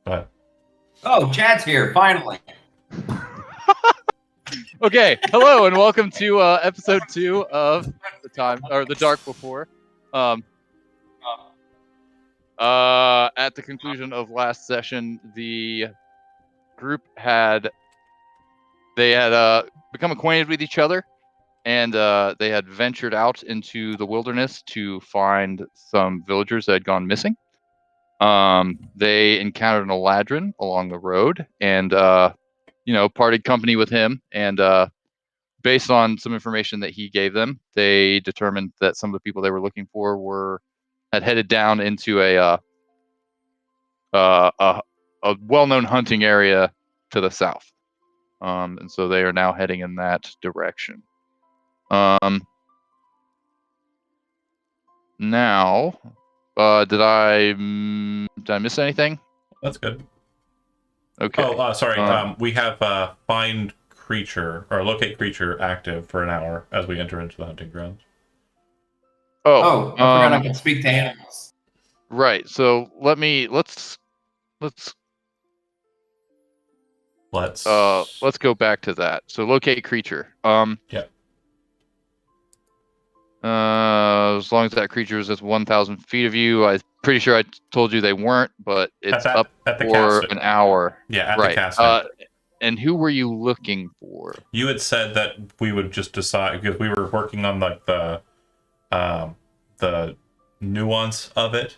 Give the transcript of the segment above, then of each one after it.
But Oh, Chad's here, finally. Okay, hello and welcome to episode 2 of the Dark Before. At the conclusion of last session, the group had become acquainted with each other, and they had ventured out into the wilderness to find some villagers that had gone missing. They encountered an Eladrin along the road, and parted company with him, and based on some information that he gave them, they determined that some of the people they were looking for had headed down into a well-known hunting area to the south, and so they are now heading in that direction. Now, did I miss anything? that's good. Okay. Oh, sorry. We have find creature or locate creature active for an hour as we enter into the hunting grounds. Oh, I forgot I could speak to animals. Right. So let's go back to that. So locate creature. Yeah. As long as that creature is at 1,000 feet of you, I'm pretty sure I told you they weren't, but it's up for an hour. Yeah, at right. the casting. And who were you looking for? You had said that we would just decide because we were working on like the nuance of it,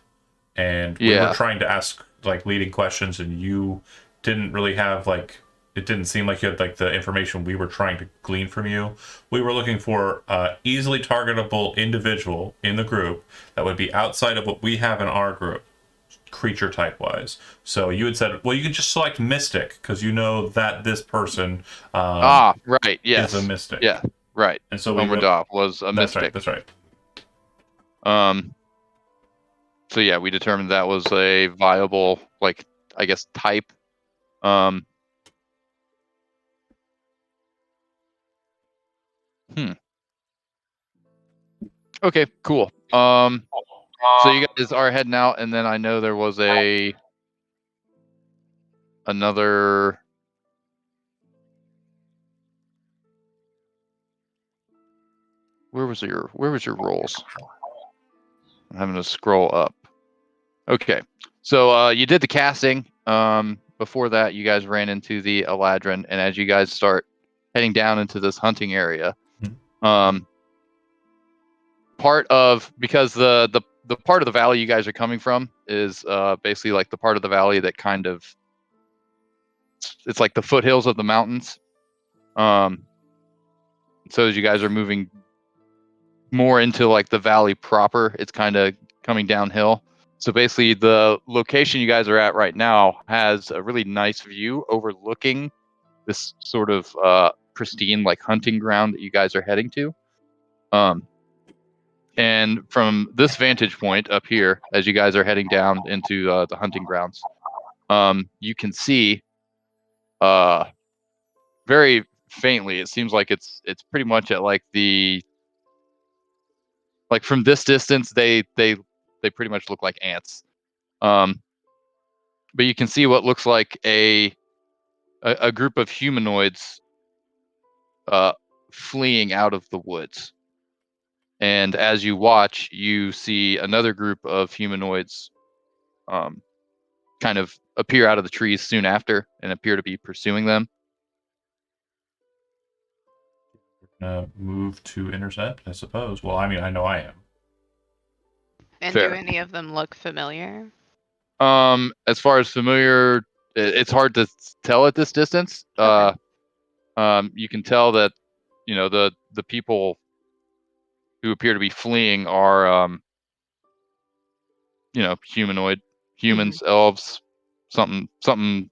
and we were trying to ask like leading questions, and you didn't really have like. It didn't seem like you had like the information we were trying to glean from you. We were looking for easily targetable individual in the group that would be outside of what we have in our group, creature type wise. So you had said, well, you could just select Mystic because you know that this person right, yes, is a Mystic. Yeah, right. And so Omerdov was a Mystic. That's right. So yeah, we determined that was a viable, like, I guess, type. Okay, cool. So you guys are heading out, and then I know there was another. Where was your rolls? I'm having to scroll up. Okay, so you did the casting. Before that, you guys ran into the Eladrin, and as you guys start heading down into this hunting area, part of because the part of the valley you guys are coming from is basically like the part of the valley that kind of it's like the foothills of the mountains. So as you guys are moving more into like the valley proper, it's kind of coming downhill. So basically the location you guys are at right now has a really nice view overlooking this sort of pristine like hunting ground that you guys are heading to. And from this vantage point up here, as you guys are heading down into the hunting grounds, you can see very faintly, it seems like it's pretty much at like from this distance, they pretty much look like ants. But you can see what looks like a group of humanoids fleeing out of the woods. And as you watch, you see another group of humanoids kind of appear out of the trees soon after and appear to be pursuing them. Move to intercept, I suppose. Well, I mean, I know I am. And Fair. Do any of them look familiar? As far as familiar, it's hard to tell at this distance. Okay. You can tell that, the people who appear to be fleeing are, humanoid, humans, elves, something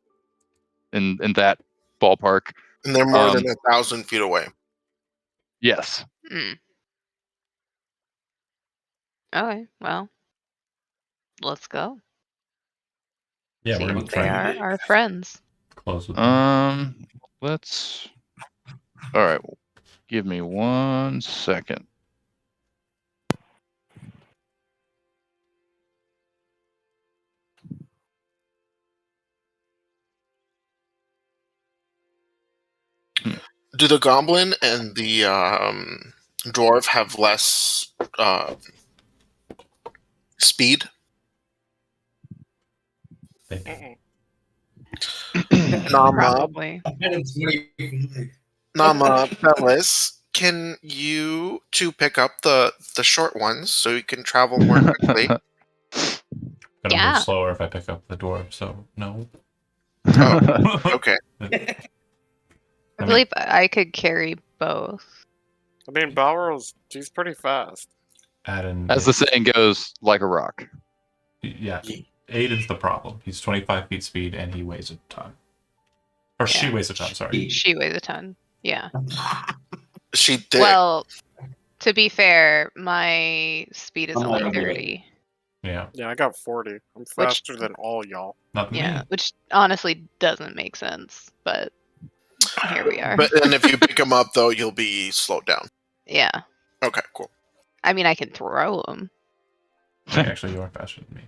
in that ballpark. And they're more than 1,000 feet away. Yes. Okay, well, let's go. Yeah, See we're gonna if they are our friends. Close with them. Let's. All right. Give me 1 second. Do the goblin and the dwarf have less speed? Nama, Probably. Nama, Bellis, can you two pick up the short ones so you can travel more quickly? Gonna Yeah. move slower if I pick up the dwarf, so no. Oh, okay. I believe I could carry both. I mean, Balrog's, he's pretty fast. As the saying goes, like a rock. Yeah. Aiden's the problem. He's 25 feet speed and he weighs a ton. Or she weighs a ton, sorry. She weighs a ton. Yeah. She did. Well, to be fair, my speed is only 30. Yeah. Yeah, I got 40. I'm faster than all y'all. Not me. Which honestly doesn't make sense, but here we are. But then if you pick him up, though, you'll be slowed down. Yeah. Okay, cool. I mean, I can throw them. Actually, you are faster than me.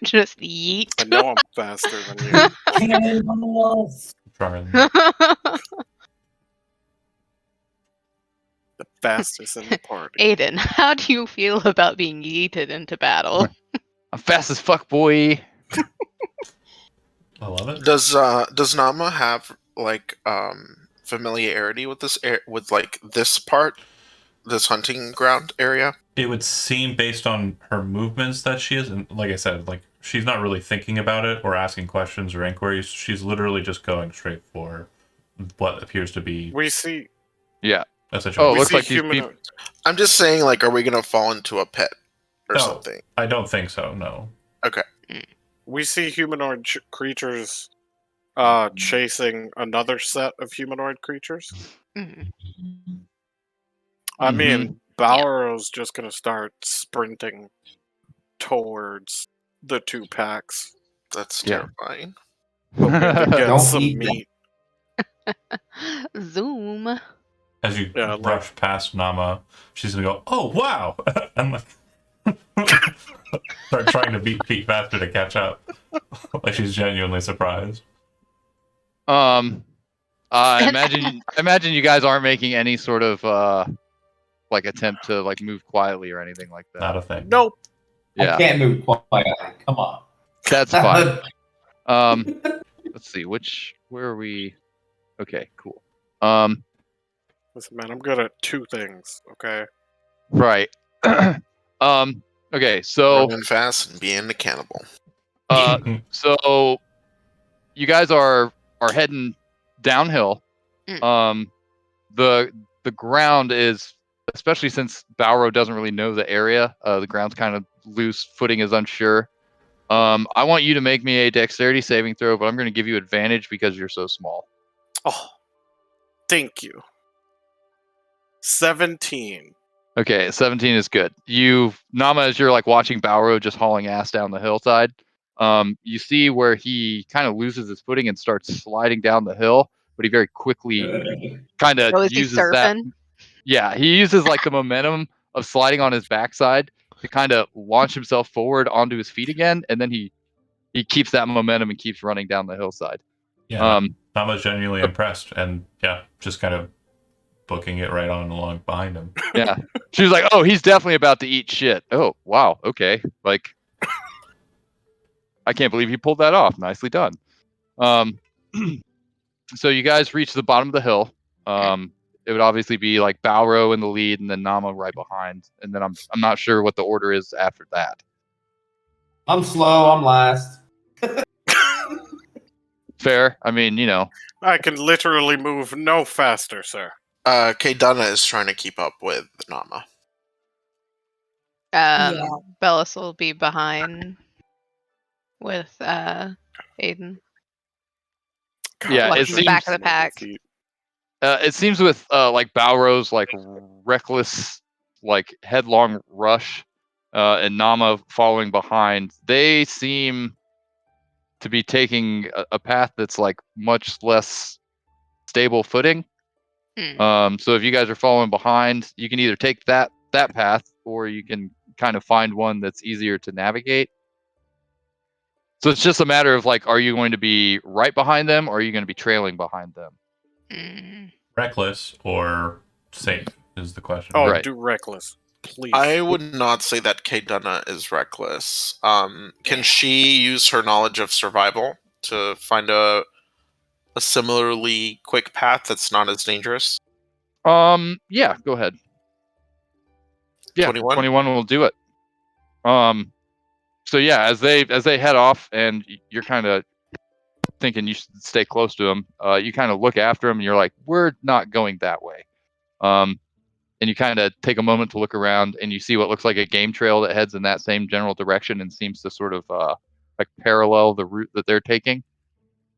Just yeet. I know I'm faster than you. Cannon on the walls. Stronger than The fastest in the party. Aiden, how do you feel about being yeeted into battle? I'm fast as fuck, boy. I love it. Does Nama have like familiarity with this with like this part, this hunting ground area? It would seem based on her movements that she is, and like I said, like she's not really thinking about it or asking questions or inquiries. She's literally just going straight for what appears to be We see. Yeah. a situation. Oh, it We looks see like these people. humanoid. I'm just saying, like, are we gonna fall into a pit or No. something? I don't think so. No. We see humanoid creatures chasing another set of humanoid creatures. Mhm. I mean, Balrog's just gonna start sprinting towards the two packs. That's Yeah. terrifying. Hoping to get Don't some eat them. meat. Zoom. As you Yeah, rush past Nama, she's gonna go, "Oh wow!" and like start trying to beat Pete faster to catch up. Like she's genuinely surprised. I imagine you guys aren't making any sort of like attempt to like move quietly or anything like that. Not a thing. Nope. Yeah, I can't move quietly. Come on. that's fine. Let's see, where are we? Okay, cool. Listen, man, I'm good at two things. Okay. Right. Okay, so Running fast and being the cannibal. so you guys are heading downhill. The ground is, especially since Balrog doesn't really know the area, the ground's kind of loose, footing is unsure. I want you to make me a dexterity saving throw, but I'm going to give you advantage because you're so small. Oh, thank you. 17. Okay, 17 is good. Nama, as you're like watching Balrog just hauling ass down the hillside, you see where he kind of loses his footing and starts sliding down the hill, but he very quickly kind of Is he uses that. surfing? Yeah, he uses like the momentum of sliding on his backside to kind of launch himself forward onto his feet again, and then he keeps that momentum and keeps running down the hillside. Yeah, Nama's genuinely impressed, and yeah, just kind of booking it right on along behind him. Yeah, she was like, "Oh, he's definitely about to eat shit." Oh, wow, okay, like I can't believe he pulled that off. Nicely done. So you guys reach the bottom of the hill. It would obviously be like Balrog in the lead, and then Nama right behind, and then I'm not sure what the order is after that. I'm slow. I'm last. Fair. I mean, you know. I can literally move no faster, sir. Kaydana is trying to keep up with Nama. Bellis will be behind with Aiden. Yeah, it Watching the seems back of the pack. It seems with like Balrog's like reckless, like headlong rush, and Nama following behind, they seem to be taking a path that's like much less stable footing. So if you guys are following behind, you can either take that path, or you can kind of find one that's easier to navigate. So it's just a matter of like, are you going to be right behind them, or are you going to be trailing behind them? Reckless or safe is the question. Oh, Right. do reckless, please. I would not say that Kay Dunna is reckless. Can she use her knowledge of survival to find a similarly quick path that's not as dangerous? Yeah, go ahead. Yeah, 21? will do it. So yeah, as they head off, and you're kind of thinking you should stay close to them, you kind of look after them, and you're like, we're not going that way. And you kind of take a moment to look around, and you see what looks like a game trail that heads in that same general direction and seems to sort of like parallel the route that they're taking.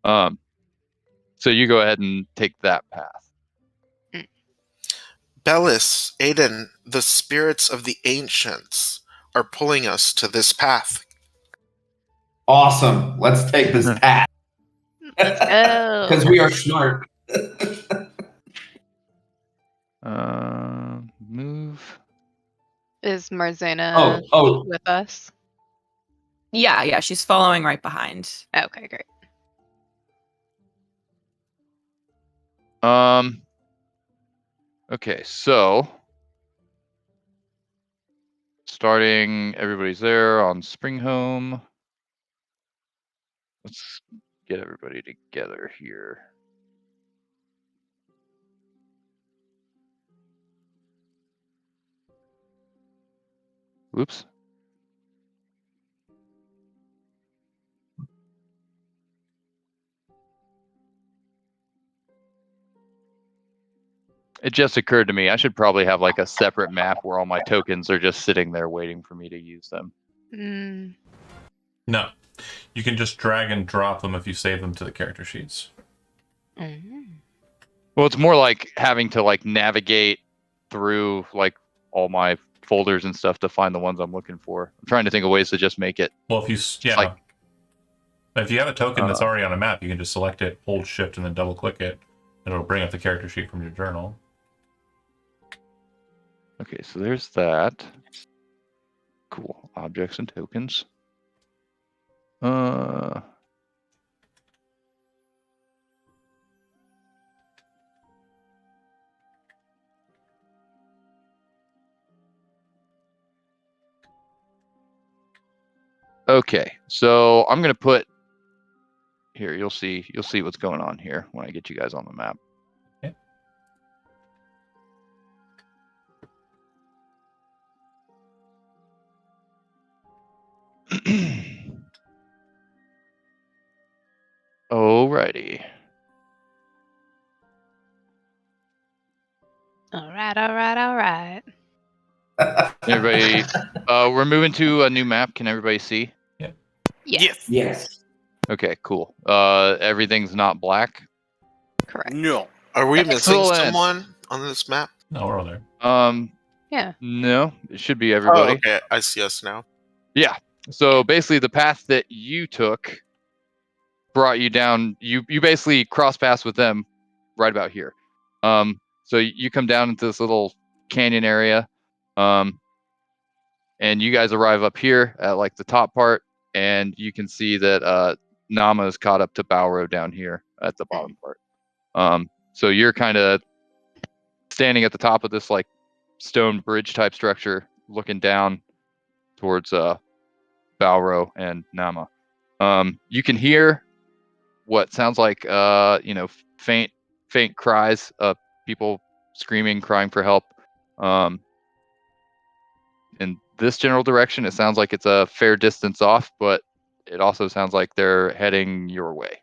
So you go ahead and take that path. Bellis, Aiden, the spirits of the ancients are pulling us to this path. Awesome. Let's take this path. Let's go. Because we are smart. Move. Is Marzena Oh. with us? Yeah, she's following right behind. Okay, great. Okay, so starting, everybody's there on Springhome. Let's get everybody together here. Whoops. It just occurred to me, I should probably have like a separate map where all my tokens are just sitting there waiting for me to use them. No. You can just drag and drop them if you save them to the character sheets. Well, it's more like having to like navigate through like all my folders and stuff to find the ones I'm looking for. I'm trying to think of ways to just make it. Well, if you if you have a token that's already on a map, you can just select it, hold shift, and then double click it. And it'll bring up the character sheet from your journal. Okay, so there's that. Cool. Objects and tokens. Okay, so I'm gonna put here. You'll see what's going on here when I get you guys on the map. Alrighty. All right. Everybody, we're moving to a new map. Can everybody see? Yes. Okay, cool. Everything's not black. Correct. No. Are we missing Excellent. someone on this map? No, we're all there. Yeah. No, it should be everybody. Oh, okay, I see us now. Yeah. So basically, the path that you took brought you down. You basically cross paths with them right about here. So you come down into this little canyon area, and you guys arrive up here at like the top part, and you can see that Nama is caught up to Balro down here at the bottom part. So you're kind of standing at the top of this like stone bridge type structure, looking down towards Balro and Nama. You can hear what sounds like faint cries of people screaming, crying for help. In this general direction, it sounds like it's a fair distance off, but it also sounds like they're heading your way.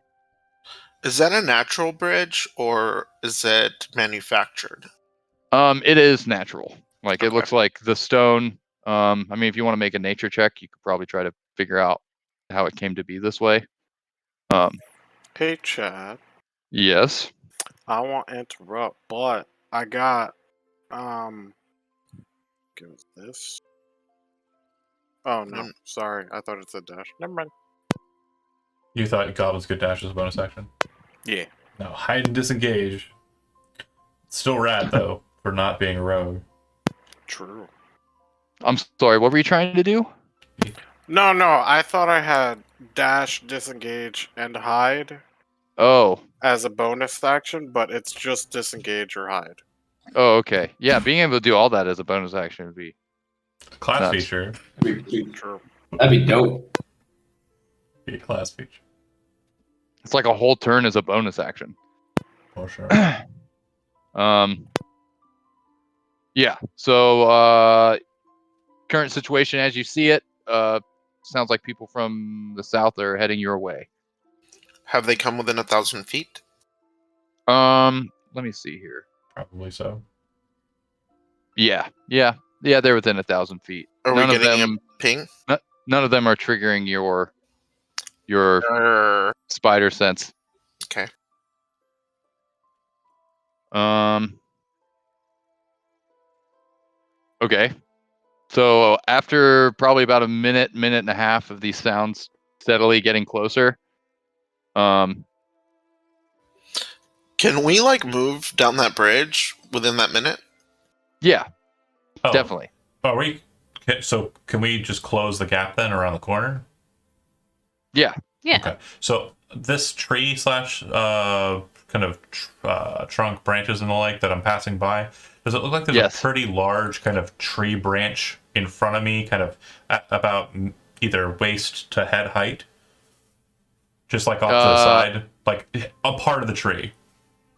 Is that a natural bridge or is it manufactured? It is natural. Like Okay. It looks like the stone. I mean, if you want to make a nature check, you could probably try to figure out how it came to be this way. Hey, Chad. Yes. I won't interrupt, but I got give us this. Oh no, sorry. I thought it said dash. Never mind. You thought Goblins could dash as a bonus action? Yeah. No, hide and disengage. Still rad though for not being a rogue. True. I'm sorry. What were you trying to do? No. I thought I had dash, disengage, and hide. Oh. As a bonus action, but it's just disengage or hide. Oh, okay. Yeah, being able to do all that as a bonus action would be Class nuts. feature. That'd be, True. that'd be dope. Be a class feature. It's like a whole turn as a bonus action. For sure. Yeah. So current situation as you see it, sounds like people from the south are heading your way. Have they come within 1,000 feet? Let me see here. Probably so. Yeah, they're within 1,000 feet. Are None we of getting them. a ping? None of them are triggering your spider sense. Okay. Okay. So after probably about a minute and a half of these sounds steadily getting closer, Can we like move down that bridge within that minute? yeah, Oh, definitely. So can we just close the gap then around the corner? Yeah. Yeah. Okay. So this tree slash kind of trunk branches and the like that I'm passing by, does it look like there's Yes. a pretty large kind of tree branch in front of me, kind of at about either waist to head height? Just like off to the side, like a part of the tree.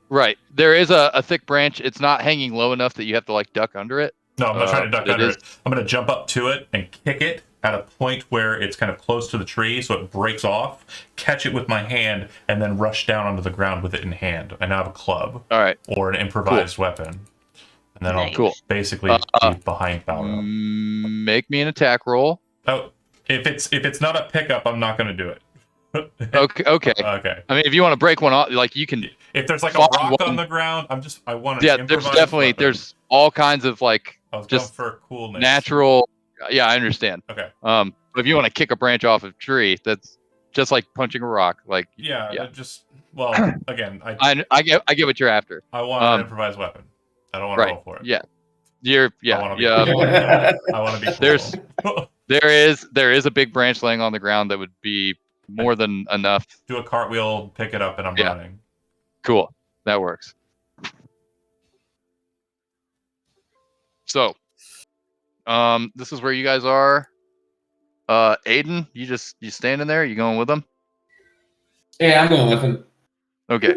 Right. There is a thick branch. It's not hanging low enough that you have to like duck under it. No, I'm not trying to duck it under is- it. I'm going to jump up to it and kick it at a point where it's kind of close to the tree, so it breaks off, catch it with my hand, and then rush down onto the ground with it in hand. I now have a club All right. or an improvised weapon. And then Nice. Cool. basically be behind Balro. Make me an attack roll. Oh, if it's not a pickup, I'm not going to do it. Okay. Okay. I mean, if you want to break one off, like you can. If there's like a Find rock one- on the ground, I want to. Yeah, there's definitely there's all kinds of like I was just going for coolness. natural. Yeah, I understand. Okay. But if you want to kick a branch off of a tree, that's just like punching a rock. Like Yeah. Just again, I get what you're after. I want an improvised weapon. I don't want to Right. roll for it. Yeah. I want to be cool. I want to be cool. There is a big branch laying on the ground that would be more than enough. Do a cartwheel, pick it up, and I'm Yeah. running. Cool. That works. So, this is where you guys are. Aiden, you standing there? You going with them? Yeah, I'm going with him. Okay.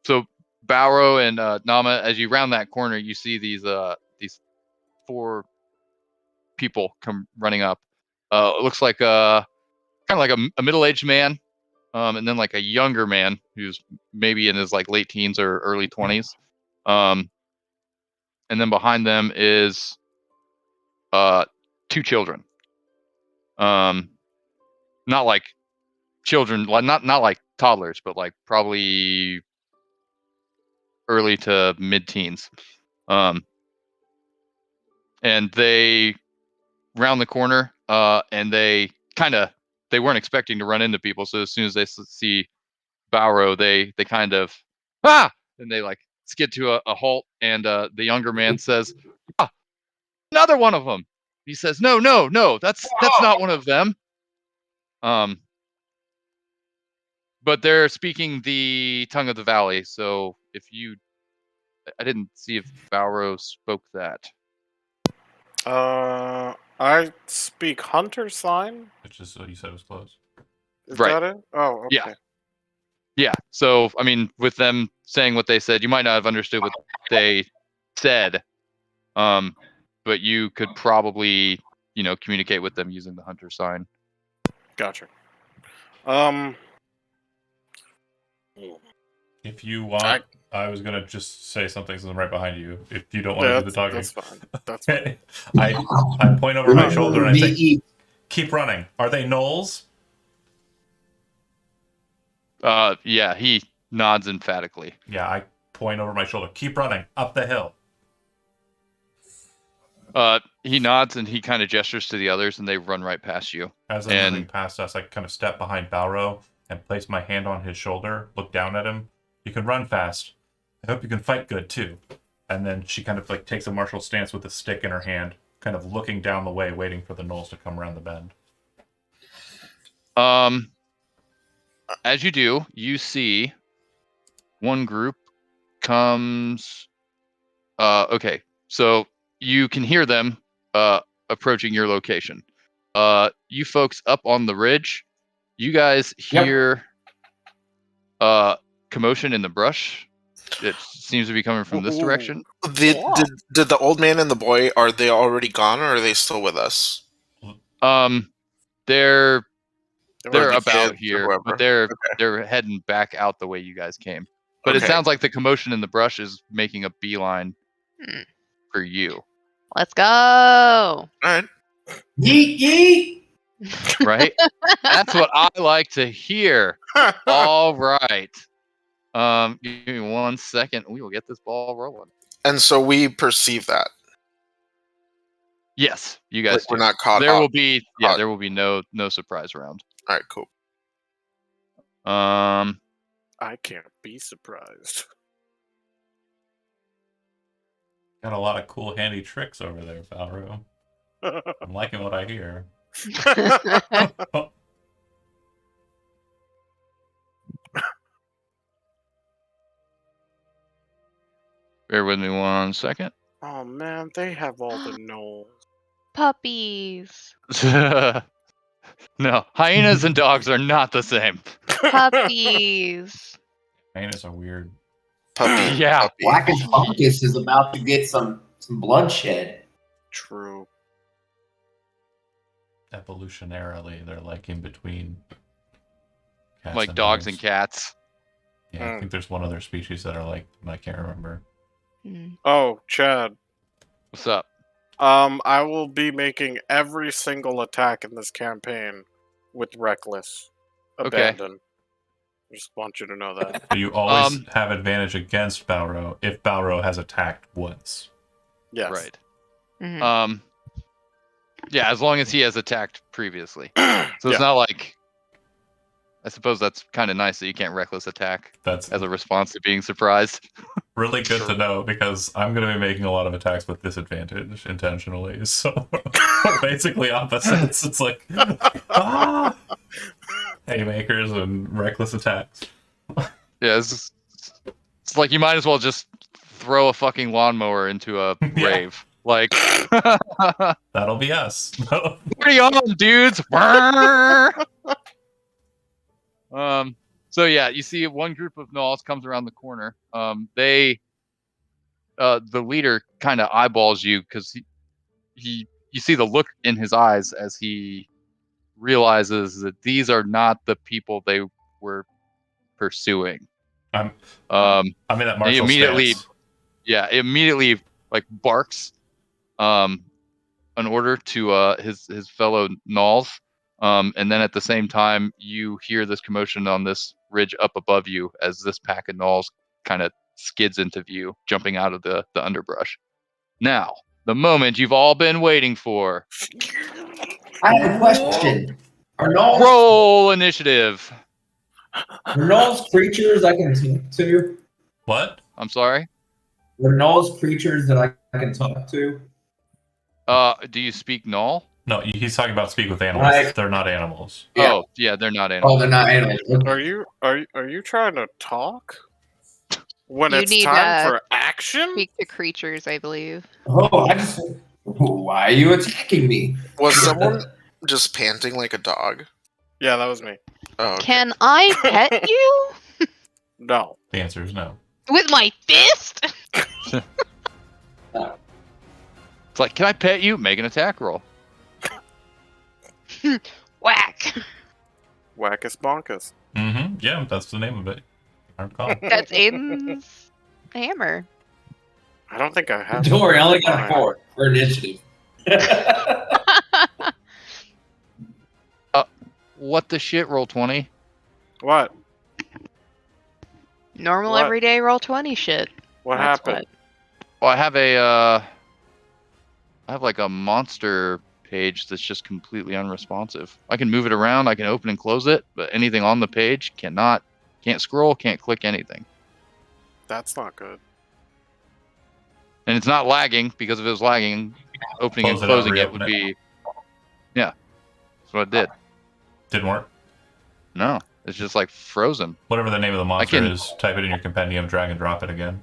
So Barrow and Nama, as you round that corner, you see these 4 people come running up. It looks like kind of like a middle-aged man, and then like a younger man who's maybe in his like late teens or early 20s. And then behind them is 2 children. Not like children, like not like toddlers, but like probably early to mid-teens. And they round the corner, and they weren't expecting to run into people. So as soon as they see Barrow, they kind of and they like skid to a halt. And the younger man says, another one of them. He says, no, that's not one of them. But they're speaking the tongue of the valley. So I didn't see if Barrow spoke that. I speak Hunter sign. Which is what you said was close. Is Right. that it? Oh, okay. Yeah. Yeah. So, I mean, with them saying what they said, you might not have understood what they said. But you could probably, communicate with them using the hunter sign. Gotcha. If you want, I was gonna just say something since I'm right behind you. If you don't want to do the talking, that's fine. That's fine. I point over my shoulder and I say, VE. "Keep running. Are they gnolls?" Yeah, he nods emphatically. Yeah, I point over my shoulder. Keep running up the hill. He nods and he kind of gestures to the others, and they run right past you. As I'm moving past us, I kind of step behind Balro and place my hand on his shoulder, look down at him. You can run fast. I hope you can fight good too. And then she kind of like takes a martial stance with a stick in her hand, kind of looking down the way, waiting for the gnolls to come around the bend. as you do, you see one group comes. Okay, so you can hear them approaching your location. You folks up on the ridge, you guys hear commotion in the brush. It seems to be coming from this direction. Did the old man and the boy, are they already gone or are they still with us? They're the about kids or here, whoever? but they're Okay. heading back out the way you guys came. But it Okay. sounds like the commotion in the brush is making a beeline for you. Let's go. All right. Yeet yeet. Right? That's what I like to hear. All right. Give me 1 second. We will get this ball rolling. And so we perceive that. Yes, you guys. We're not caught. There will be there will be no surprise round. All right, cool. I can't be surprised. Got a lot of cool, handy tricks over there, Balro. I'm liking what I hear. Bear with me 1 second. Oh man, they have all the gnolls. Puppies. No, hyenas and dogs are not the same. Puppies. Hyenas are weird. Puppy. Yeah. Puppy. Blackish Fungus is about to get some bloodshed. True. Evolutionarily, they're like in between cats Like dogs and cats. Yeah, I think there's one other species that are like, I can't remember. Oh, Chad. What's up? I will be making every single attack in this campaign with Reckless. Abandon. Just want you to know that. So you always have advantage against Balro if Balro has attacked once. Yes. Right. Mhm. Yeah, as long as he has attacked previously. So it's not like. I suppose that's kind of nice that you can't reckless attack as a response to being surprised. Really good to know, because I'm going to be making a lot of attacks with disadvantage intentionally. So we're basically opposites. It's like haymakers and reckless attacks. Yeah, it's like you might as well just throw a fucking lawnmower into a grave. Like that'll be us. Party on, dudes! So yeah, you see one group of gnolls comes around the corner. The leader kind of eyeballs you because you see the look in his eyes as he realizes that these are not the people they were pursuing. I'm in that martial stance. Yeah, immediately like barks an order to his fellow gnolls. And then at the same time, you hear this commotion on this ridge up above you as this pack of gnolls kind of skids into view, jumping out of the underbrush. Now, the moment you've all been waiting for. I have a question. Are gnolls roll initiative? Are gnolls creatures I can talk to? What? I'm sorry? Are gnolls creatures that I can talk to? Do you speak gnoll? No, he's talking about speak with animals. They're not animals. Yeah. Oh, yeah, they're not animals. Oh, they're not animals. Are you trying to talk? When You it's need, time for action? Speak to creatures, I believe. Oh, why are you attacking me? Was someone just panting like a dog? Yeah, that was me. Oh, okay. Can I pet you? No. The answer is no. With my fist? It's like, can I pet you? Make an attack roll. Whack. Wackus bonkus. Mm-hmm. Yeah, that's the name of it. I recall. That's Aiden's hammer. I don't think I have. Don't worry, I only got 4 for initiative. What the shit? Roll 20. What? Normal What? everyday roll 20 shit. What That's happened? Well, I have like a monster page that's just completely unresponsive. I can move it around, I can open and close it, but anything on the page can't scroll, can't click anything. That's not good. And it's not lagging, because if it was lagging, opening and Close it out, closing it reopen would it. be. Yeah. That's what it did. Didn't work. No. It's just like frozen. Whatever the name of the monster is, type it in your compendium, drag and drop it again.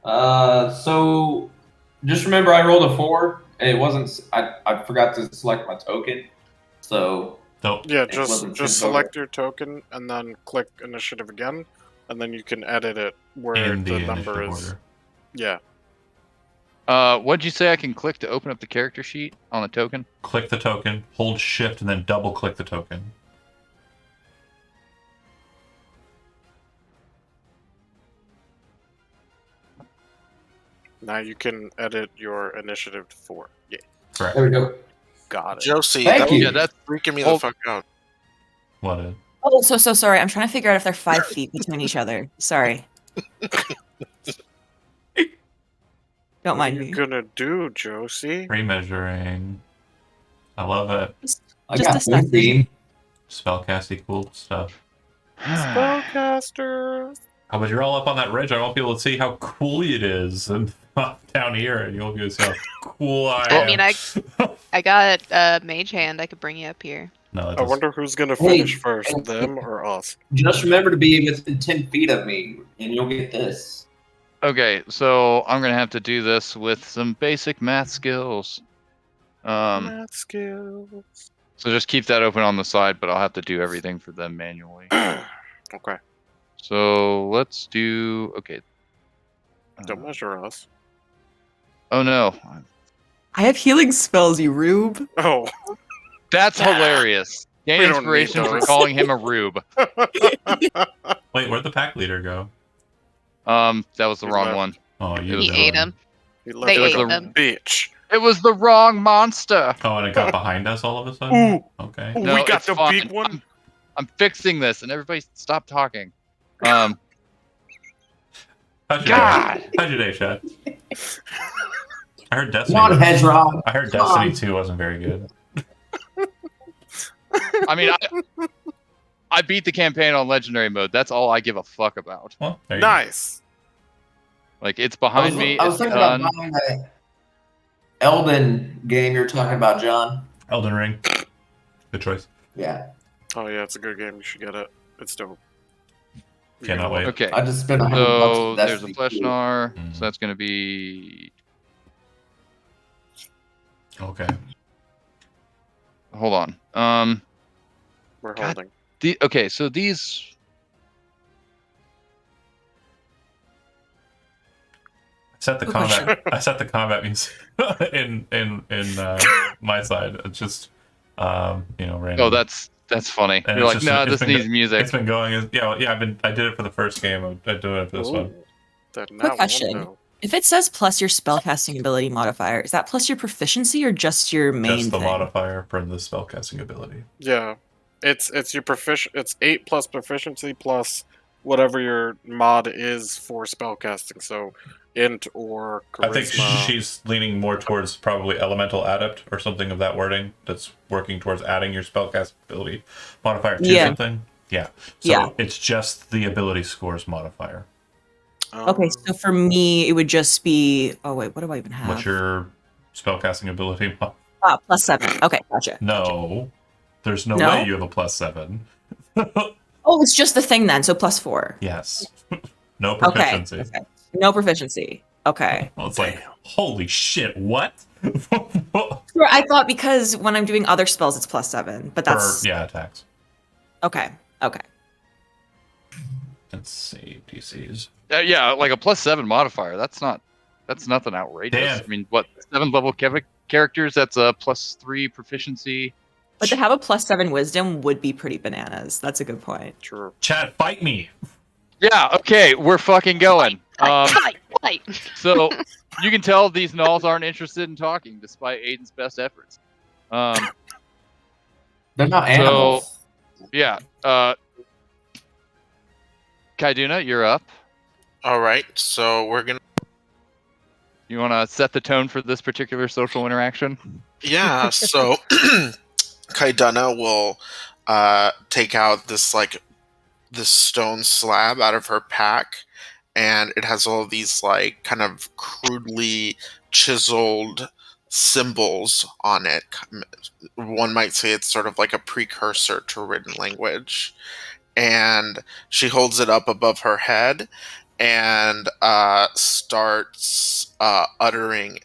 So just remember I rolled a 4. It wasn't. I forgot to select my token. So Nope. Yeah, just select your token and then click initiative again, and then you can edit it where In the the number initiative is. order. Yeah. What'd you say I can click to open up the character sheet on the token? Click the token, hold shift, and then double click the token. Now you can edit your initiative to 4. Yeah. Correct. there we go. Got it. Josie, Thank that you. was Yeah, that's freaking me Oh. the fuck out. What is? Oh, so sorry. I'm trying to figure out if they're 5 feet between each other. Sorry. Don't What are mind you me. gonna do, Josie? Remeasuring. I love it. I Just got a second. 15. Spellcasty cool stuff. Spellcaster. How about you're all up on that ridge? I won't be able to see how cool it is, and down here, and you'll be able to see how cool I am. I mean, I got a mage hand. I could bring you up here. No, I wonder who's gonna Hey, finish first, hey. them or us? Just remember to be within 10 feet of me, and you'll get this. Okay, so I'm gonna have to do this with some basic math skills. Math skills. So just keep that open on the side, but I'll have to do everything for them manually. Okay. So let's do. Okay. Don't measure us. Oh no, I have healing spells, you rube. Oh. that's hilarious. Gain We don't inspiration need for those. calling him a rube. Wait, where'd the pack leader go? That was the He wrong left. one. Oh, you. He were ate the- him. He left They like ate a them. bitch. It was the wrong monster. Oh, and it got behind us all of a sudden. Okay. Ooh, No, we got it's the fine. big one. I'm fixing this, and everybody stop talking. How's your God. day? How's your day, Chad? I heard Destiny. Come on, Hezron. I heard Come on. Destiny 2 wasn't very good. I mean, I beat the campaign on legendary mode. That's all I give a fuck about. Well, there you go. Nice. Like, it's behind me. I was It's thinking done. about buying that Elden game you're talking about, John. Elden Ring. Good choice. Yeah. Oh yeah, it's a good game. You should get it. It's dope. You Cannot can- wait. Okay. I just spent $100 So on there's a Destiny. Fleshnar. Mhm. So that's going to be. Okay. Hold on. We're God. holding. Okay, so these. I set the combat music in my side. It's just random. Oh, that's funny. And You're it's like, just- no, it's this been needs go- music. It's been going. I did it for the first game. I'm doing it for this one. Ooh, that Quick now question. window. If it says plus your spellcasting ability modifier, is that plus your proficiency or just your main Just the thing? modifier for the spellcasting ability. Yeah, it's your proficient. It's 8 plus proficiency plus whatever your mod is for spellcasting. So int or charisma. I think she's leaning more towards probably elemental adept or something of that wording. That's working towards adding your spellcast ability modifier to Yeah. something. Yeah. So Yeah. it's just the ability scores modifier. Okay, so for me, it would just be. Oh wait, what do I even have? What's your spellcasting ability? +7. Okay, gotcha. No, there's no, No? way you have a +7. Oh, it's just the thing then. So +4. Yes. No Okay. proficiency. Okay. No proficiency. Okay. Well, it's like, holy shit, what? Sure, I thought because when I'm doing other spells, it's +7, but that's attacks. okay. Okay. Let's save DCs. Yeah, like a +7 modifier. That's nothing outrageous. Dan. I mean, what 7th level characters? That's a +3 proficiency. But to have a +7 wisdom would be pretty bananas. That's a good point. True. Chad, fight me. Yeah. Okay, we're fucking going. Fight. So you can tell these gnolls aren't interested in talking, despite Aiden's best efforts. They're not animals. Yeah. Kaiduna, you're up. All right, so we're gonna. You want to set the tone for this particular social interaction? Yeah, so Kaidana will take out this stone slab out of her pack, and it has all these like kind of crudely chiseled symbols on it. One might say it's sort of like a precursor to written language. And she holds it up above her head and starts uttering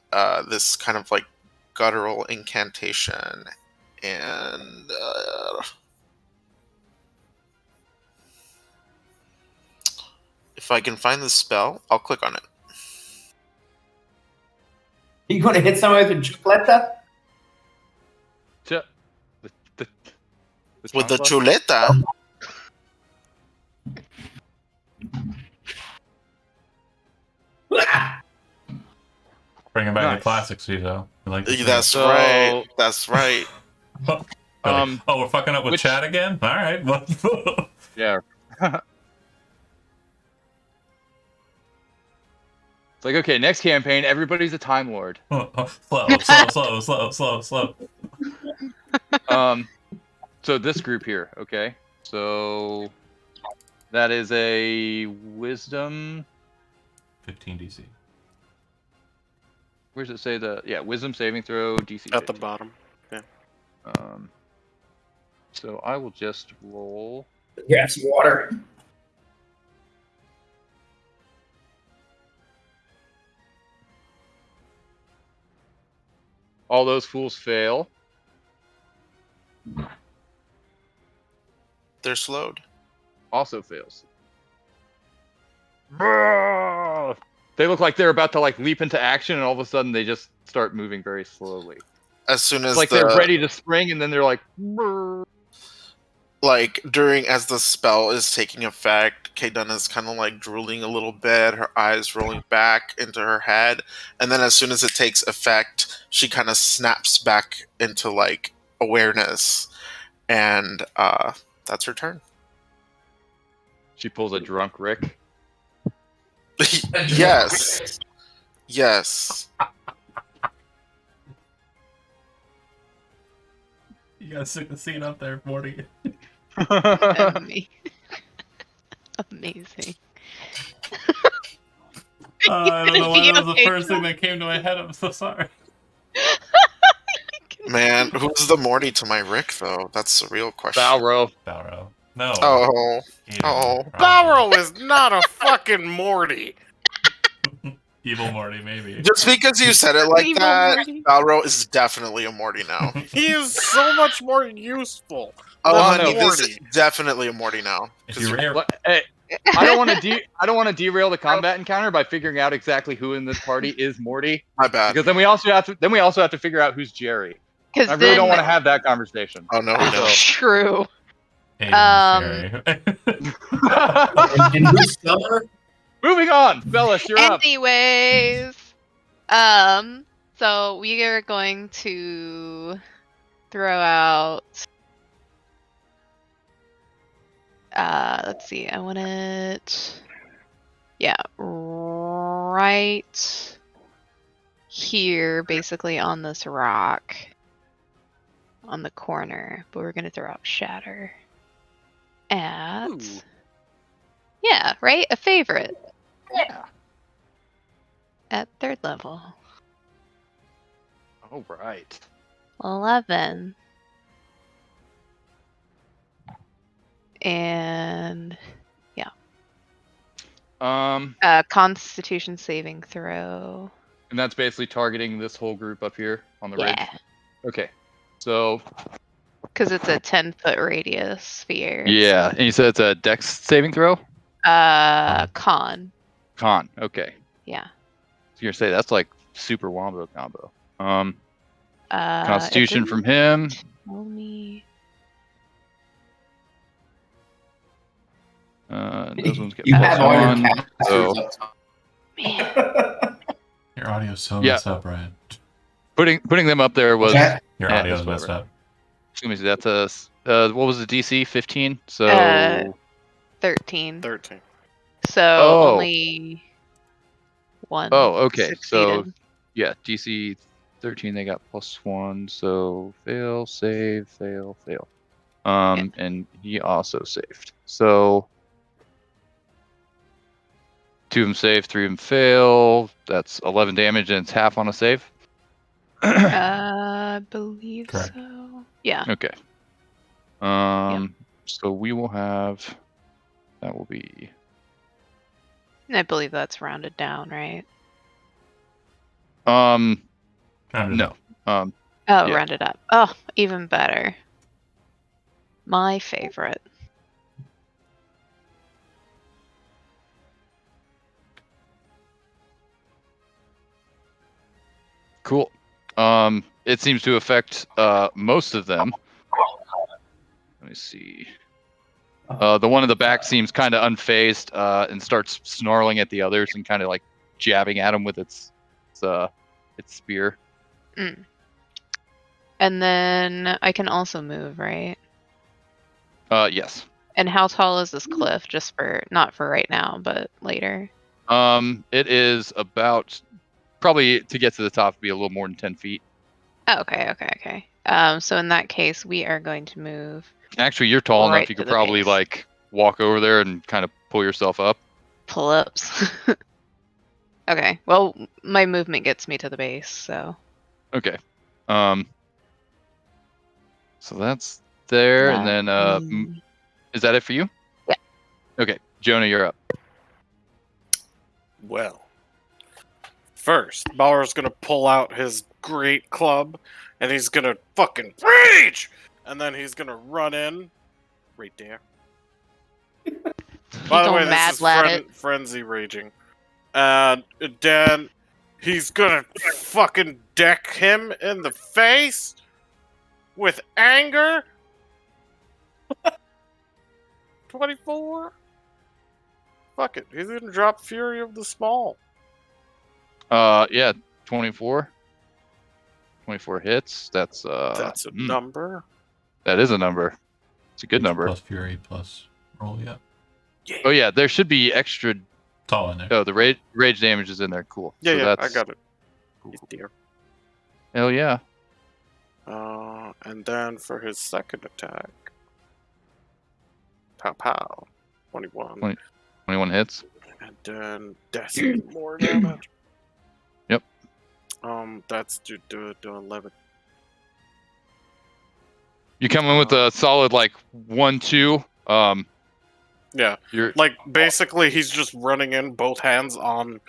this kind of like guttural incantation. And if I can find the spell, I'll click on it. You going to hit someone with a chuleta? With the chuleta? Bringing back Nice. the classics, Vito. Like That's right. That's right. We're fucking up with chat again? All right. Yeah. It's like, okay, next campaign, everybody's a Time Lord. Slow. So this group here, okay? So that is a Wisdom. 15 DC. Where does it say Wisdom saving throw DC? At the 15. bottom. So I will just roll. Get some water. All those fools fail. They're slowed. Also fails. They look like they're about to like leap into action, and all of a sudden they just start moving very slowly. As soon as It's like they're ready to spring, and then they're like. Like as the spell is taking effect, Kaydunna's kind of like drooling a little bit, her eyes rolling back into her head, and then as soon as it takes effect, she kind of snaps back into like awareness, and that's her turn. She pulls a drunk Rick. Yes. You gotta stick the scene up there, Morty. Amazing. I don't know why that was the first thing that came to my head. I'm so sorry. Man, who's the Morty to my Rick, though? That's the real question. Balro. No. Oh. Balro is not a fucking Morty. Evil Morty, maybe. Just because you said it like Evil that, Morty. Balro is definitely a Morty now. He is so much more useful. Oh, than honey, this Morty. is definitely a Morty now. If you rare, Hey, I don't want to derail the combat encounter by figuring out exactly who in this party is Morty, My bad. because then we also have to figure out who's Jerry. Because I really don't want to have that conversation. Oh no, we don't. True. Aiden And who's Summer? Moving on, Bellis, you're up. Anyways, so we are going to throw out. Let's see. I want it. Yeah, right here, basically on this rock, on the corner. But we're gonna throw out Shatter. At. Ooh. Yeah, right. A favorite. Yeah. At 3rd level. All right. 11. And Constitution saving throw. And that's basically targeting this whole group up here on the ridge. Yeah, Okay. So because it's a 10-foot radius sphere. yeah, and you said it's a Dex saving throw. Con. Okay. Yeah. So you're gonna say that's like super wombo combo. It Constitution didn't from him. tell me. Those ones get You plus have all your one. casters So up top. Man. Your audio's so Yeah. messed up, Brad. putting them up there was. Chat? Your Yeah, audio's that's messed whatever. up. Excuse me. That's a what was the DC 15? So 13. 13. So Oh. only one. oh, okay. So succeeded. yeah, DC 13. They got plus one. So fail, save, fail, fail. And he also saved. So 2 of them save, 3 of them fail. That's 11 damage, and it's half on a save. Believe Correct. so. Yeah. Okay. So we will have. That will be. I believe that's rounded down, right? Rounded No. up. Oh, Yeah. rounded up. Oh, even better. My favorite. Cool. It seems to affect most of them. Let me see. The one in the back seems kind of unfazed and starts snarling at the others and kind of like jabbing at them with its spear. And then I can also move, right? Yes. And how tall is this cliff? Just for not for right now, but later. It is about probably to get to the top be a little more than 10 feet. Oh, okay. So in that case, we are going to move. Actually, you're tall right enough. You to could the probably base. like walk over there and kind of pull yourself up. Pull-ups. Okay. Well, my movement gets me to the base, so. Okay. So that's there, and then is that it for you? Yeah. Okay, Jonah, you're up. Well, first, Bauer's gonna pull out his great club, and he's gonna fucking rage! And then he's gonna run in right there. By the He's way, all mad this lad is Frenzy raging. And then he's gonna fucking deck him in the face with anger. 24? Fuck it. He's gonna drop Fury of the Small. Yeah, 24. 24 hits. That's a number. That is a number. It's a good number. Plus fury plus roll, yeah. Oh yeah, there should be extra. It's all in there. Oh, the rage damage is in there. Cool. Yeah, So yeah, that's... I got it. Cool. Dear. Hell yeah. And then for his second attack, pow, 21. 21 hits. And then that's more damage. Yep. That's to 11. You come in with a solid like 1-2. Yeah, you're like basically he's just running in both hands on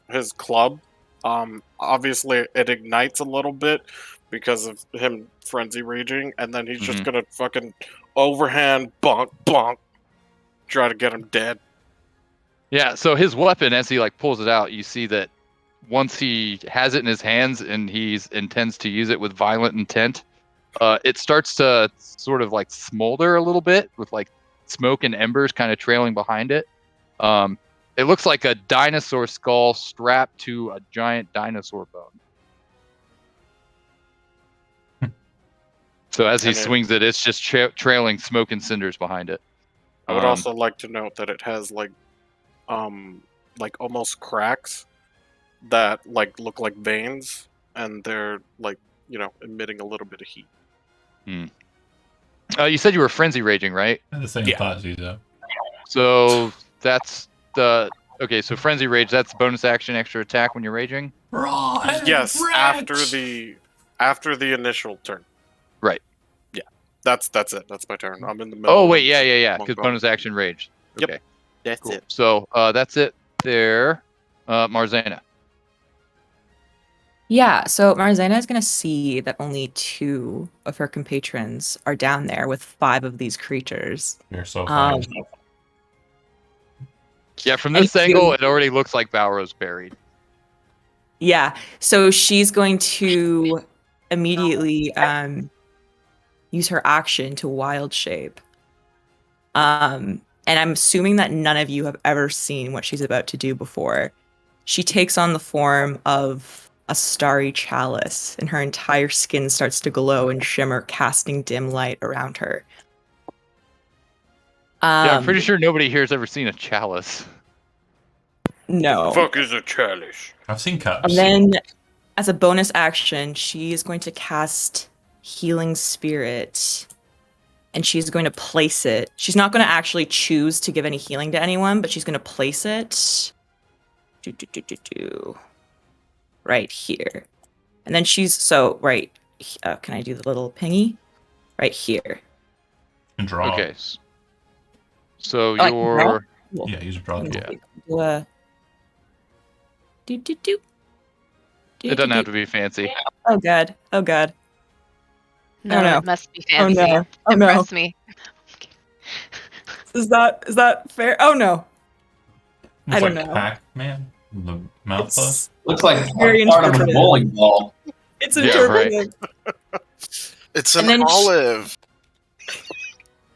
his club. Obviously it ignites a little bit because of him frenzy raging, and then he's just gonna fucking overhand bonk, try to get him dead. Yeah, so his weapon, as he like pulls it out, you see that once he has it in his hands and he intends to use it with violent intent, it starts to sort of like smolder a little bit with like smoke and embers kind of trailing behind it. It looks like a dinosaur skull strapped to a giant dinosaur bone. So as he swings it, it's just trailing smoke and cinders behind it. I would also like to note that it has like almost cracks that like look like veins, and they're like, emitting a little bit of heat. You said you were frenzy raging, right? The same thought, Zizo. So that's the so frenzy rage. That's bonus action, extra attack when you're raging. Yes, after the initial turn. Right. Yeah, that's it. That's my turn. I'm in the middle. Oh wait, yeah. Because bonus action rage. Okay. Yep. That's cool. it. So that's it there. Marzana. Yeah, so Marzana is going to see that only 2 of her compatrons are down there with 5 of these creatures. You're so funny. Yeah, from this angle, it already looks like Balrog's buried. Yeah, so she's going to immediately use her action to wild shape. And I'm assuming that none of you have ever seen what she's about to do before. She takes on the form of a starry chalice, and her entire skin starts to glow and shimmer, casting dim light around her. Yeah, I'm pretty sure nobody here has ever seen a chalice. No. What the fuck is a chalice? I've seen cups. And then, as a bonus action, she is going to cast Healing Spirit, and she's going to place it. She's not going to actually choose to give any healing to anyone, but she's going to place it right here. And then she's right. Can I do the little pingy? Right here. And draw. Okay. So I can draw? you're. Cool. Yeah, use a draw. Yeah. Do a. Do. It doesn't have to be fancy. Oh god. Oh god. No, no. it must be Oh fancy. no. Oh no. Impress me. Is that fair? Oh no. It's I don't like know. Pac-Man. The mouth closed. It's, Looks like Very part of a interpretive. bowling ball. it's Yeah, interpretive. It's And an then olive.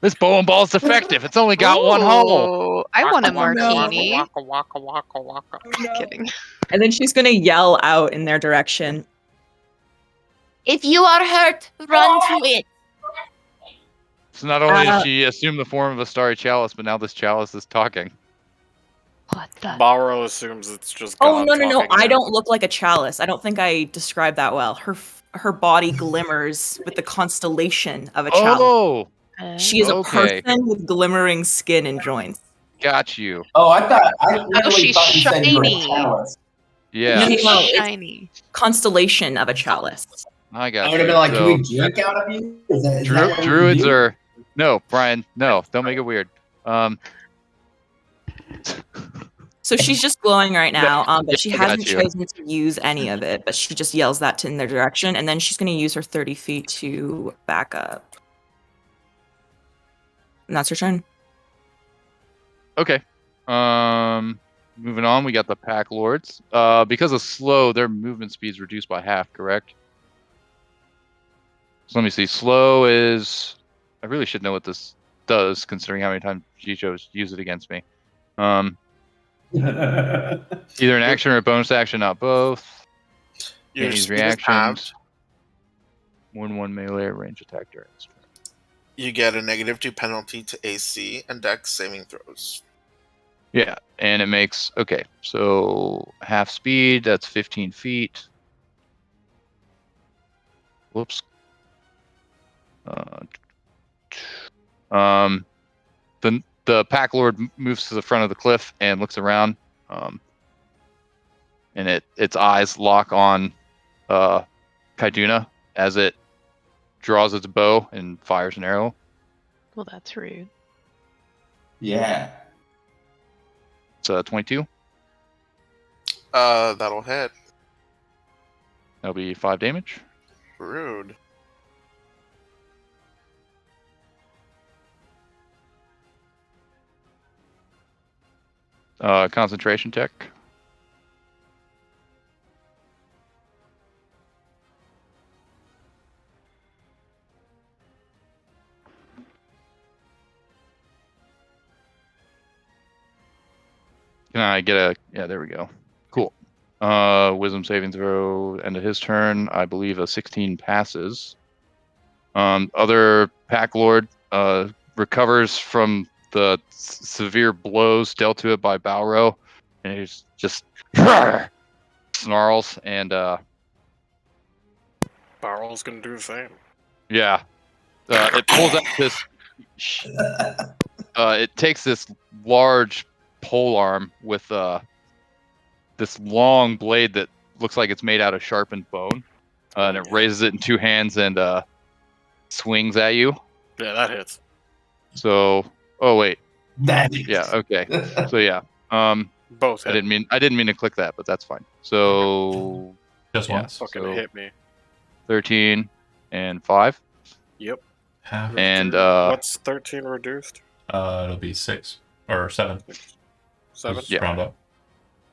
This bowling ball's defective. It's only got one hole. Ooh, I want a martini. Waka, waka, waka, waka. Oh, no. Kidding. And then she's gonna yell out in their direction. If you are hurt, run to it. So not only Uh, did she assume the form of a starry chalice, but now this chalice is talking. What the? Borrow assumes it's just. Oh God no. talking I now. don't look like a chalice. I don't think I described that well. Her body glimmers with the constellation of a chalice. Oh, She is okay. a person with glimmering skin and joints. got you. Oh, I literally she's thought you said you were a shiny. chalice. Yeah, No, She's no, it's- shiny. Constellation of a chalice. I got I you. would have been like, So, can we drink out of you? Is that what we druids do? are no, Brian. No, don't make it weird. So she's just glowing right now, but yeah, she I got hasn't you. chosen to use any of it. But she just yells that in their direction, and then she's going to use her 30 feet to back up. And that's her turn. Okay. Moving on, we got the pack lords. Because of slow, their movement speed's reduced by half. Correct. So let me see. Slow is. I really should know what this does, considering how many times Jicho's used it against me. Either an action or a bonus action, not both. Your Can't use speed is reactions. halved. 1/1 melee range attack during this turn. You get a -2 penalty to AC and Dex saving throws. Yeah, and it makes okay. So half speed. That's 15 feet. Whoops. The pack lord moves to the front of the cliff and looks around. And its eyes lock on Kaiduna as it draws its bow and fires an arrow. Well, that's rude. Yeah. It's 22. That'll hit. That'll be 5 damage. Rude. Concentration check. Can I get a... Yeah, there we go. Cool. Wisdom saving throw, end of his turn. I believe a 16 passes. Other pack lord recovers from the severe blows dealt to it by Balro, and he's just snarls and Barrel's gonna do the same. yeah, it pulls out this. It takes this large pole arm with this long blade that looks like it's made out of sharpened bone, and it raises it in 2 hands and swings at you. Yeah, that hits. So, oh wait, That yeah, okay. So yeah, Both I hit. didn't mean to click that, but that's fine. So Just Yeah. once. Fucking So- hit me. 13 and 5, Yep. Half. and What's 13 reduced? It'll be 6 or 7. 7? Just Yeah. round up.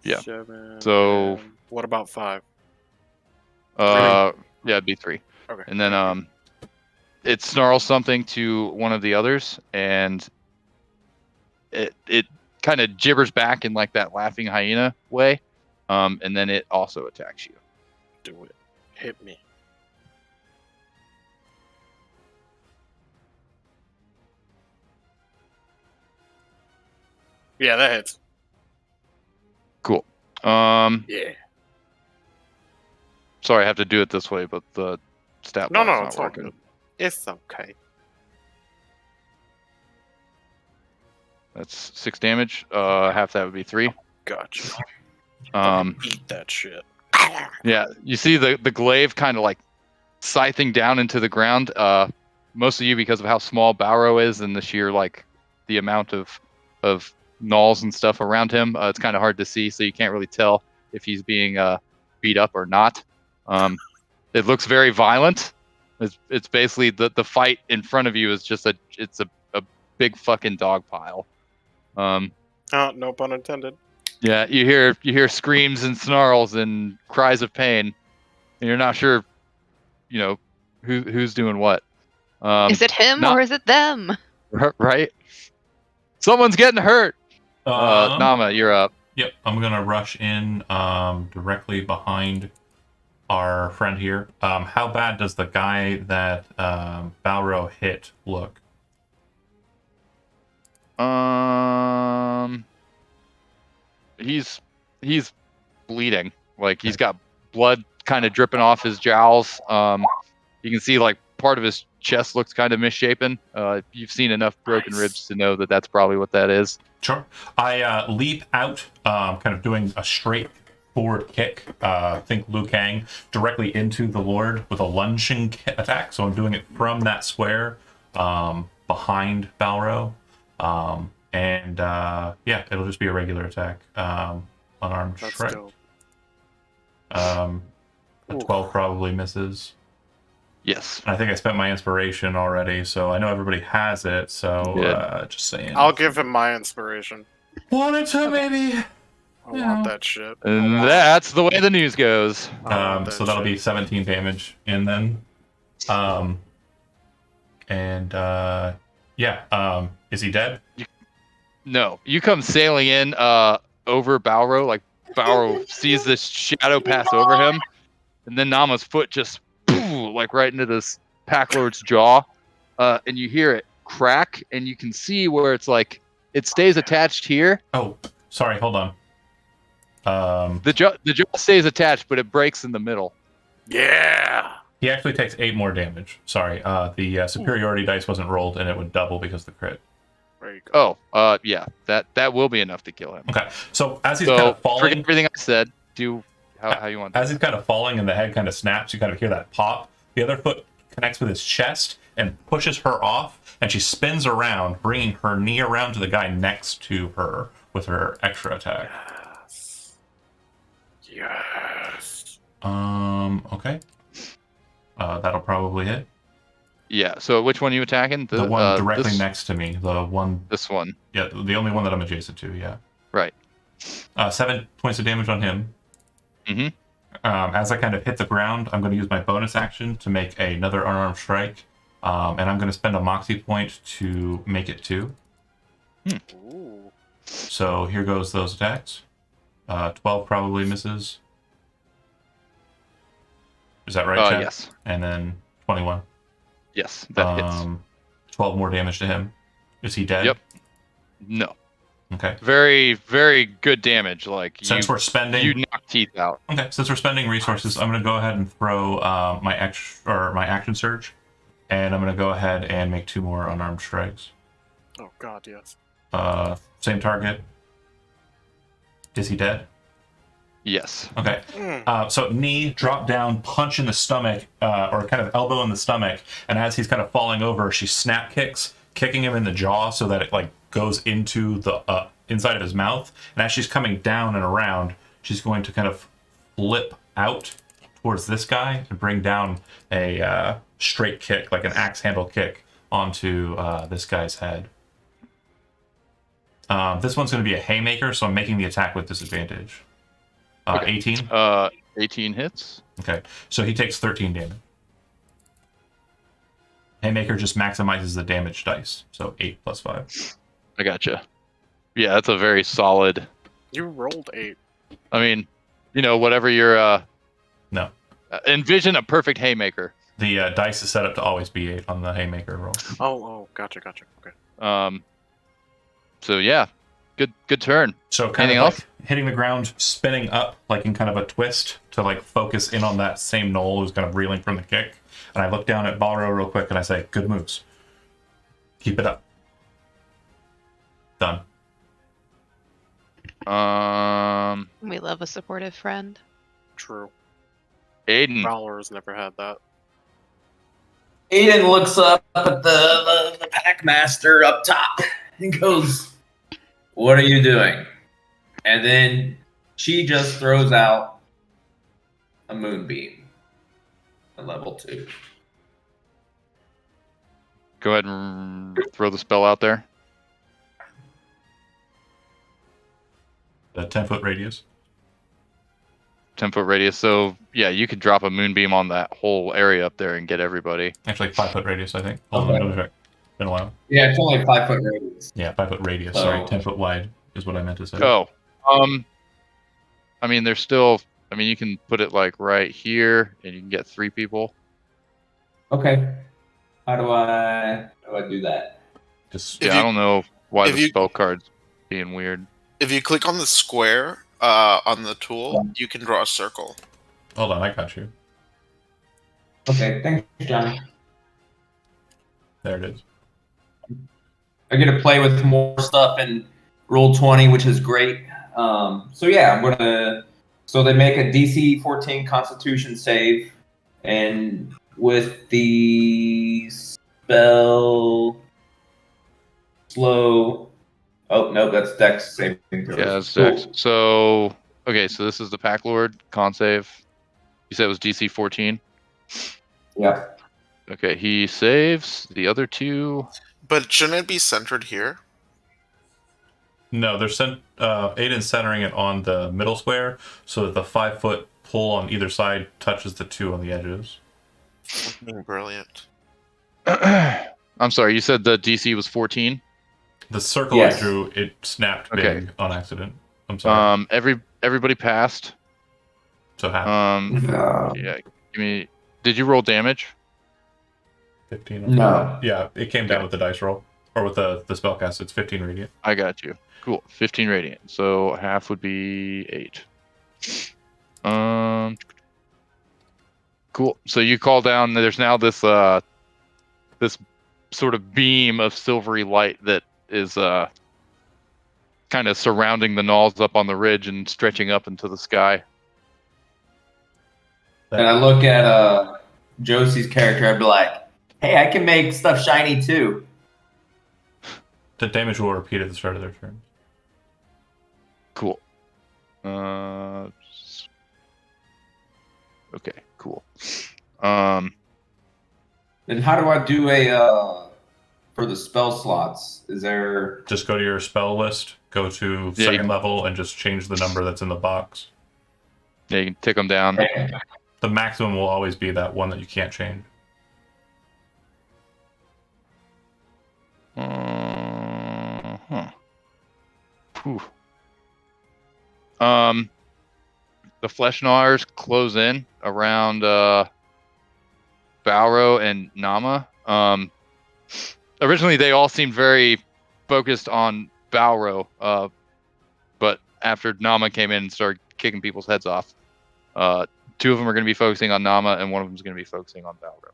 Yeah. 7. So- and what about 5? yeah, it'd be 3. Okay. And then it snarls something to one of the others, and it kind of gibbers back in like that laughing hyena way, and then it also attacks you. Do it. Hit me. Yeah, that hits. Cool. Yeah. Sorry, I have to do it this way, but the stat No, block's no, not it's all working. good. It's okay. That's 6 damage. Half that would be 3. Gotcha. Um, Eat that shit. Yeah, you see the glaive kind of like scything down into the ground. Most of you, because of how small Bauro is and the sheer like the amount of gnolls and stuff around him, it's kind of hard to see, so you can't really tell if he's being beat up or not. It looks very violent. It's basically the fight in front of you is just a big fucking dog pile. No pun intended. Yeah, you hear screams and snarls and cries of pain, and you're not sure, who's doing what. Is it him or is it them? Right? Someone's getting hurt. Nama, you're up. Yep, I'm gonna rush in directly behind our friend here. How bad does the guy that Balro hit look? He's bleeding. Like he's got blood kind of dripping off his jowls. You can see like part of his chest looks kind of misshapen. You've seen enough broken ribs to know that that's probably what that is. Sure. I leap out, kind of doing a straight forward kick. Think Liu Kang directly into the Lord with a lunging attack. So I'm doing it from that square behind Balro. And yeah, it'll just be a regular attack. Unarmed strike. A 12 probably misses. Yes. I think I spent my inspiration already, so I know everybody has it. So just saying. I'll give him my inspiration. Wanted to maybe. I want that shit. And that's the way the news goes. So that'll be 17 damage, and then, is he dead? No, you come sailing in over Balro. Like Balro sees this shadow pass over him, and then Nama's foot just like right into this pack lord's jaw, and you hear it crack, and you can see where it's like it stays attached here. Oh, sorry, hold on. The jaw stays attached, but it breaks in the middle. Yeah. He actually takes 8 more damage. Sorry, the superiority dice wasn't rolled, and it would double because of the crit. There you go. Oh, yeah, that will be enough to kill him. Okay, so as he's kind of falling, forget everything I said. Do how you want. As he's kind of falling and the head kind of snaps, you kind of hear that pop. The other foot connects with his chest and pushes her off, and she spins around, bringing her knee around to the guy next to her with her extra attack. Yes. Okay. That'll probably hit. Yeah. So which one are you attacking? The one directly next to me. The one. This one. Yeah, the only one that I'm adjacent to. Yeah. Right. 7 points of damage on him. Mm-hmm. As I kind of hit the ground, I'm going to use my bonus action to make another unarmed strike, and I'm going to spend a moxie point to make it 2. Ooh. So here goes those attacks. 12 probably misses. Is that right, Chad? Yes. And then 21. Yes, that hits. 12 more damage to him. Is he dead? Yep. No. Okay. Very, very good damage. Like Since we're spending, you knock teeth out. Okay, since we're spending resources, I'm going to go ahead and throw my action surge, and I'm going to go ahead and make 2 more unarmed strikes. Oh God, yes. Same target. Is he dead? Yes. Okay. So knee, drop down, punch in the stomach, or kind of elbow in the stomach, and as he's kind of falling over, she snap kicks, kicking him in the jaw so that it like goes into the inside of his mouth. And as she's coming down and around, she's going to kind of flip out towards this guy and bring down a straight kick, like an axe handle kick, onto this guy's head. This one's going to be a haymaker, so I'm making the attack with disadvantage. 18? 18 hits. Okay, so he takes 13 damage. Haymaker just maximizes the damage dice, so 8 plus 5. I gotcha. Yeah, that's a very solid. You rolled 8. I mean, whatever your No. Envision a perfect haymaker. The dice is set up to always be 8 on the haymaker roll. Oh, gotcha. Okay. So yeah, good turn. So kind Anything of like else? hitting the ground, spinning up like in kind of a twist to like focus in on that same knoll who's kind of reeling from the kick. And I look down at Balro real quick and I say, "Good moves. Keep it up." Done. We love a supportive friend. True. Aiden. Prowler's never had that. Aiden looks up at the Packmaster up top and goes, "What are you doing?" And then she just throws out a moonbeam at level 2. Go ahead and throw the spell out there. The 10-foot radius. 10-foot radius. So yeah, you could drop a moonbeam on that whole area up there and get everybody. Actually, 5-foot radius, I think. Hold on, double check. Been a while. Yeah, it's only a 5-foot radius. Yeah, 5-foot radius. So- Sorry, 10-foot wide is what I meant to say. Oh, I mean, there's still. I mean, you can put it like right here, and you can get 3 people. Okay. How do I do that? Just If Yeah, you- I don't know why if the you- spell card's being weird. If you click on the square on the tool, you can draw a circle. hold on, I got you. Okay, thanks, Johnny. There it is. I get to play with more stuff in Roll20, which is great. So yeah, I'm gonna. So they make a DC 14 Constitution save, and with the spell slow. Oh no, that's Dex saving throws. Yeah, it's Cool. Dex. So okay, so this is the Pack Lord con save. You said it was DC 14. Yeah. Okay, he saves. The other 2. But shouldn't it be centered here? No, they're Aiden's centering it on the middle square so that the 5-foot pull on either side touches the 2 on the edges. Brilliant. I'm sorry, you said the DC was 14. The circle Yes. I drew, it snapped Okay. big on accident. I'm sorry. Everybody passed. So half. Yeah. Give me. Did you roll damage? 15. No. Yeah, it came down Okay. with the dice roll. Or with the spellcast, it's 15 radiant. I got you. Cool. 15 radiant. So half would be 8. Cool. So you call down. There's now this this sort of beam of silvery light that is kind of surrounding the gnolls up on the ridge and stretching up into the sky. And I look at Josie's character. I'd be like, "Hey, I can make stuff shiny too." The damage will repeat at the start of their turn. Cool. Okay. Cool. And how do I do a for the spell slots? Is there? Just go to your spell list, go to Yeah, second level, and just change the number that's in the box. Yeah, you can tick them down. The maximum will always be that one that you can't change. Whew. The Flesh Gnawers close in around Balro and Nama. Originally, they all seemed very focused on Balro, but after Nama came in and started kicking people's heads off, 2 of them are going to be focusing on Nama, and one of them is going to be focusing on Balro.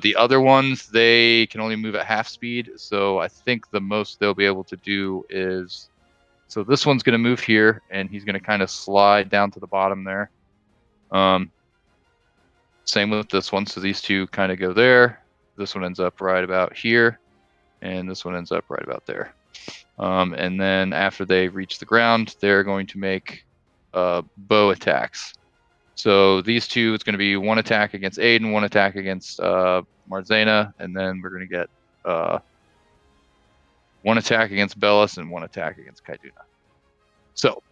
The other ones, they can only move at half speed, so I think the most they'll be able to do is... So this one's going to move here, and he's going to kind of slide down to the bottom there. Same with this one, so these 2 kind of go there. This one ends up right about here, and this one ends up right about there. And then after they reach the ground, they're going to make bow attacks. So these 2, it's going to be 1 attack against Aiden, 1 attack against Marzena, and then we're going to get 1 attack against Bellis and 1 attack against Kaiduna. So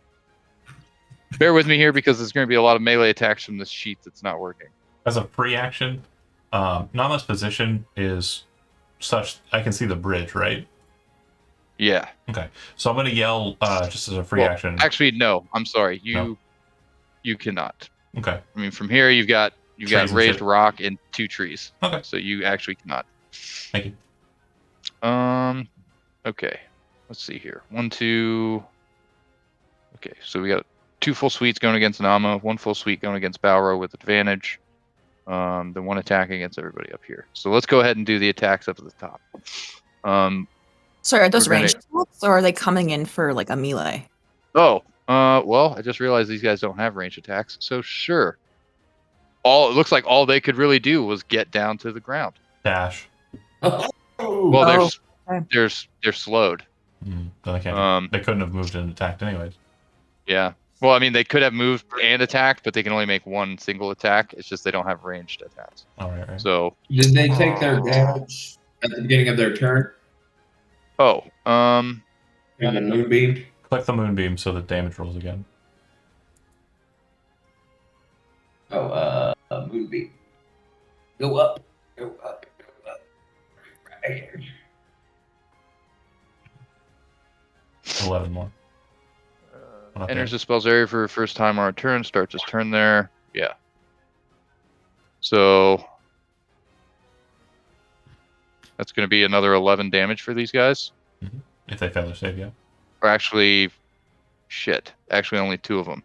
bear with me here because there's going to be a lot of melee attacks from this sheet that's not working. As a free action, Nama's position is such I can see the bridge, right? Yeah. Okay. So I'm going to yell just as a free Well, action. Actually, no. I'm sorry. No. You cannot. Okay. I mean, from here you've got Trees and raised shit. rock and 2 trees. Okay. So you actually cannot. Thank you. Okay. Let's see here. 1, 2. Okay, so we got 2 full suites going against Nama, 1 full suite going against Balro with advantage. Then 1 attack against everybody up here. So let's go ahead and do the attacks up at the top. Sorry, are those We're gonna- ranged attacks or are they coming in for like a melee? Oh, Well, I just realized these guys don't have ranged attacks, so sure. It looks like all they could really do was get down to the ground. Dash. Well, Oh, okay. they're slowed. Then they can't. They couldn't have moved and attacked anyways. Yeah. Well, I mean, they could have moved and attacked, but they can only make one single attack. It's just they don't have ranged attacks. All right. So. Did they take their damage at the beginning of their turn? Oh. On the moonbeam. Click the moonbeam so the damage rolls again. Oh, moonbeam. Go up. Go up. Go up. Right here. 11 more. Enters the spell's area for the first time on a turn. Starts his turn there. Yeah. So that's going to be another 11 damage for these guys. If they fail their save, yeah. Or actually, shit. Actually, only 2 of them.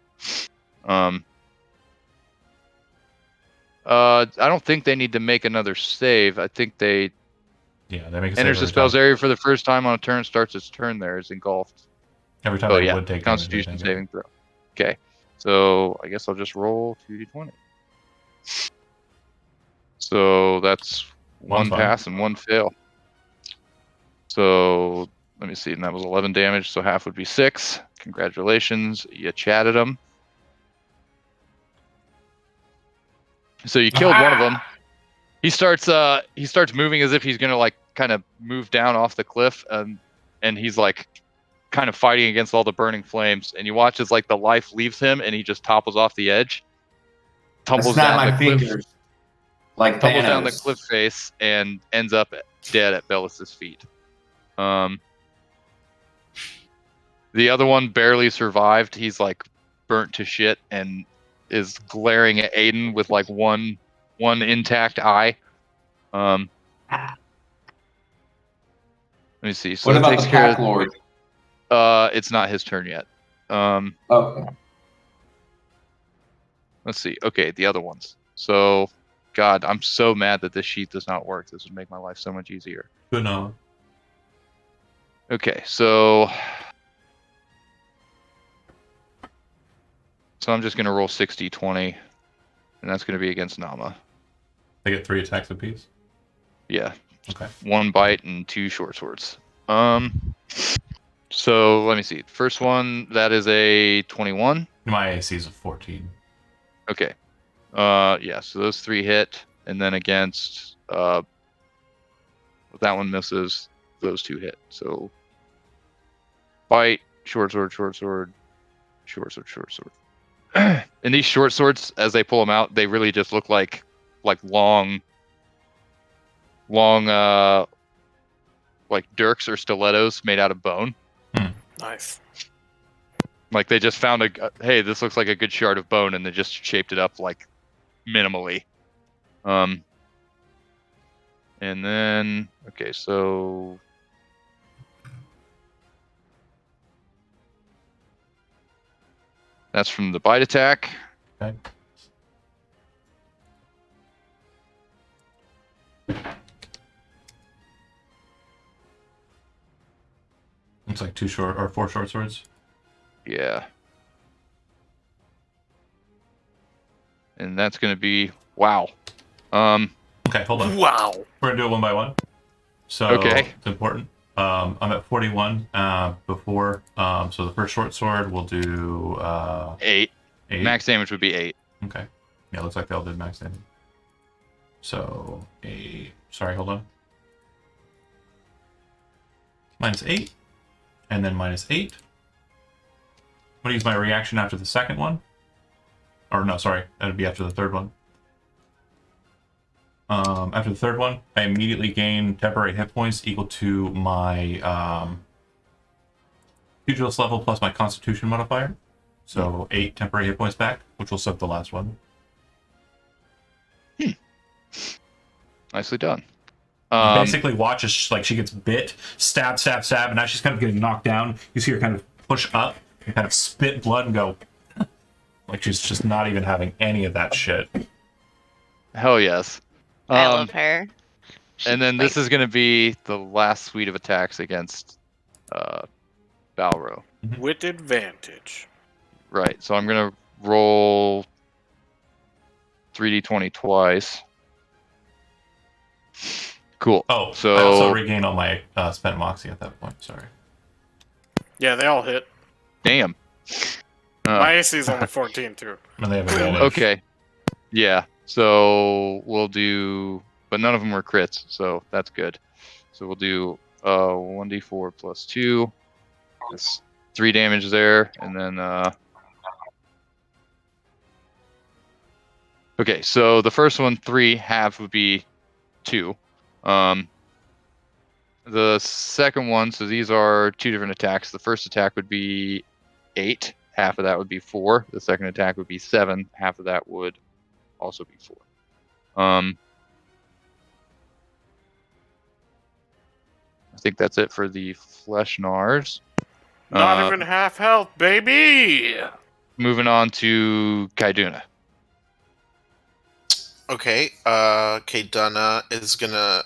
I don't think they need to make another save. I think they. Yeah, they make a enters save the spell's area for the first time on a turn. Starts its turn there. Is engulfed. Every time Oh they yeah. would take Constitution damage, saving throw. Okay. So I guess I'll just roll 2d20. So that's One's one fine. pass and 1 fail. So let me see, and that was 11 damage, so half would be 6. Congratulations, you chatted him. So you killed one of them. He starts moving as if he's gonna like kind of move down off the cliff, and he's like kind of fighting against all the burning flames. And you watch as like the life leaves him, and he just topples off the edge, tumbles down the cliff. Like tumbles Thanos. down the cliff face and ends up dead at Bellis's feet. The other one barely survived. He's like burnt to shit and is glaring at Aiden with like one intact eye. Let me see. So What that about takes the care Pack Lord? it's not his turn yet. Okay. Let's see. Okay, the other ones. So, God, I'm so mad that this sheet does not work. This would make my life so much easier. Good no. Okay, so I'm just gonna roll 60-20, and that's gonna be against Nama. They get 3 attacks apiece. Yeah. Okay. 1 bite and 2 short swords. So let me see. First one, that is a 21. My AC is a 14. Okay. Yeah, so those 3 hit, and then against that one misses, those 2 hit. So bite, short sword, short sword, short sword, short sword. And these short swords, as they pull them out, they really just look like long like dirks or stilettos made out of bone. Nice. Like they just found hey, this looks like a good shard of bone, and they just shaped it up like minimally. And then okay, so that's from the bite attack. Okay. It's like 4 short swords. Yeah. And that's going to be wow. Okay, hold on. Wow. We're gonna do it one by one. So Okay. it's important. I'm at 41 before. So the first short sword will do 8. 8. Max damage would be 8. Okay. Yeah, looks like they all did max damage. So sorry, hold on. -8. And then -8. I'm gonna use my reaction after the second one. Or no, sorry, that'd be after the third one. After the third one, I immediately gain temporary hit points equal to my pugilist level plus my constitution modifier. So 8 temporary hit points back, which will suck the last one. Nicely done. You basically watch as she gets bit, stab, and now she's kind of getting knocked down. You see her kind of push up and kind of spit blood and go, like she's just not even having any of that shit. Hell yes. I love her. And then this is going to be the last suite of attacks against Balro. With advantage. Right. So I'm gonna roll 3d20 twice. Cool. Oh, So I also regain all my spent moxie at that point. Sorry. Yeah, they all hit. damn. My AC is only 14 too. And they have advantage. Okay. Yeah. So we'll do, but none of them were crits, so that's good. So we'll do 1d4 plus 2. That's 3 damage there, and then okay. So the first one, 3, half would be 2. The second one, so these are 2 different attacks. The first attack would be 8. Half of that would be 4. The second attack would be 7. Half of that would also be 4. I think that's it for the Flesh Nars. Not even half health, baby. Moving on to Kaiduna. Okay, Kayduna is gonna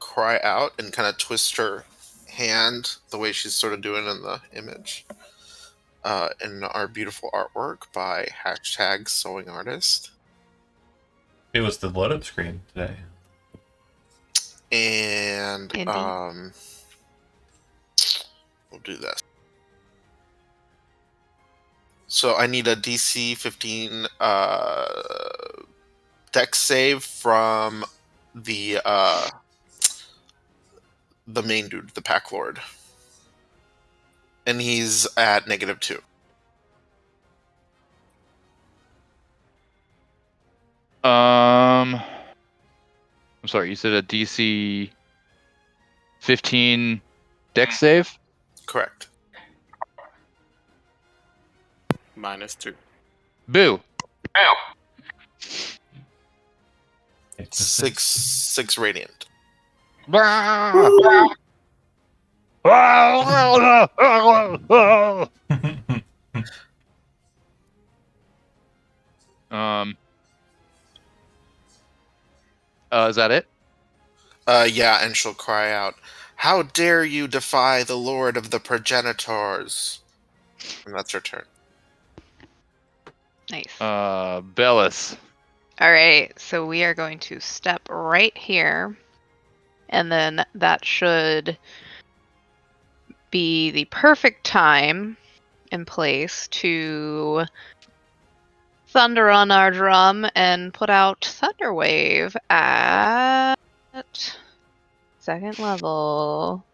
cry out and kind of twist her hand the way she's sort of doing in the image in our beautiful artwork by #SewingArtist. It was the load up screen today. And Indeed. we'll do this. So I need a DC 15 dex save from the main dude, the Pack Lord. And he's at -2. I'm sorry, you said a DC 15 dex save? Correct. -2. Boo. Six radiant. Is that it? Yeah, and she'll cry out, "How dare you defy the Lord of the Progenitors?" And that's her turn. Nice. Bellis. All right, so we are going to step right here, and then that should be the perfect time and place to thunder on our drum and put out Thunderwave at 2nd level,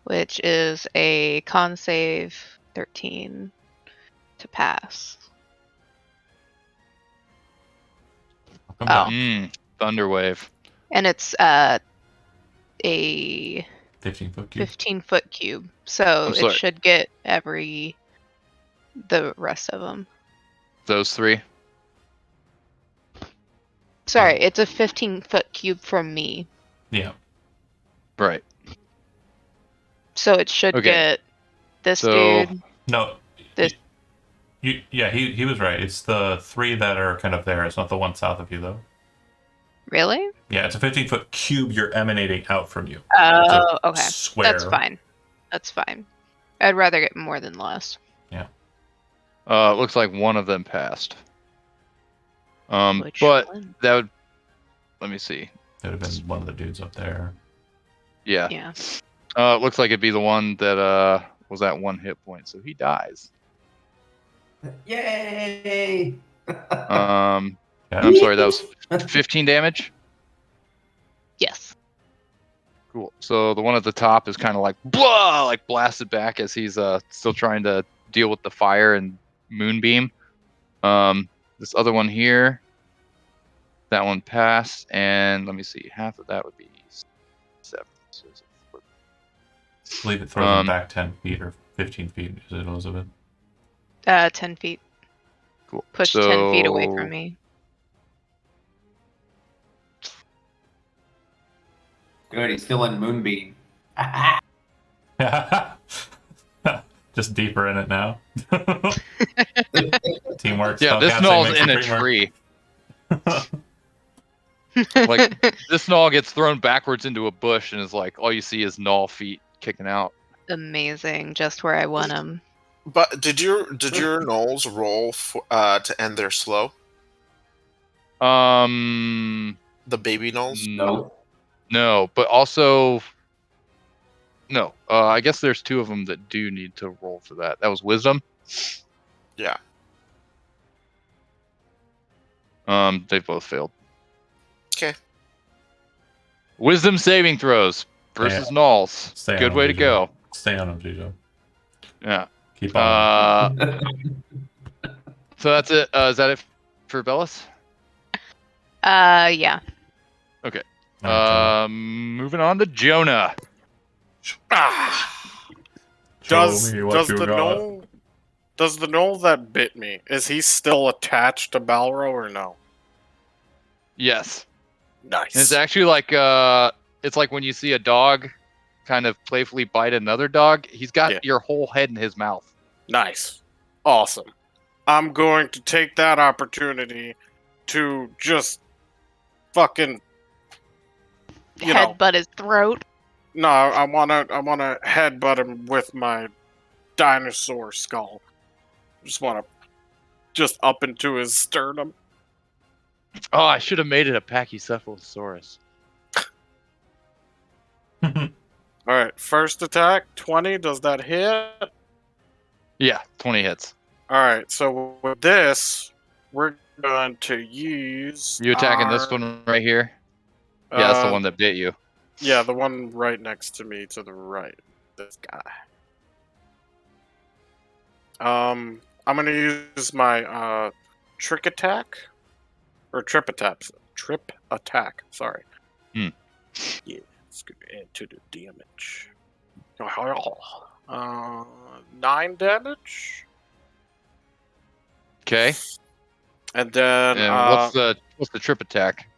which is a con save 13 to pass. Welcome Oh. back. Thunderwave. And it's a 15-foot cube. 15-foot cube, so I'm it sorry. should get the rest of them. Those 3. Sorry, it's a 15-foot cube from me, Yeah. Right. so it should Okay. get this So- dude. No. This- He was right. It's the 3 that are kind of there. It's not the one south of you, though. Really? Yeah, it's a 15-foot cube you're emanating out from you. Oh, okay. Square. That's fine. That's fine. I'd rather get more than less. It looks like one of them passed. Which But one? that would. Let me see. That would have been one of the dudes up there. Yeah. Yeah. It looks like it'd be the one that was at 1 hit point, so he dies. Yay! Yeah, Yeah. I'm sorry, that was 15 damage. Yes. Cool. So the one at the top is kind of like blah, like blasted back as he's still trying to deal with the fire and moonbeam. This other one here, that one passed, and let me see, half of that would be 7. So it's I believe it throws him back 10 feet or 15 feet, is it, Elizabeth? 10 feet. cool. Push 10 feet away So- from me. Good, he's still in Moonbeam. Just deeper in it now. Teamwork. Yeah, this spellcasting null's makes in the a dream work. tree. Like this null gets thrown backwards into a bush, and is like all you see is null feet kicking out. amazing, just where I want them. But did your gnolls roll to end their slow? The baby gnolls? No, but also no. I guess there's 2 of them that do need to roll for that. That was wisdom. Yeah. They've both failed. Okay. Wisdom saving throws versus gnolls. Stay Good on way them, to go. Stay on them, Gijo. Yeah. Keep on. So that's it. Is that it for Bellis? Yeah. Okay. Alright, Moving on to Jonah. Does Show me what you the got. gnoll that bit me, is he still attached to Balro or no? Yes. Nice. And it's actually like it's like when you see a dog kind of playfully bite another dog. He's got your whole head in his mouth. Nice. Awesome. I'm going to take that opportunity to just fucking Headbutt his throat. No, I wanna headbutt him with my dinosaur skull. Just wanna up into his sternum. Oh, I should have made it a Pachycephalosaurus. Alright, first attack, 20, does that hit? Yeah, 20 hits. Alright, so with this, we're going to use... You attacking this one right here? Yeah, that's the one that bit you. Yeah, the one right next to me to the right. This guy. I'm gonna use my trick attack. Or trip attack. Trip attack, sorry. Yeah, it's gonna add to the damage. 9 damage. Okay. And then what's the trip attack?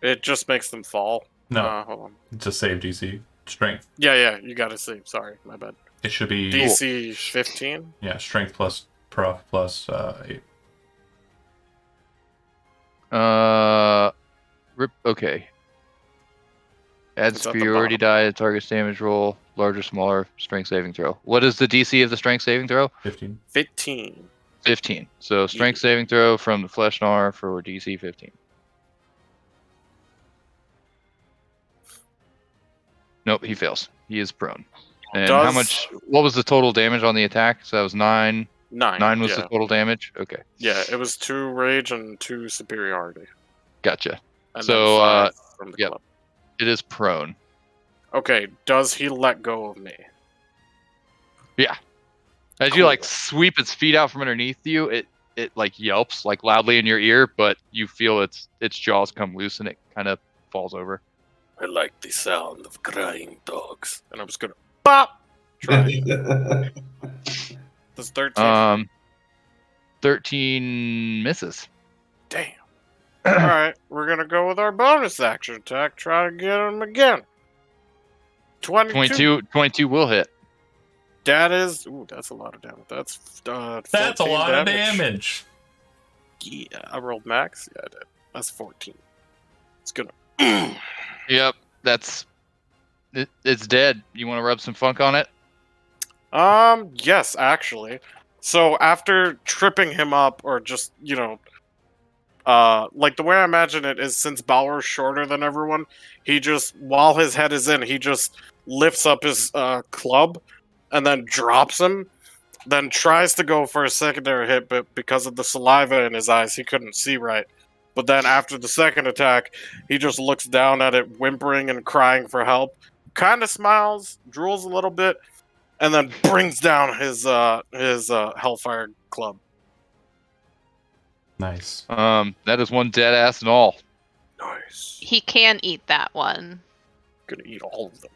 It just makes them fall. No. Hold on. It's a save DC. Strength. Yeah, you gotta save. Sorry, my bad. It should be DC 15. Yeah, strength plus prof plus 8. Okay. Add Is that the superiority bottom? die to target's damage roll, larger, smaller, strength saving throw. What is the DC of the strength saving throw? 15. 15. 15. So strength saving throw from the Flesh Gnar for DC 15. Nope, he fails. He is prone. And how much? What was the total damage on the attack? So that was 9. 9 was the total damage? Okay. Yeah, it was 2 rage and 2 superiority. Gotcha. And So, then 5 from the club. It is prone. Okay, does he let go of me? Yeah. As you like sweep its feet out from underneath you, it like yelps like loudly in your ear, but you feel its jaws come loose and it kind of falls over. I like the sound of crying dogs. And I'm just gonna pop. Try. Does 13? 13 misses. Damn. Alright, we're gonna go with our bonus action attack. Try to get him again. 22 will hit. That is... Ooh, that's a lot of damage. That's That's a lot of damage. Yeah, I rolled max. Yeah, I did. That's 14. It's gonna... Yep, that's... It's dead. You want to rub some funk on it? Yes, actually. So after tripping him up, or just, like the way I imagine it is, since Balor's shorter than everyone, he just, while his head is in, he just lifts up his club and then drops him, then tries to go for a secondary hit, but because of the saliva in his eyes, he couldn't see right. But then after the second attack, he just looks down at it, whimpering and crying for help, kind of smiles, drools a little bit, and then brings down his Hellfire club. Nice. That is one dead ass and all. Nice. He can eat that one. Gonna eat all of them.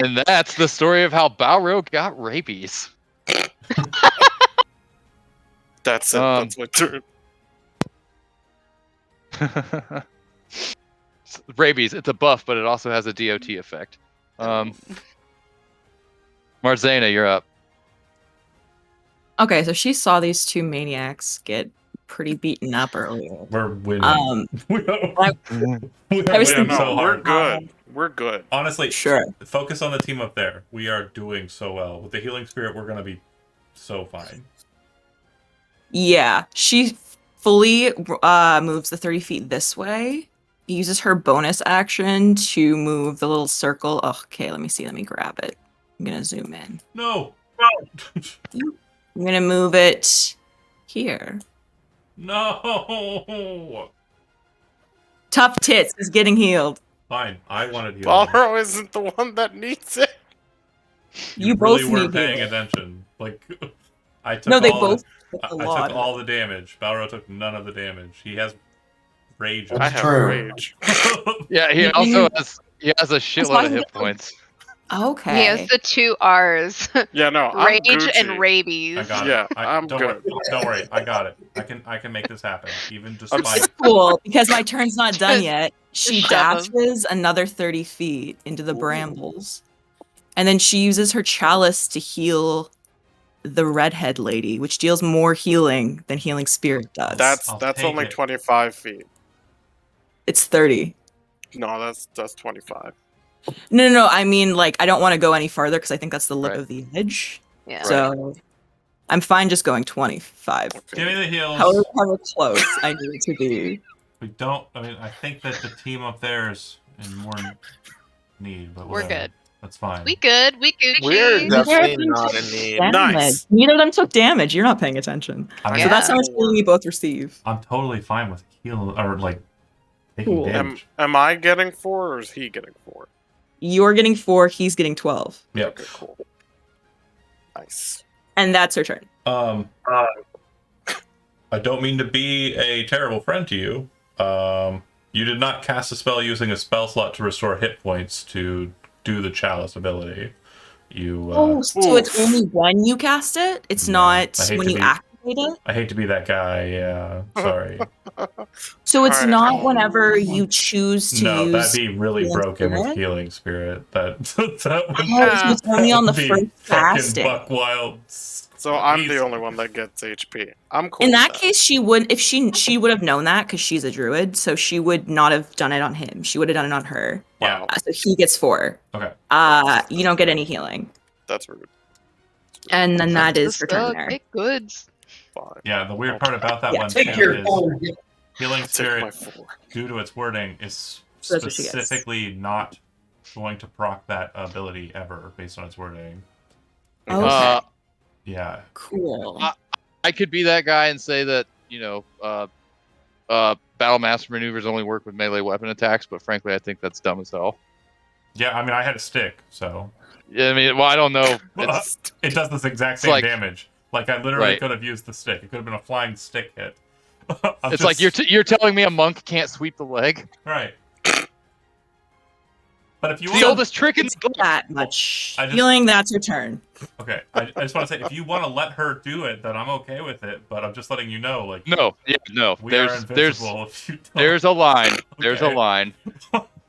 And that's the story of how Balrog got rabies. That's it. That's my turn. Rabies, it's a buff, but it also has a DOT effect. Marzana, you're up. Okay, so she saw these 2 maniacs get pretty beaten up earlier. We're winning. I was thinking, so we're hard. good. We're good. Honestly, Sure. focus on the team up there. We are doing so well. With the healing spirit, we're gonna be so fine. Yeah, she fully moves the 30 feet this way. Uses her bonus action to move the little circle. Oh, okay, let me see. Let me grab it. I'm gonna zoom in. No. I'm gonna move it here. No. Tough Tits is getting healed. Fine. I wanted healing. Balro isn't the one that needs it. You really both weren't need paying healing. attention. Like, I took No, they all both the, took a I lot. took all the damage. Balro took none of the damage. He has rage. That's I have true. rage. Yeah, he You also mean- has a why shitload of he hit got- points. Okay. He has the 2 R's. Yeah, no, I'm Rage Gucci. and rabies. I got Yeah, it. I'm don't good. Worry, don't worry. I got it. I can make this happen. Even I'm despite. It's cool because my turn's not done yet. She Shove 'em. dashes another 30 feet into the brambles. And then she uses her chalice to heal the redhead lady, which deals more healing than Healing Spirit does. I'll That's take only it. 25 feet. It's 30. No, that's 25. No. I mean, like, I don't want to go any farther because I think that's the lip Right. of the edge. Yeah. So I'm fine just going 25. Give me the heals. However close I need it to be. We don't. I mean, I think that the team up there is in more need, but We're whatever. good. That's fine. We good. We Gucci. We're definitely Neither not of in them need. took damage. Nice. Neither of them took damage. You're not paying attention. I mean, So that's how much Yeah. healing you both receive. I'm totally fine with heal or like taking Cool. damage. Am I getting 4 or is he getting 4? You're getting 4, he's getting 12. Yep. Okay, cool. Nice. And that's her turn. I don't mean to be a terrible friend to you. You did not cast a spell using a spell slot to restore hit points to do the chalice ability. You. So it's only when you cast it? It's Yeah, not I hate when to you be- activate it? I hate to be that guy. Yeah. Sorry. So it's Alright. not whenever you choose to No, use... that'd be really Healing broken with Spirit? healing spirit. That would Oh, it's only on the be first fucking casting. buck wild. So I'm the Easy. only one that gets HP. I'm cool. In with that case, she would, if she would have known that because she's a druid, so she would not have done it on him. She would have done it on her. Yeah. So he gets 4. Okay. You don't get any healing. That's rude. And then that is her turn Suck. there. Make goods. Fine. Yeah. The weird part about that Yeah, one Take too your is phone. healing Take my spirit, 4. due to its wording, is That's what she gets. specifically not going to proc that ability ever based on its wording. Okay. Yeah. Cool. I could be that guy and say that, battle master maneuvers only work with melee weapon attacks, but frankly, I think that's dumb as hell. Yeah. I mean, I had a stick, so Yeah, I mean, well, I don't know. It's, it does this exact It's same like- damage. Like I literally Right. could have used the stick. It could have been a flying stick hit. it's like you're telling me a monk can't sweep the leg. right. But if you The want, oldest trick in It's the book. that much I just- healing, that's her turn. okay, I just want to say, if you want to let her do it, then I'm okay with it. But I'm just letting you know, like, No, we are there's invincible. If you don't. there's a line. There's a Okay. line.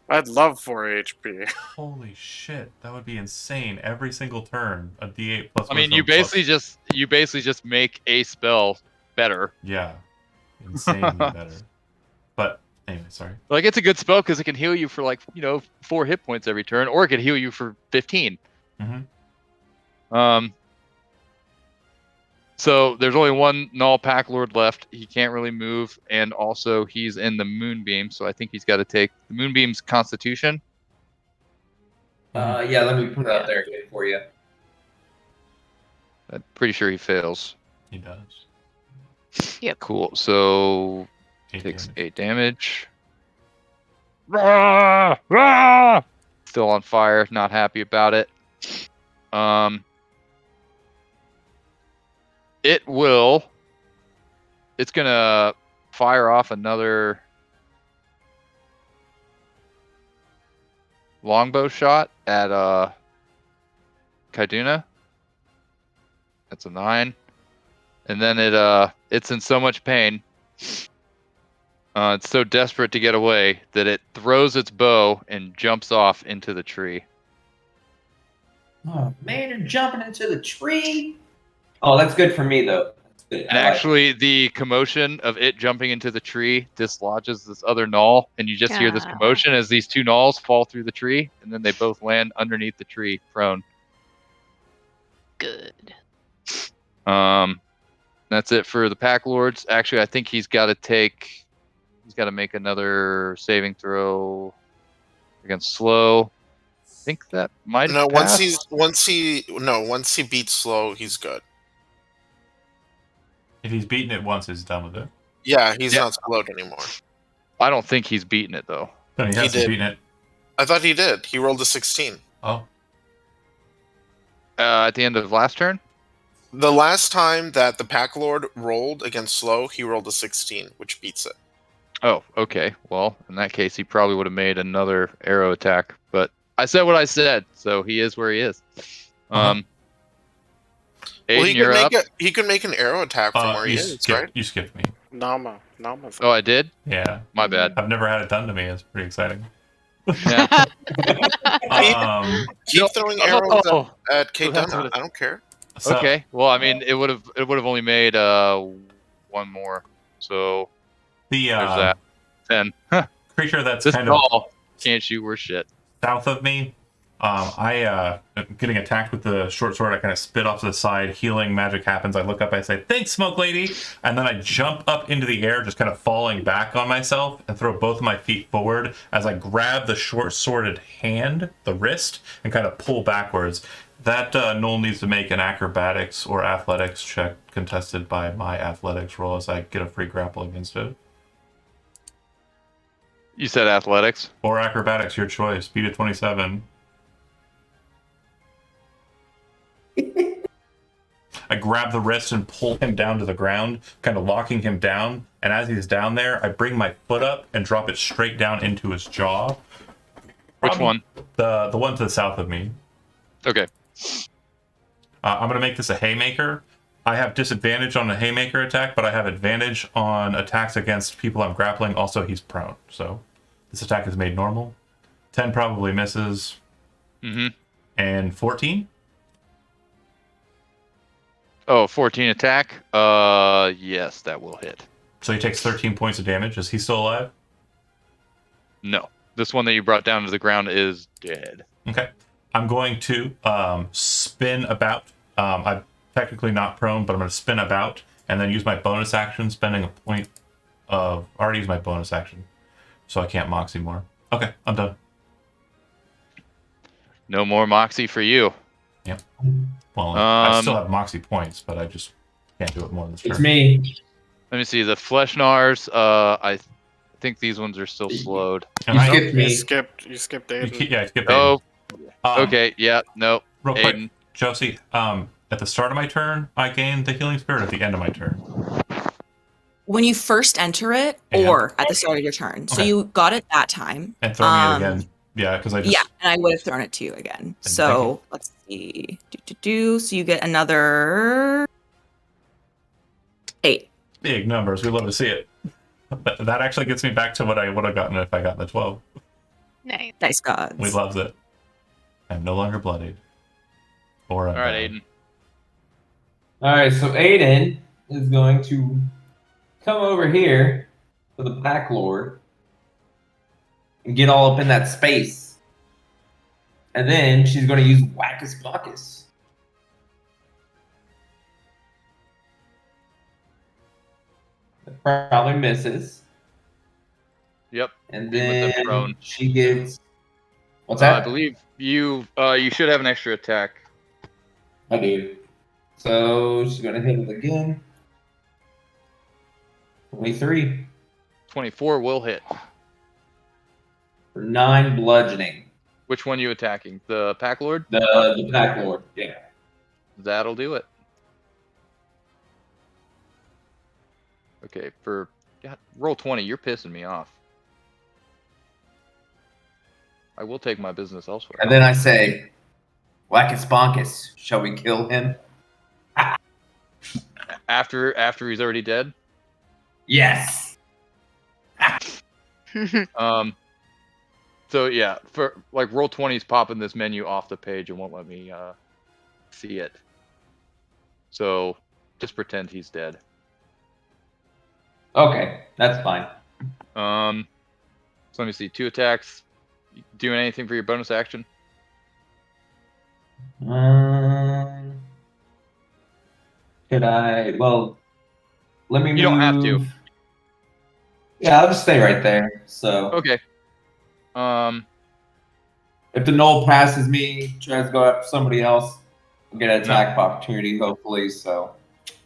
I'd love 4 HP. Holy shit, that would be insane. Every single turn, a D8 plus. I mean, you wisdom plus- basically just make a spell better. Yeah, insanely better. But anyway, sorry. Like, it's a good spell because it can heal you for 4 hit points every turn, or it can heal you for 15. Mhm. So there's only one Null Pack Lord left. He can't really move, and also he's in the Moonbeam, so I think he's got to take the Moonbeam's Constitution. Yeah, let me put it out there again for you. I'm pretty sure he fails. He does. Cool. So 8 takes damage. 8 damage. Rah! Rah! Still on fire. Not happy about it. It's gonna fire off another longbow shot at Kaiduna. That's a 9. And then it's in so much pain. It's so desperate to get away that it throws its bow and jumps off into the tree. Oh man, you're jumping into the tree. Oh, that's good for me though. And actually, the commotion of it jumping into the tree dislodges this other gnoll, and you just hear this Ah. commotion as these two gnolls fall through the tree, and then they both land underneath the tree, prone. Good. That's it for the Pack Lords. Actually, I think he's got to make another saving throw against slow. I think that might No, have passed. once he beats slow, he's good. If he's beaten it once, he's done with it. Yeah, he's Yeah. not slowed anymore. I don't think he's beaten it though. No, he hasn't did. beaten it. I thought he did. He rolled a 16. Oh, At the end of last turn. The last time that the Pack Lord rolled against slow, he rolled a 16, which beats it. Oh, okay. Well, in that case, he probably would have made another arrow attack. But I said what I said, so he is where he is. Uh-huh. Aiden, Well, you're up. he could make an arrow attack from where he is, right? You skipped me. Nama's Oh, I did. Yeah, My bad. I've never had it done to me. It's pretty exciting. Yeah. Keep throwing arrows Oh, at Kate that's Dunna. what it- I don't care. So, okay. Well, I mean, it would have only made one more. So the there's that. 10. creature that's This kind of ball can't shoot worth shit. south of me, I getting attacked with the short sword. I kind of spit off to the side. Healing magic happens. I look up. I say, "Thanks, Smoke Lady," and then I jump up into the air, just kind of falling back on myself, and throw both of my feet forward as I grab the short sworded hand, the wrist, and kind of pull backwards. That Noel needs to make an acrobatics or athletics check contested by my athletics roll as I get a free grapple against it. You said athletics. Or acrobatics, your choice. Beat a 27. I grab the wrist and pull him down to the ground, kind of locking him down. And as he's down there, I bring my foot up and drop it straight down into his jaw. Which one? The one to the south of me. Okay. I'm going to make this a haymaker. I have disadvantage on a haymaker attack, but I have advantage on attacks against people I'm grappling. Also, he's prone. So this attack is made normal. 10 probably misses. Mm-hmm. And 14? Oh, 14 attack. Yes, that will hit. So he takes 13 points of damage. Is he still alive? No. This one that you brought down to the ground is dead. Okay. I'm going to spin about. I'm technically not prone, but I'm going to spin about and then use my bonus action, spending a point of... I already used my bonus action, so I can't Moxie more. Okay, I'm done. No more Moxie for you. Yep. Well, I still have Moxie points, but I just can't do it more this turn. It's me. Let me see. The Flesh Gnars, I think these ones are still slowed. And You I- skipped me. You skipped Aiden. Yeah, I skipped Oh, Aiden. okay. Yeah, no. Real quick, Aiden. Josie, at the start of my turn, I gain the healing spirit. At the end of my turn, When you first enter it, Yeah. or at the start of your turn. So Okay. you got it that time. and throw me it again. Yeah, because I just Yeah, and I would have thrown it to you again. So let's see. So you get another 8. big numbers. We love to see it. That actually gets me back to what I would have gotten if I got the 12. Nice. Nice gods. We loves it. I'm no longer bloodied. Or All right, Aiden. All right, so Aiden is going to come over here to the Pack Lord and get all up in that space. And then she's going to use Wackus Blockus. That probably misses. Yep. And Be with the then prone. she gets. What's I that? believe you should have an extra attack. I do. So she's going to hit it again. 23 24 will hit. for 9 bludgeoning. Which one are you attacking? The Pack Lord? The Pack Lord, yeah. That'll do it. Okay, for God, roll 20, you're pissing me off. I will take my business elsewhere. And then I say, Wackus Bonkus, shall we kill him? After he's already dead. Yes! So yeah, for like roll 20's popping this menu off the page and won't let me see it. So Just pretend he's dead. Okay, that's fine. So let me see. 2 attacks. You doing anything for your bonus action? Could I? Well, let me move. You don't have to. Yeah, I'll just stay right there. So Okay. if the Knoll passes me, tries to go after somebody else, I'll get an attack opportunity, hopefully. So,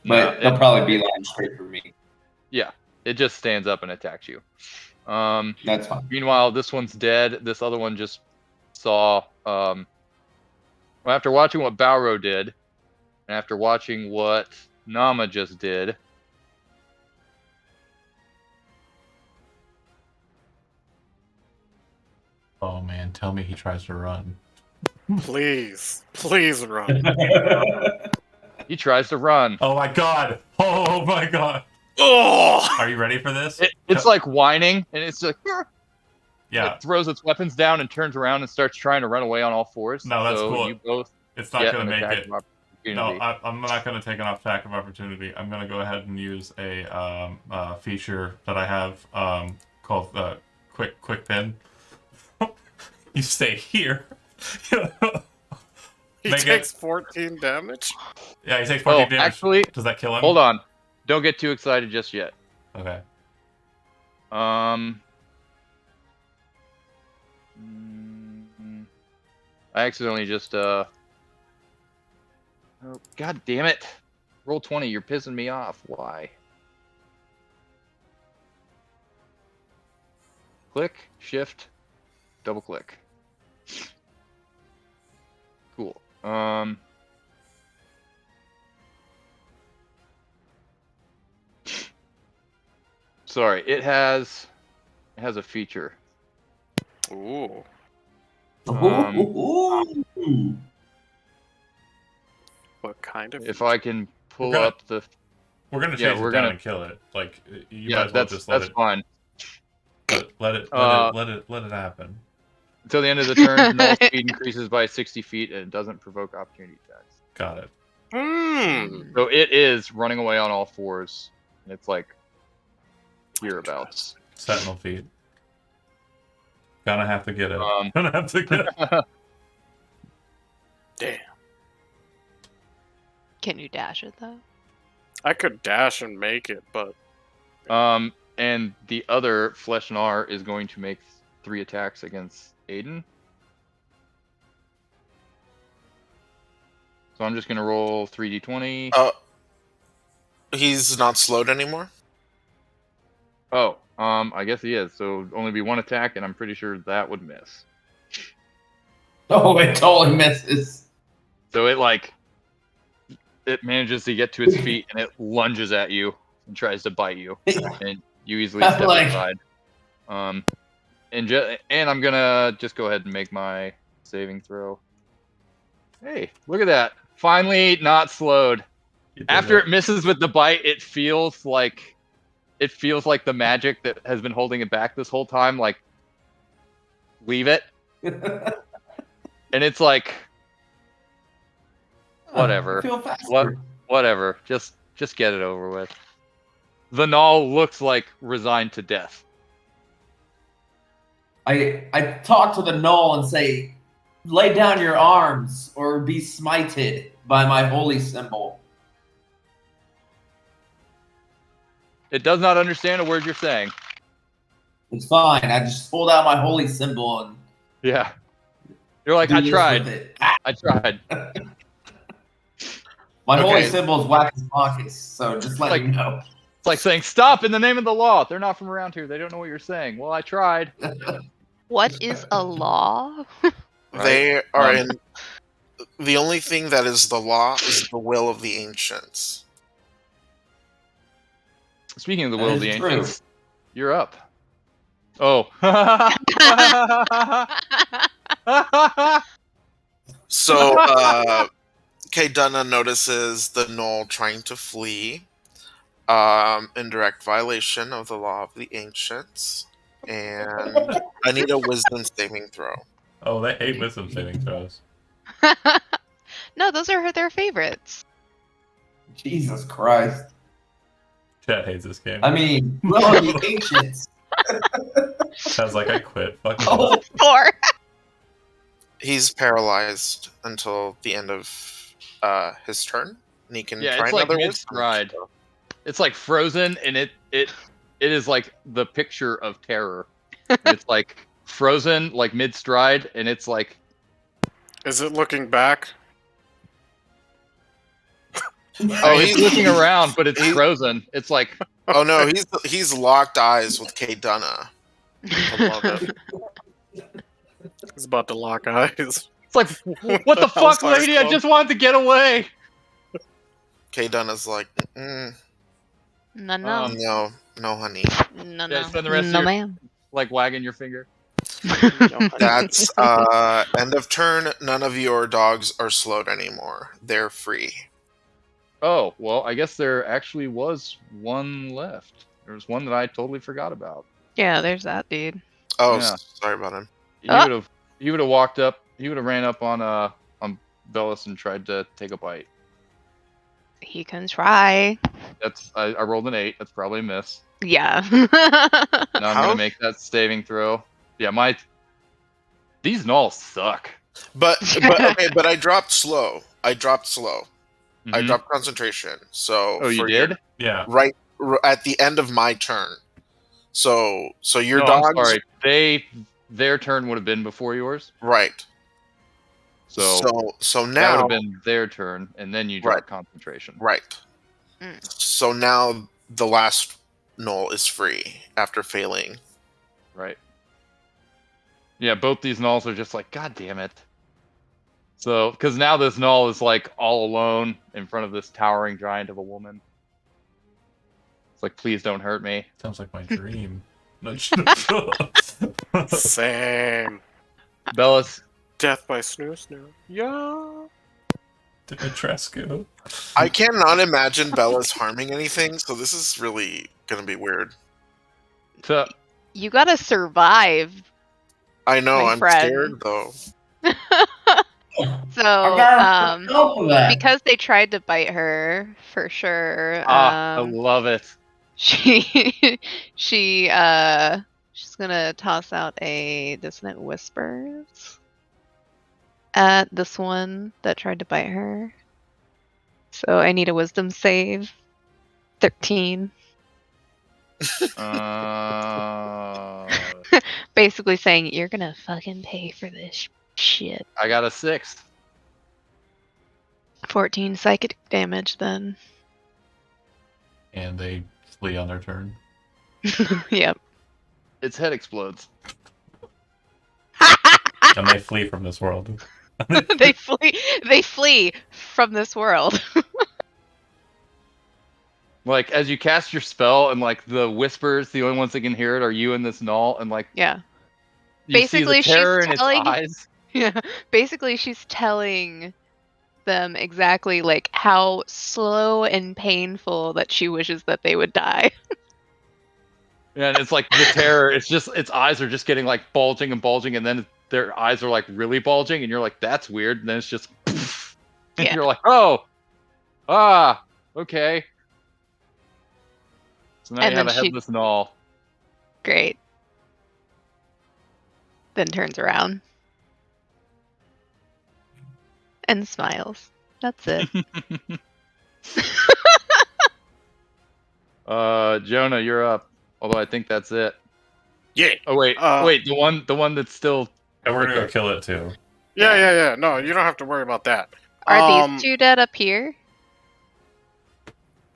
but they'll probably be lying straight for me. Yeah, it just stands up and attacks you. That's fine. Meanwhile, this one's dead. This other one just saw. Well, after watching what Balro did, and after watching what Nama just did. Oh man, tell me he tries to run. Please run. He tries to run. Oh my god! Oh my god! Oh! Are you ready for this? It's like whining, and it's like yeah. It throws its weapons down and turns around and starts trying to run away on all fours. No, that's so cool. You both it's not going to make it. No, I'm not going to take an attack of opportunity. I'm going to go ahead and use a feature that I have called quick pin. You stay here. He takes 14 damage? Yeah, he takes 14 damage. Actually, does that kill him? Hold on. Don't get too excited just yet. Okay. I accidentally just oh, god damn it. Roll 20, you're pissing me off. Why? Click, shift, double click. Cool. Sorry, it has a feature. Ooh. Ooh. What kind of? If I can pull up the. We're gonna chase it down and kill it. Like you might as well just let it. That's fine. Let it happen. Until the end of the turn, Null speed increases by 60 feet and it doesn't provoke opportunity attacks. Got it. So it is running away on all fours. And it's like hereabouts. Sentinel feet. Gonna have to get it. Gonna have to get it. Damn. Can you dash it though? I could dash and make it, but and the other Fleshnar is going to make 3 attacks against Aiden. So I'm just gonna roll 3d20. He's not slowed anymore? Oh, I guess he is. So only be 1 attack, and I'm pretty sure that would miss. Oh, it totally misses. So it manages to get to its feet, and it lunges at you and tries to bite you, and you easily step aside. And I'm gonna just go ahead and make my saving throw. Hey, look at that! Finally, not slowed. After it misses with the bite, it feels like the magic that has been holding it back this whole time. Like, leave it. And it's like, whatever. Whatever. Just get it over with. The Null looks like resigned to death. I talk to the Knoll and say, lay down your arms or be smited by my holy symbol. It does not understand a word you're saying. It's fine. I just pulled out my holy symbol and yeah. You're like, I tried. I tried. My holy symbol is Wackus Pockus, so just let you know. It's like saying, stop in the name of the law. They're not from around here. They don't know what you're saying. Well, I tried. What is a law? They are in. The only thing that is the law is the will of the ancients. Speaking of the will of the ancients, you're up. Oh. So, Kaydunna notices the Knoll trying to flee, in direct violation of the law of the ancients, and I need a wisdom saving throw. Oh, they hate wisdom saving throws. No, those are their favorites. Jesus Christ. Chad hates this game. I mean, Will of the Ancients. Chad's like, I quit. Fuck this. Oh, 4. He's paralyzed until the end of his turn, and he can Yeah, try it's like another mid wisdom. stride. It's like frozen, and it is like the picture of terror. It's like frozen, like mid stride, and it's like Is it looking back? oh, he's looking around, but it's frozen. It's like Oh no, he's locked eyes with Kate Dunna. I love it. He's about to lock eyes. it's like what the fuck, Hellfire's lady? I Club. just wanted to get away. Kate Dunna's like, No, Um, no, honey. no, yeah, spend the rest of no, your- ma'am. Like wagging your finger. That's end of turn. None of your dogs are slowed anymore. They're free. Oh, well, I guess there actually was one left. There was one that I totally forgot about. Yeah, there's that dude. Oh, Yeah. sorry about him. Ah! He would have walked up. He would have ran up on Bellis and tried to take a bite. He can try. That's I rolled an 8. That's probably a miss. Yeah. Now I'm How? gonna make that saving throw. Yeah, these gnolls suck. But I dropped slow. I dropped Mhm. concentration. So Oh, you for your- did? Yeah. right at the end of my turn. So your No, dogs. I'm sorry. Their turn would have been before yours. Right. So, So that would now have been their turn, and then you drop Right. concentration. right. Mm. So now the last gnoll is free after failing. Right. Yeah, both these gnolls are just like, God damn it. So, because now this gnoll is like all alone in front of this towering giant of a woman. It's like, please don't hurt me. Sounds like my dream. Same. Bellis, Death by snoo. Yeah. Dimitrescu. I cannot imagine Bella's harming anything, so this is really gonna be weird. to, You gotta survive. I know, My I'm friend. scared though. So, I gotta help with that. because they tried to bite her, for sure. I love it. She's gonna toss out a dissonant whispers at this one that tried to bite her. So I need a wisdom save. 13. Basically saying you're gonna fucking pay for this shit. I got a 6. 14 psychic damage then. And they flee on their turn. Yep. Its head explodes. And they flee from this world. They flee from this world. Like, as you cast your spell, and like the whispers, the only ones that can hear it are you and this gnoll, and like Yeah. you Basically, see the terror she's in its telling- eyes. Yeah. Basically she's telling them exactly like how slow and painful that she wishes that they would die. And it's like the terror. It's just its eyes are just getting like bulging and bulging, and then their eyes are like really bulging, and you're like, "That's weird." And then it's just, poof, and Yeah. you're like, okay." So now And you have a then she- headless gnoll. Great. Then turns around. And smiles. That's it. Jonah, you're up. Although I think that's it. Yeah. Oh wait, the one that's still. And we're gonna go Okay. kill it too. Yeah. No, you don't have to worry about that. Are these two dead up here?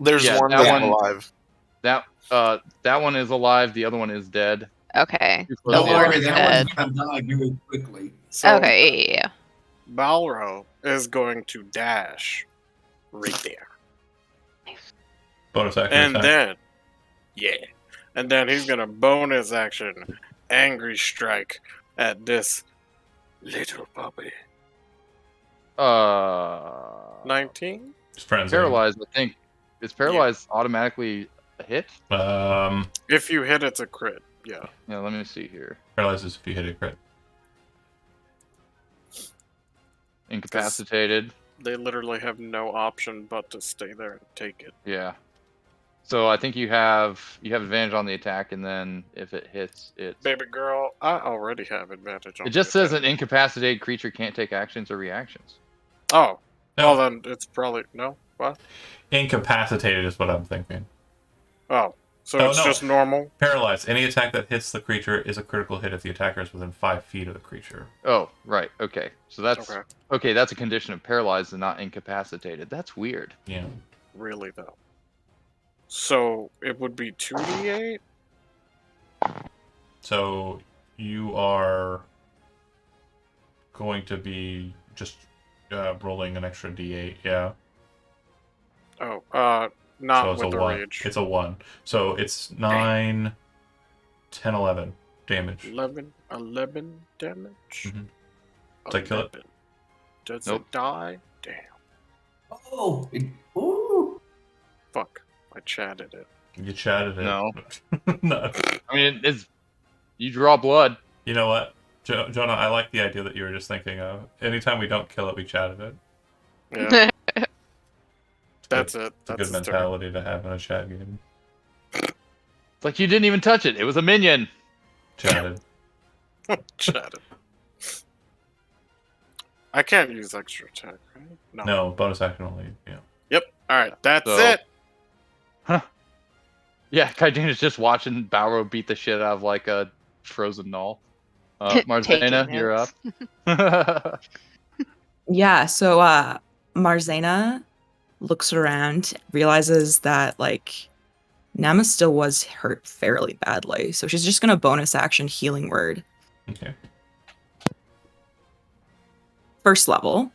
There's Yeah, one that that's one- alive. That one is alive. The other one is dead. Okay. Two Don't close Yeah. worry, ones. that one's gonna die very quickly. So Okay, yeah. Balro is going to dash right there. Bonus action And attack. then he's gonna bonus action angry strike at this little puppy. 19? His friends Paralyzed. I think is paralyzed automatically a hit. If you hit, it's a crit. Yeah. Yeah, let me see here. Paralyzes if you hit a crit. Incapacitated. They literally have no option but to stay there and take it. Yeah. So I think you have advantage on the attack, and then if it hits, it. Baby girl, I already have advantage on It just the says attack. an incapacitated creature can't take actions or reactions. Oh. No. Well, then it's probably... No? What? Incapacitated is what I'm thinking. Oh. So Oh, it's no. just normal? Paralyzed. Any attack that hits the creature is a critical hit if the attacker is within 5 feet of the creature. Oh, right. Okay. So that's Okay. okay. That's a condition of paralyzed and not incapacitated. That's weird. Yeah. Really, though. So it would be 2d8? So you are going to be just rolling an extra d8. Yeah. Oh, not So it's with a the 1. rage. It's a 1. So it's 9, 10, 11 damage. 11 damage? Mhm. Does that kill it? 11. Does Nope. it die? Damn. Oh, ooh. Fuck. I chatted it. You chatted it. No. No. I mean, you draw blood. You know what, Jonah? I like the idea that you were just thinking of. Anytime we don't kill it, we chatted it. Yeah, that's it. It's a That's good his turn. mentality to have in a chat game. It's like you didn't even touch it. It was a minion. Chatted. Chatted. I can't use extra attack, right? No, bonus action only. Yeah. Yep. Alright, that's So- it. Yeah, Kaijuna's just watching Balro beat the shit out of like a frozen null. Taking Marzena, you're up. notes. Yeah, so Marzena looks around, realizes that like Nama still was hurt fairly badly, so she's just gonna bonus action healing word. Okay. First level.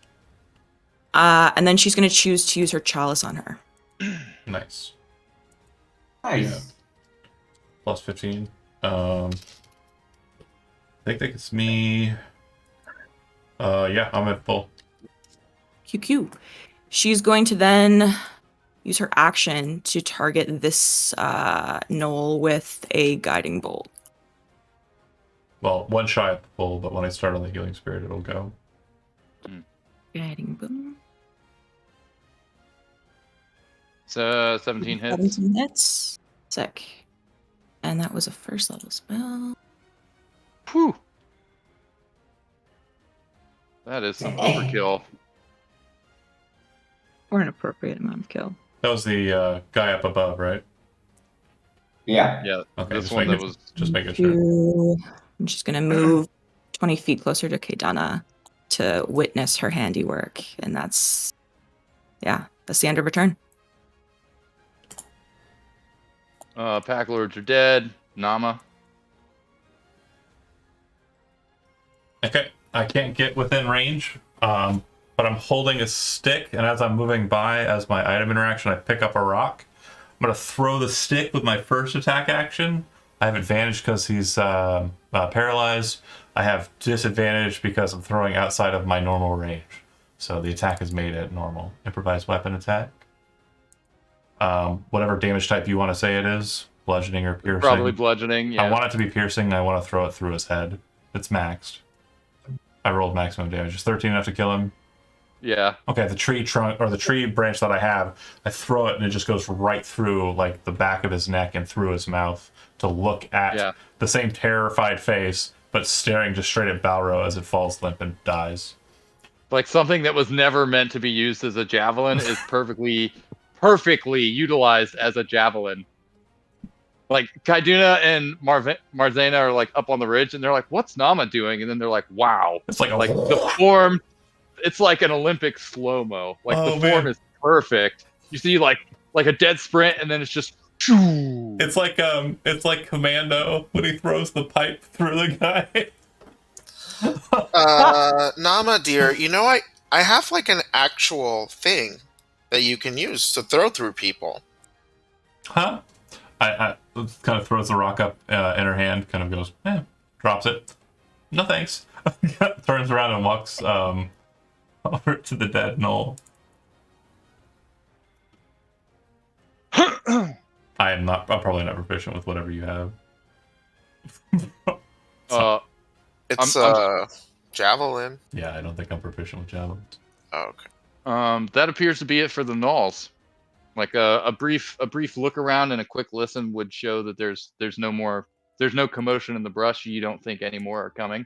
And then she's gonna choose to use her chalice on her. Nice. Nice. Yeah. Plus 15. I think it's me. Yeah, I'm at full. QQ. She's going to then use her action to target this knoll with a guiding bolt. Well, one shy at the full, but when I start on the healing spirit, it'll go. Guiding bolt. So 17 hits. 17 hits. Sick. And that was a first level spell. Whew. That is some overkill. Or an appropriate amount of kill. That was the guy up above, right? Yeah. Yeah, Okay, this just one that making, was. just making sure. I'm just going to move 20 feet closer to Kaidana to witness her handiwork. And that's the end of her turn. Pack Lords are dead. Nama. Okay, I can't get within range, but I'm holding a stick, and as I'm moving by, as my item interaction, I pick up a rock. I'm going to throw the stick with my first attack action. I have advantage because he's paralyzed. I have disadvantage because I'm throwing outside of my normal range. So the attack is made at normal. Improvised weapon attack. Whatever damage type you want to say it is. Bludgeoning or piercing. Probably bludgeoning. Yeah. I want it to be piercing, and I want to throw it through his head. It's maxed. I rolled maximum damage. Is 13 enough to kill him? Yeah. Okay, the tree trunk or the tree branch that I have, I throw it and it just goes right through like the back of his neck and through his mouth to look at the same terrified face, but staring just straight at Balro as it falls limp and dies. Like something that was never meant to be used as a javelin is perfectly utilized as a javelin. Like Kaiduna and Marzena are like up on the ridge and they're like, "What's Nama doing?" And then they're like, "Wow!" It's like the form. It's like an Olympic slow-mo. Like the form is perfect. You see like a dead sprint, and then it's just. It's like Commando when he throws the pipe through the guy. Nama, dear, you know I have like an actual thing that you can use to throw through people. Huh? I kind of throws the rock up in her hand, kind of goes, drops it. No thanks. Turns around and walks over to the dead knoll. I'm probably not proficient with whatever you have. It's I'm javelin. Yeah, I don't think I'm proficient with javelins. Oh, okay. That appears to be it for the Nulls. Like a brief look around and a quick listen would show that there's no commotion in the brush. You don't think any more are coming.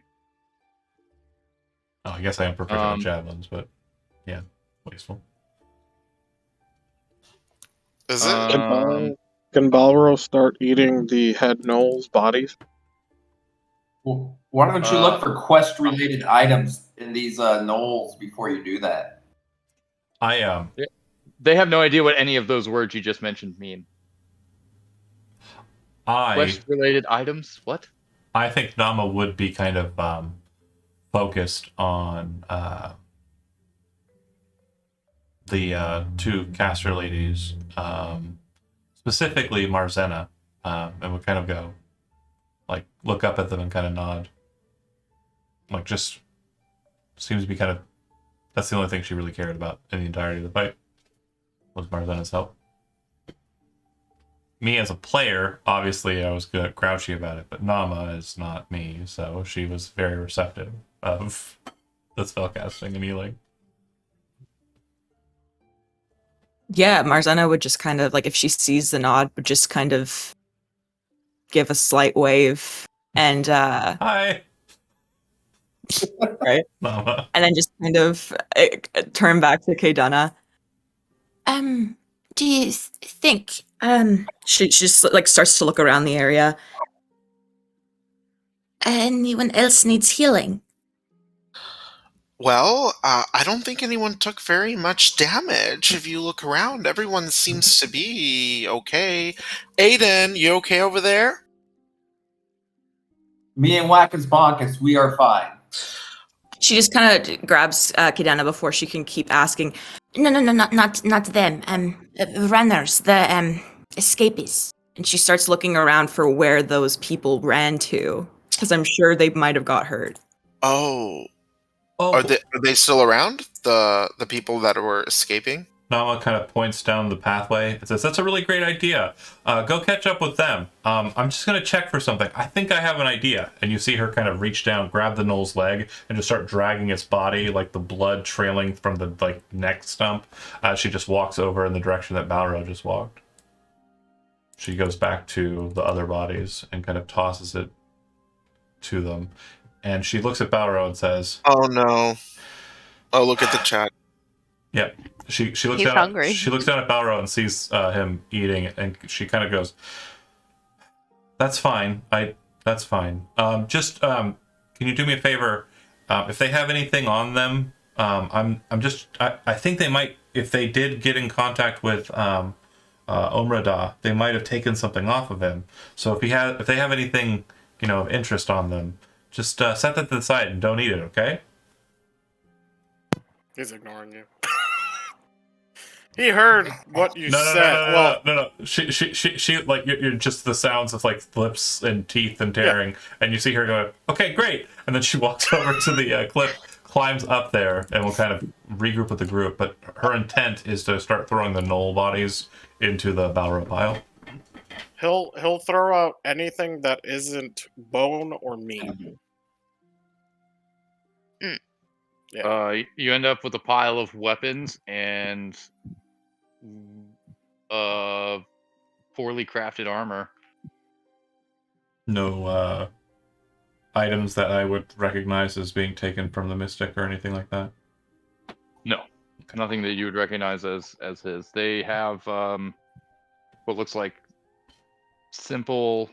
Oh, I guess I am proficient with javelins, but yeah, wasteful. Is it? Can Balro start eating the head gnolls' bodies? Well, why don't you look for quest-related items in these gnolls before you do that? They have no idea what any of those words you just mentioned mean. Quest-related items? What? I think Nama would be kind of focused on the two caster ladies, specifically Marzena, and would kind of go, like, look up at them and kind of nod. Like, just seems to be kind of, that's the only thing she really cared about in the entirety of the fight, was Marzena's help. Me as a player, obviously I was grouchy about it, but Nama is not me, so she was very receptive of the spellcasting and healing. Yeah, Marzena would just kind of, like, if she sees the nod, would just kind of give a slight wave and Hi. Right. Nama. And then just kind of turn back to Kaydana. Do you think she just like starts to look around the area. Anyone else needs healing? Well, I don't think anyone took very much damage. If you look around, everyone seems to be okay. Aiden, you okay over there? Me and Wackus Bonkus, we are fine. She just kind of grabs Kaydana before she can keep asking. No, not them. Runners, the escapees. And she starts looking around for where those people ran to, because I'm sure they might have got hurt. Oh. Are they still around? The people that were escaping? Nama kind of points down the pathway and says, "That's a really great idea. Go catch up with them. I'm just going to check for something. I think I have an idea." And you see her kind of reach down, grab the gnoll's leg, and just start dragging its body, like the blood trailing from the neck stump. She just walks over in the direction that Balro just walked. She goes back to the other bodies and kind of tosses it to them. And she looks at Balro and says, "Oh no! Oh, look at the chat." Yep. She looks He's down. hungry. She looks down at Balro and sees him eating, and she kind of goes, "That's fine. That's fine. Can you do me a favor? If they have anything on them, I think they might. If they did get in contact with Omrada, they might have taken something off of him. So if they have anything, of interest on them, just set that to the side and don't eat it. Okay?" He's ignoring you. He heard what you said. No. She like you're just the sounds of like lips and teeth and tearing, and you see her go, "Okay, great," and then she walks over to the cliff, climbs up there, and will kind of regroup with the group. But her intent is to start throwing the gnoll bodies into the Balro pile. He'll throw out anything that isn't bone or meat. Yeah. You end up with a pile of weapons and poorly crafted armor. No items that I would recognize as being taken from the Mystic or anything like that? No. Nothing that you would recognize as his. They have what looks like simple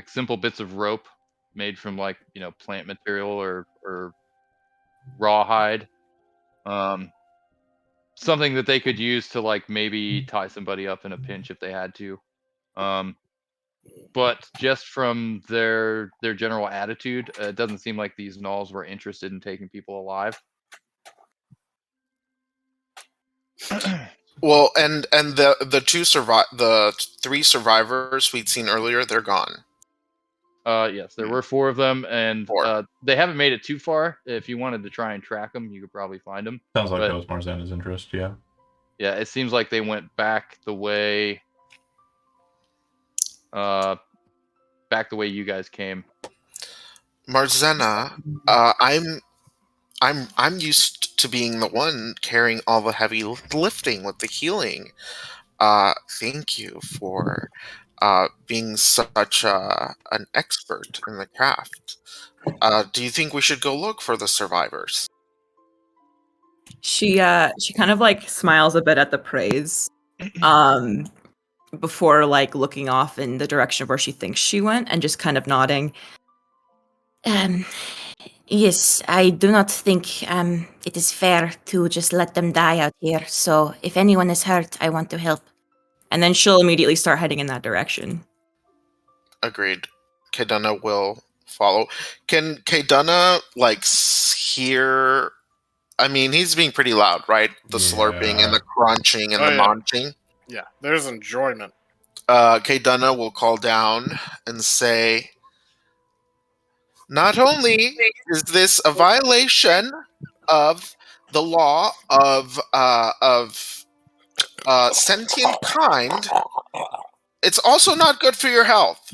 simple bits of rope made from plant material or rawhide. Something that they could use to maybe tie somebody up in a pinch if they had to. But just from their general attitude, it doesn't seem like these gnolls were interested in taking people alive. Well, and the three survivors we'd seen earlier, they're gone. Yes, there were 4 of them, and they haven't made it too far. If you wanted to try and track them, you could probably find them. Sounds like that was Marzena's interest, yeah. Yeah, it seems like they went back the way you guys came. Marzena, I'm used to being the one carrying all the heavy lifting with the healing. Thank you for being such an expert in the craft. Do you think we should go look for the survivors? She kind of like smiles a bit at the praise, before like looking off in the direction of where she thinks she went, and just kind of nodding. Yes, I do not think it is fair to just let them die out here. So if anyone is hurt, I want to help. And then she'll immediately start heading in that direction. Agreed. Kaydunna will follow. Can Kaydunna like hear? I mean, he's being pretty loud, right? The slurping and the crunching and the munching. Yeah, there's enjoyment. Kaydunna will call down and say, "Not only is this a violation of the law of sentient kind, it's also not good for your health."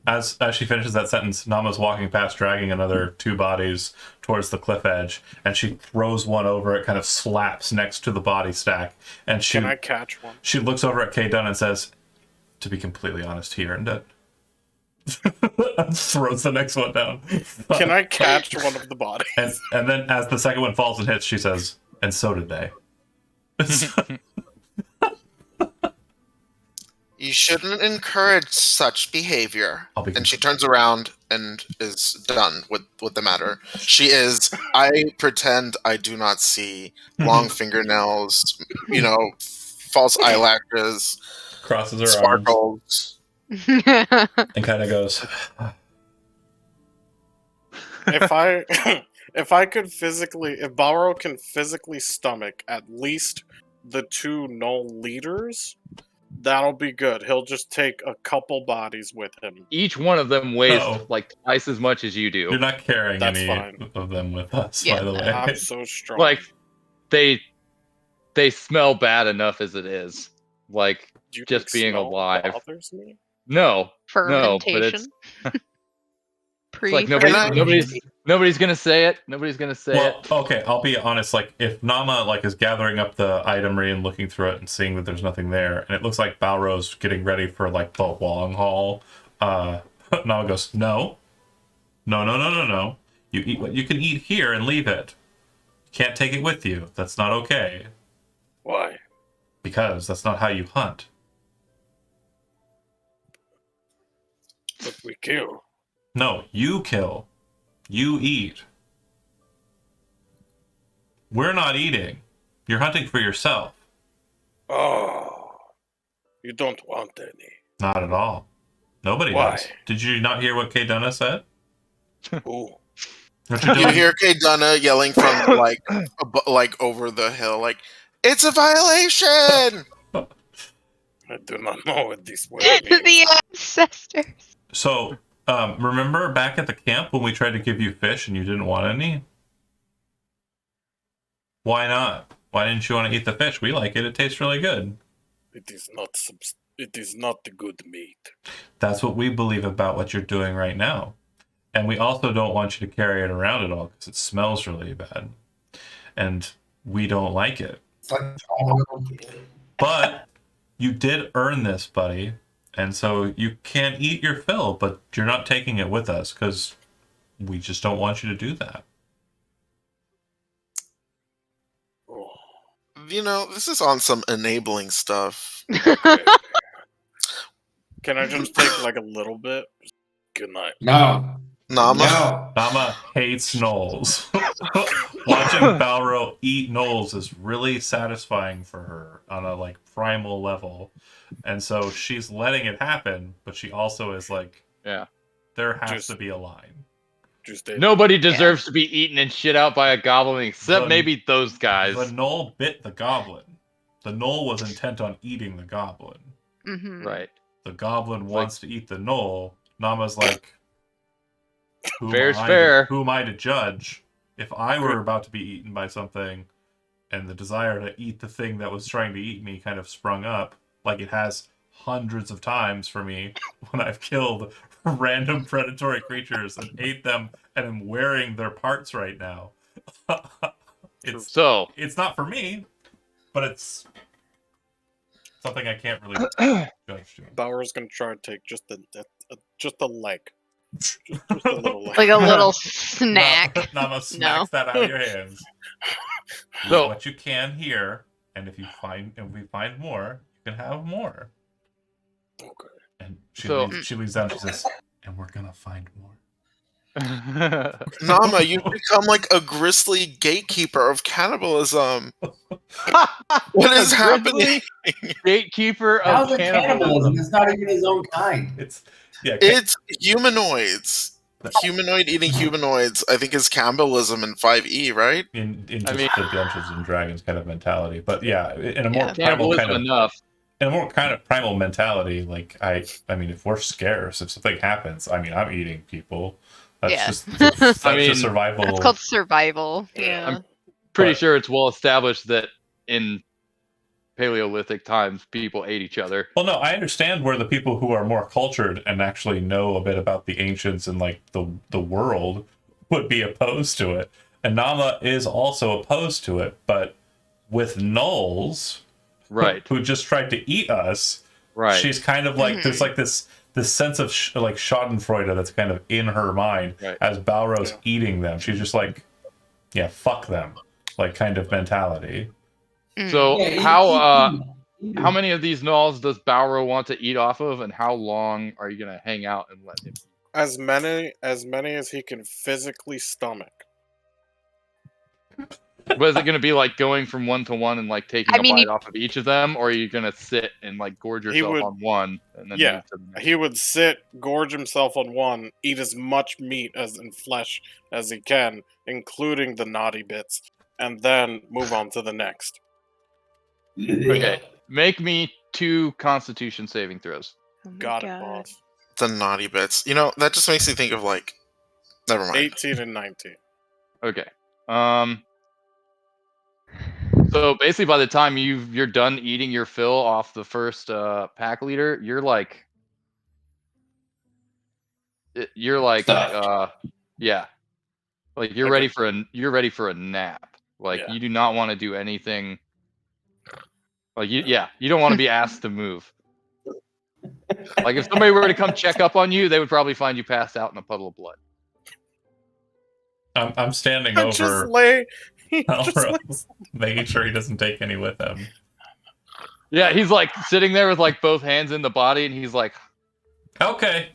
As she finishes that sentence, Nama's walking past, dragging another 2 bodies towards the cliff edge, and she throws one over. It kind of slaps next to the body stack, and Can I catch one? She looks over at Kaydunna and says, "To be completely honest, he earned it." And throws the next one down. Can I catch one of the bodies? And then as the second one falls and hits, she says, "And so did they." You shouldn't encourage such behavior. And she turns around and is done with the matter. She is, I pretend I do not see, long fingernails, false eyelashes, crosses her sparkles, and kind of goes, if Balro can physically stomach at least the 2 null leaders, that'll be good. He'll just take a couple bodies with him. Each one of them weighs like twice as much as you do. You're not carrying That's any fine. of them with us, Yeah, by the way. I'm so strong. Like they smell bad enough as it is. Like Do you just think being smell alive. bothers me? No, Fermentation. it's like nobody's gonna say it. Nobody's gonna say it. Okay, I'll be honest. Like, if Nama is gathering up the itemry and looking through it and seeing that there's nothing there, and it looks like Balro's getting ready for like the long haul, Nama goes, no. You eat what you can eat here and leave it. You can't take it with you. That's not okay. Why? Because that's not how you hunt. But we kill. No, you kill. You eat. We're not eating. You're hunting for yourself. Oh, you don't want any. Not at all. Nobody Why? does. Did you not hear what Kaydunna said? Ooh. What you You doing? hear Kaydunna yelling from like over the hill, like, "It's a violation!" I do not know what this word means. The ancestors. So, remember back at the camp when we tried to give you fish and you didn't want any? Why not? Why didn't you want to eat the fish? We like it. It tastes really good. It is not the good meat. That's what we believe about what you're doing right now. And we also don't want you to carry it around at all because it smells really bad. And we don't like it. But you did earn this, buddy. And so you can eat your fill, but you're not taking it with us because we just don't want you to do that. Oh. This is on some enabling stuff. Okay. Can I just take like a little bit? Good night. No. Nama? Nama hates gnolls. Watching Balro eat gnolls is really satisfying for her on a primal level. And so she's letting it happen, but she also is like, Yeah. There has to be a line. Nobody deserves to be eaten and shit out by a goblin except maybe those guys. The gnoll bit the goblin. The gnoll was intent on eating the goblin. Mm-hmm. Right. The goblin wants to eat the gnoll. Nama's like, fair's fair. Who am I to judge? If I were about to be eaten by something, and the desire to eat the thing that was trying to eat me kind of sprung up, like it has hundreds of times for me when I've killed random predatory creatures and ate them and am wearing their parts right now. It's not for me, but it's something I can't really judge. Bauer's gonna try to take just a leg. Just a little leg. Like a little snack. Nama smacks that out of your hands. So- What you can here, and if we find more, you can have more. Okay. And So- she leaves down. She says, "And we're gonna find more." Nama, you become like a grisly gatekeeper of cannibalism. What is happening? Gatekeeper How's of it cannibalism. cannibalism? It's not even his own kind. It's humanoids. Humanoid eating humanoids, I think, is cannibalism in 5e, right? In just the Dungeons and Dragons kind of mentality, but yeah, in a more primal Cannibalism kind of enough. in a more kind of primal mentality. Like I mean, if we're scarce, if something happens, I mean, I'm eating people. That's Yeah. just that's I mean, just survival. It's called survival. Yeah. Pretty sure it's well established that in Paleolithic times, people ate each other. Well, no, I understand where the people who are more cultured and actually know a bit about the ancients and like the world would be opposed to it. And Nama is also opposed to it, but with gnolls, Right. who just tried to eat us, Right. she's kind of like there's like this sense of like Schadenfreude that's kind of in her mind as Balrog's eating them. She's just like, yeah, fuck them, like kind of mentality. So how many of these gnolls does Balrog want to eat off of, and how long are you gonna hang out and let him? As many as he can physically stomach. But is it gonna be like going from one to one and like taking a bite off of each of them, or are you gonna sit and like gorge yourself on one and then move to the next? He would sit, gorge himself on one, eat as much meat and flesh as he can, including the naughty bits, and then move on to the next. Okay, make me 2 Constitution saving throws. Got it, boss. The naughty bits. You know, that just makes me think of like. Never mind. 18 and 19. Okay. So basically, by the time you're done eating your fill off the first pack leader, you're like, yeah, like you're ready for a nap. Like you do not want to do anything. Like you don't want to be asked to move. Like if somebody were to come check up on you, they would probably find you passed out in a puddle of blood. I'm standing over. Just lay. Making sure he doesn't take any with him. Yeah, he's like sitting there with like both hands in the body, and he's like, "Okay."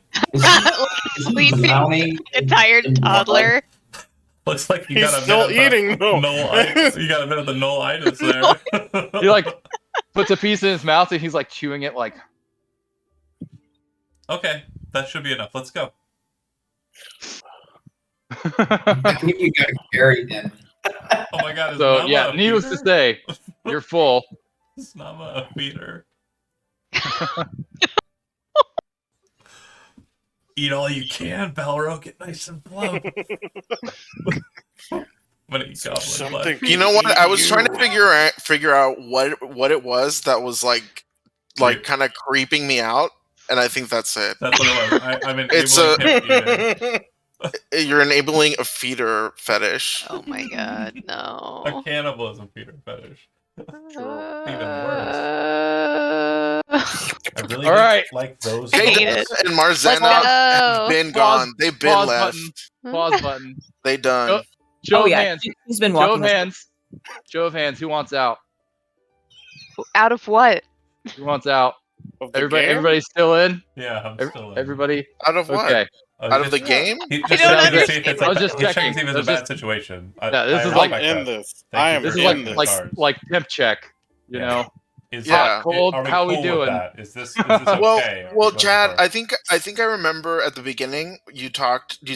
Sleeping, a tired toddler. Looks like you He's got a still bit eating of though. You got a bit of the nullitis there. He like puts a piece in his mouth, and he's like chewing it. Like, okay, that should be enough. Let's go. I think you gotta carry him. Oh my god! So yeah, needless to say, you're full. It's Nama a feeder. Eat all you can, Balrog. Get nice and plump. You know what? I was trying to figure out what it was that was like kind of creeping me out, and I think that's it. That's what it was. I'm enabling you're enabling a feeder fetish. Oh my god, no. A cannibalism feeder fetish. Even worse. I really like those. Kate and Marzena have been gone. They've been left. Pause button. They done. Show of hands. He's been walking. Show of hands. Who wants out? Out of what? Who wants out? Everybody's still in? Yeah, I'm still in. Everybody? Out of what? Okay. Out of the game? I was just checking if it's a bad situation. Yeah, this is like in this. This is like temp check. You know. Yeah. Cold. How we doing? Is this okay? Well, Chad, I think I remember at the beginning you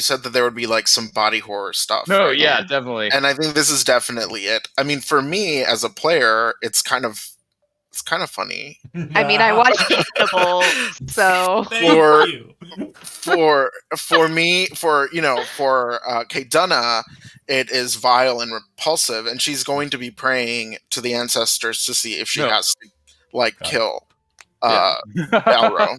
said that there would be like some body horror stuff. No, right? yeah, definitely. And I think this is definitely it. I mean, for me as a player, it's kind of funny. I mean, I watched Cannibal, so for me, for Kate Dunna, it is vile and repulsive, and she's going to be praying to the ancestors to see if she has to kill Balrog.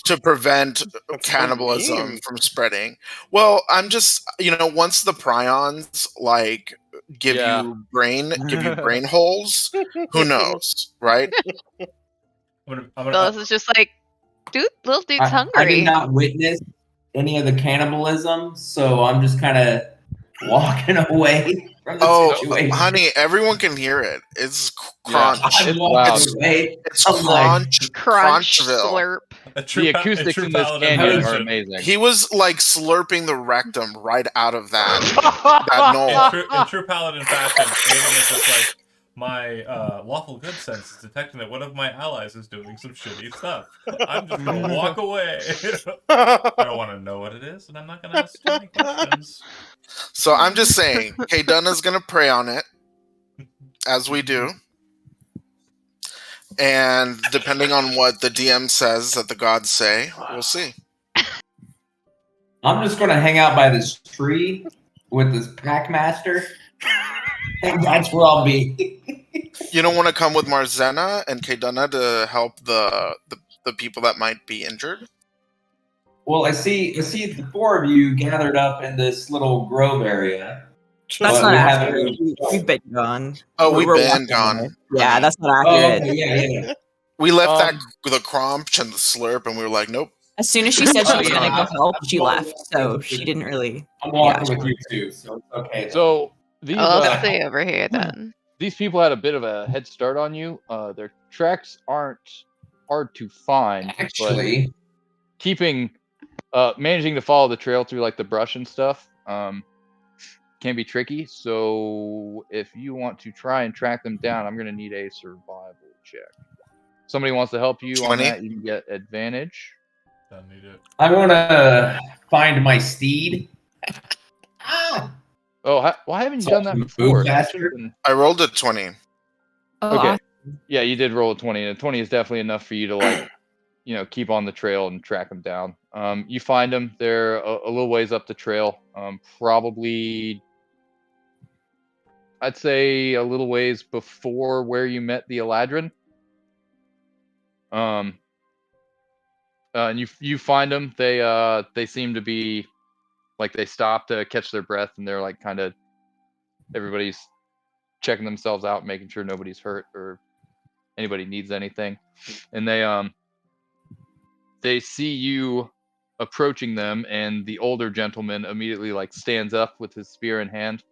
to prevent That's so cannibalism mean. from spreading. Well, I'm just, once the prions like give you brain holes, who knows, right? Phyllis is just like, little dude's I hungry. did not witness any of the cannibalism, so I'm just kind of walking away from the situation. Honey, everyone can hear it. It's crunch. I'm walking away. It's I'm like, crunch, Crunchville. slurp. The acoustics in this canyon are amazing. He was like slurping the rectum right out of that knoll. In true paladin fashion, Aiden is just like, my lawful good sense is detecting that one of my allies is doing some shitty stuff. I'm just gonna walk away. I don't want to know what it is, and I'm not gonna ask too many questions. So I'm just saying, Kaydunna's gonna prey on it, as we do. And depending on what the DM says that the gods say, we'll see. I'm just going to hang out by this tree with this Packmaster, and that's where I'll be. You don't want to come with Marzena and Kaydunna to help the people that might be injured? Well, I see the four of you gathered up in this little grove area. That's not we accurate. We've been gone. Oh, we've been walking gone. away. Yeah, that's not Oh, accurate. okay, yeah. We left the crunch and the slurp, and we were like, nope. As soon as she said she was gonna go help, she left. So she didn't really. I'm walking with you too, so it's okay. So these I'll stay over here then. These people had a bit of a head start on you. Their tracks aren't hard to find. Actually, but keeping managing to follow the trail through like the brush and stuff can be tricky. So if you want to try and track them down, I'm gonna need a survival check. Somebody wants to help you 20? on that, you can get advantage. Don't need it. I want to find my steed. Oh, why haven't you So done that move before? faster? I rolled a 20. Okay. Yeah, you did roll a 20, and a 20 is definitely enough for you to like, keep on the trail and track them down. You find them. They're a little ways up the trail. Probably, I'd say a little ways before where you met the Eladrin. And you find them. They seem to be like they stop to catch their breath, and they're like kind of everybody's checking themselves out, making sure nobody's hurt or anybody needs anything. And they see you approaching them, and the older gentleman immediately like stands up with his spear in hand.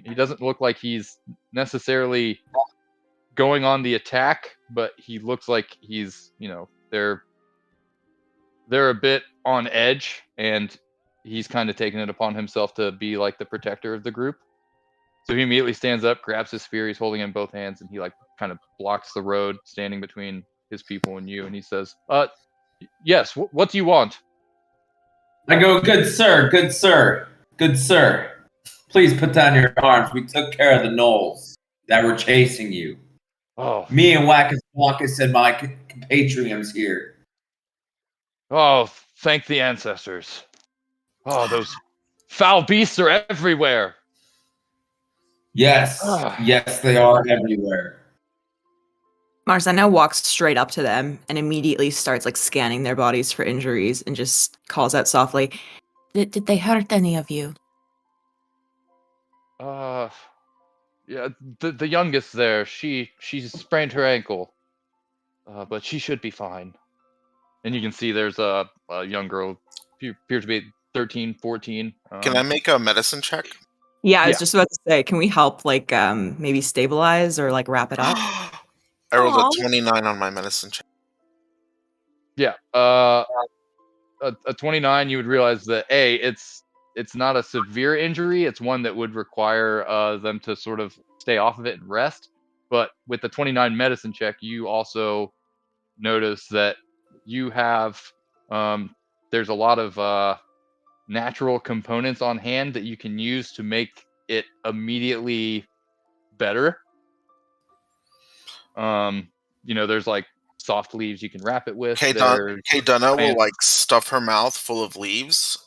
He doesn't look like he's necessarily going on the attack, but he looks like he's, they're a bit on edge, and he's kind of taking it upon himself to be like the protector of the group. So he immediately stands up, grabs his spear, he's holding it in both hands, and he like kind of blocks the road, standing between his people and you, and he says, yes, what do you want? I go, good sir, good sir, good sir. Please put down your arms. We took care of the gnolls that were chasing you. Oh, Me and Wackus and my compatriots here. Oh, thank the ancestors. Oh, those foul beasts are everywhere. Yes, yes, they are everywhere. Marzena walks straight up to them and immediately starts like scanning their bodies for injuries and just calls out softly, Did they hurt any of you? Yeah, the youngest there, she sprained her ankle, but she should be fine. And you can see there's a young girl, appears to be 13, 14. Can I make a medicine check? Yeah, I was just about to say, can we help like maybe stabilize or like wrap it up? I rolled a 29 on my medicine check. Yeah, a 29, you would realize that it's not a severe injury. It's one that would require them to sort of stay off of it and rest. But with the 29 medicine check, you also notice that you have there's a lot of natural components on hand that you can use to make it immediately better. There's like soft leaves you can wrap it with. Kaydunna will like stuff her mouth full of leaves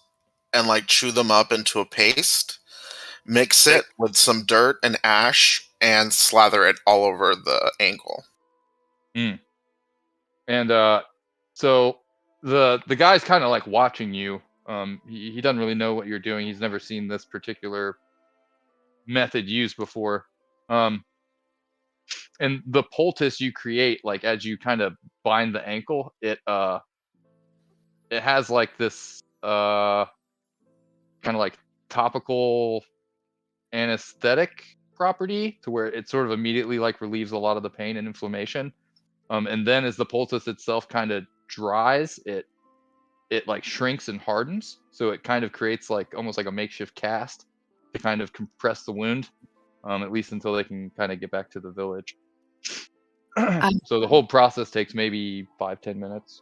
and like chew them up into a paste, mix it with some dirt and ash, and slather it all over the ankle. And so the guy's kind of like watching you. He doesn't really know what you're doing. He's never seen this particular method used before. And the poultice you create, like as you kind of bind the ankle, it has like this kind of like topical anesthetic property to where it sort of immediately like relieves a lot of the pain and inflammation. And then as the poultice itself kind of dries, it like shrinks and hardens, so it kind of creates like almost like a makeshift cast to kind of compress the wound, at least until they can kind of get back to the village. So the whole process takes maybe 5-10 minutes.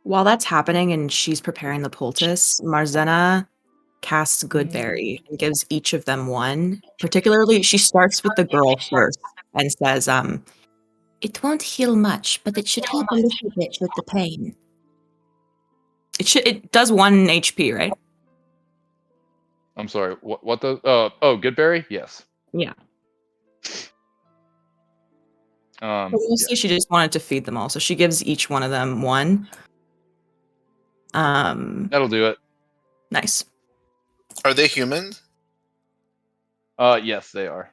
While that's happening and she's preparing the poultice, Marzena casts Goodberry and gives each of them one. Particularly, she starts with the girl first and says, It won't heal much, but it should help a little bit with the pain. it does 1 HP, right? I'm sorry, what the Goodberry? Yes. Yeah. Yeah. Mostly she just wanted to feed them all, so she gives each one of them one. That'll do it. Nice. Are they human? Yes, they are.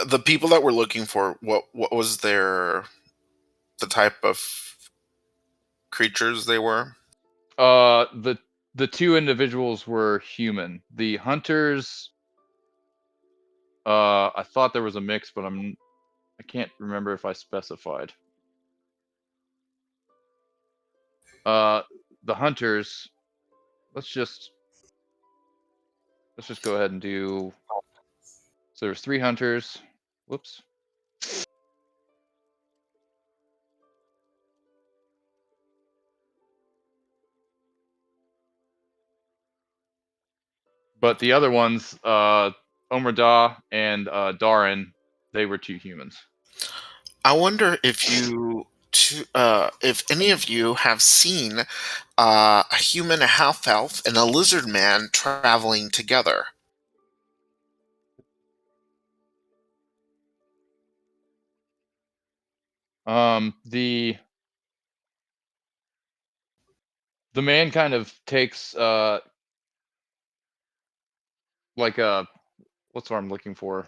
The people that we're looking for, what was the type of creatures they were? The 2 individuals were human. The hunters, I thought there was a mix, but I can't remember if I specified. The hunters, let's just go ahead and do. So there's 3 hunters. Whoops. But the other ones, Omerda and Darin, they were 2 humans. I wonder if if any of you have seen a human, a half elf, and a lizard man traveling together. The man kind of takes like what's what I'm looking for?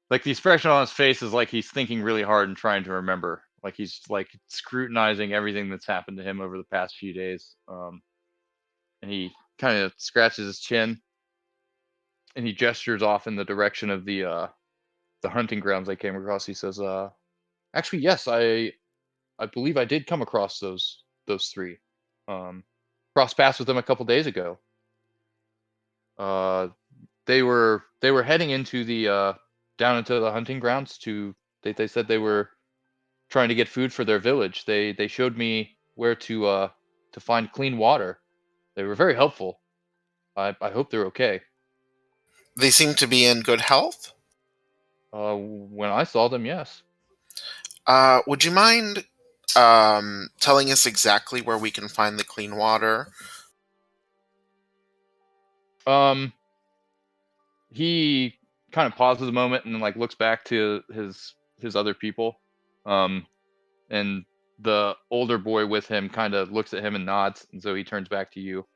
Like the expression on his face is like he's thinking really hard and trying to remember. Like he's like scrutinizing everything that's happened to him over the past few days. And he kind of scratches his chin and he gestures off in the direction of the hunting grounds they came across. He says, actually, yes, I believe I did come across those 3. Crossed paths with them a couple days ago. They were heading into the down into the hunting grounds to. They said they were trying to get food for their village. They showed me where to find clean water. They were very helpful. I hope they're okay. They seem to be in good health? When I saw them, yes. Would you mind telling us exactly where we can find the clean water? He kind of pauses a moment and like looks back to his other people. And the older boy with him kind of looks at him and nods, and so he turns back to you.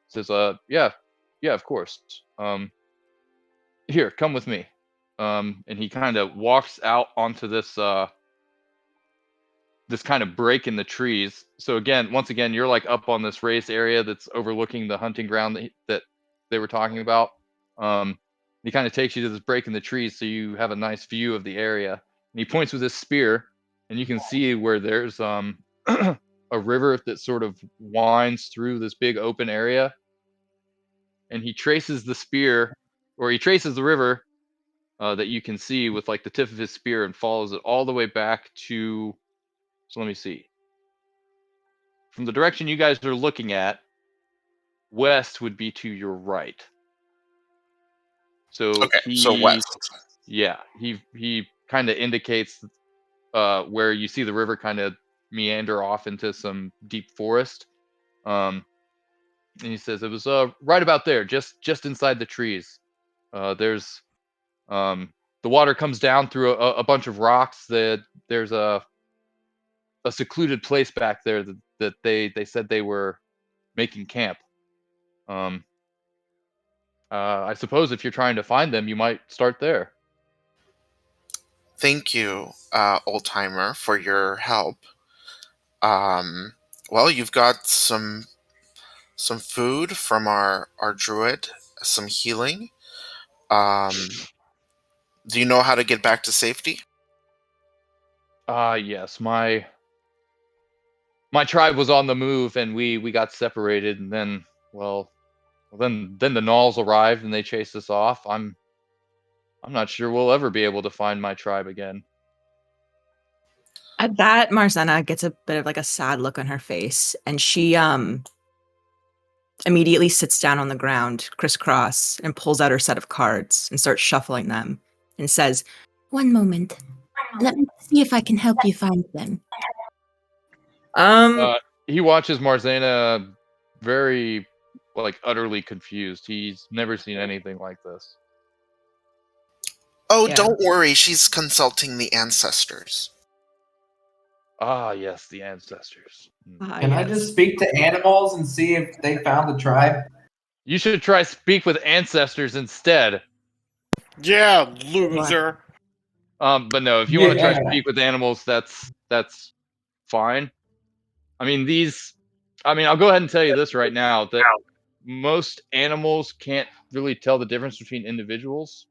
Says, yeah, of course. Here, come with me. And he kind of walks out onto this this kind of break in the trees. So once again, you're like up on this raised area that's overlooking the hunting ground that they were talking about. He kind of takes you to this break in the trees, so you have a nice view of the area. And he points with his spear, and you can see where there's a river that sort of winds through this big open area. And he traces the spear, or he traces the river that you can see with like the tip of his spear, and follows it all the way back to. So let me see. From the direction you guys are looking at, west would be to your right. So okay, so west. Yeah, he kind of indicates where you see the river kind of meander off into some deep forest. And he says it was right about there, just inside the trees. There's water comes down through a bunch of rocks. There's a secluded place back there that they said they were making camp. I suppose if you're trying to find them, you might start there. Thank you, old timer, for your help. Well, you've got some food from our druid, some healing. Do you know how to get back to safety? Yes, my tribe was on the move, and we got separated, and then then the Gnolls arrived and they chased us off. I'm not sure we'll ever be able to find my tribe again. At that, Marzena gets a bit of like a sad look on her face, and she immediately sits down on the ground, crisscross, and pulls out her set of cards and starts shuffling them and says, "One moment. Let me see if I can help you find them." He watches Marzena very, utterly confused. He's never seen anything like this. Oh, Yeah. don't worry. She's consulting the ancestors. Ah, yes, the ancestors. Can I just speak to animals and see if they found the tribe? You should try speak with ancestors instead. Yeah, loser. But no, if you want to try Yeah. speak with animals, that's fine. I mean, I'll go ahead and tell you this right now, that most animals can't really tell the difference between individuals.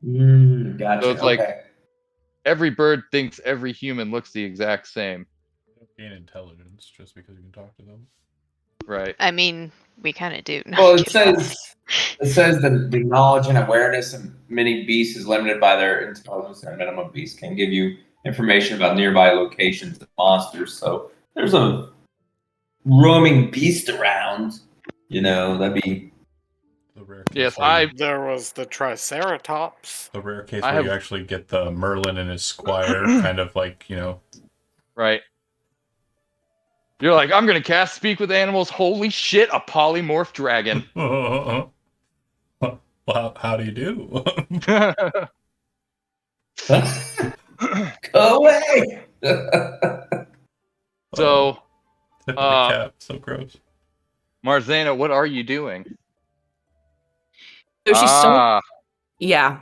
Gotcha. So it's like okay. every bird thinks every human looks the exact same. Gain intelligence just because you can talk to them. Right. I mean, we kind of do. No, Well, I'm it kidding. says the knowledge and awareness of many beasts is limited by their intelligence, and minimum beast can give you information about nearby locations and monsters. So there's a roaming beast around. That'd be The rare case Yes, where There was the Triceratops. the rare case where you actually get the Merlin and his squire kind of Right. You're like, I'm gonna cast speak with animals. Holy shit, a polymorph dragon. Well, how do you do? go away. So, Tip of the cap, so gross. Marzena, what are you doing? So she's yeah.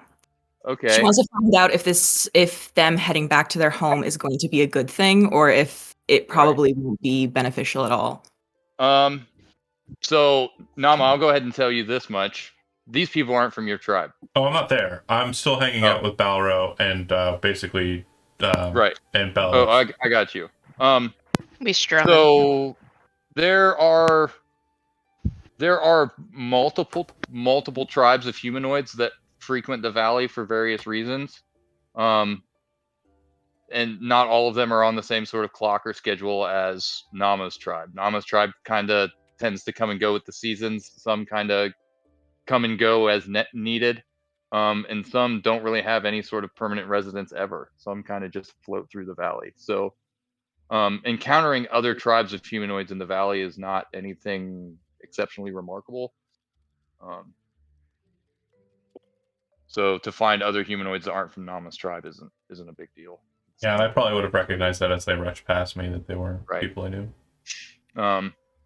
Okay. She wants to find out if them heading back to their home is going to be a good thing, or if it probably won't be beneficial at all. So Nama, I'll go ahead and tell you this much: these people aren't from your tribe. Oh, I'm not there. I'm still hanging out with Balro and basically right. and Bella. Oh, I got you. We strum. So there are multiple tribes of humanoids that frequent the valley for various reasons. And not all of them are on the same sort of clock or schedule as Nama's tribe. Nama's tribe kind of tends to come and go with the seasons. Some kind of come and go as needed. And some don't really have any sort of permanent residence ever. Some kind of just float through the valley. So encountering other tribes of humanoids in the valley is not anything exceptionally remarkable. So to find other humanoids that aren't from Nama's tribe isn't a big deal. Yeah, and I probably would have recognized that as they rushed past me, that they weren't people I knew.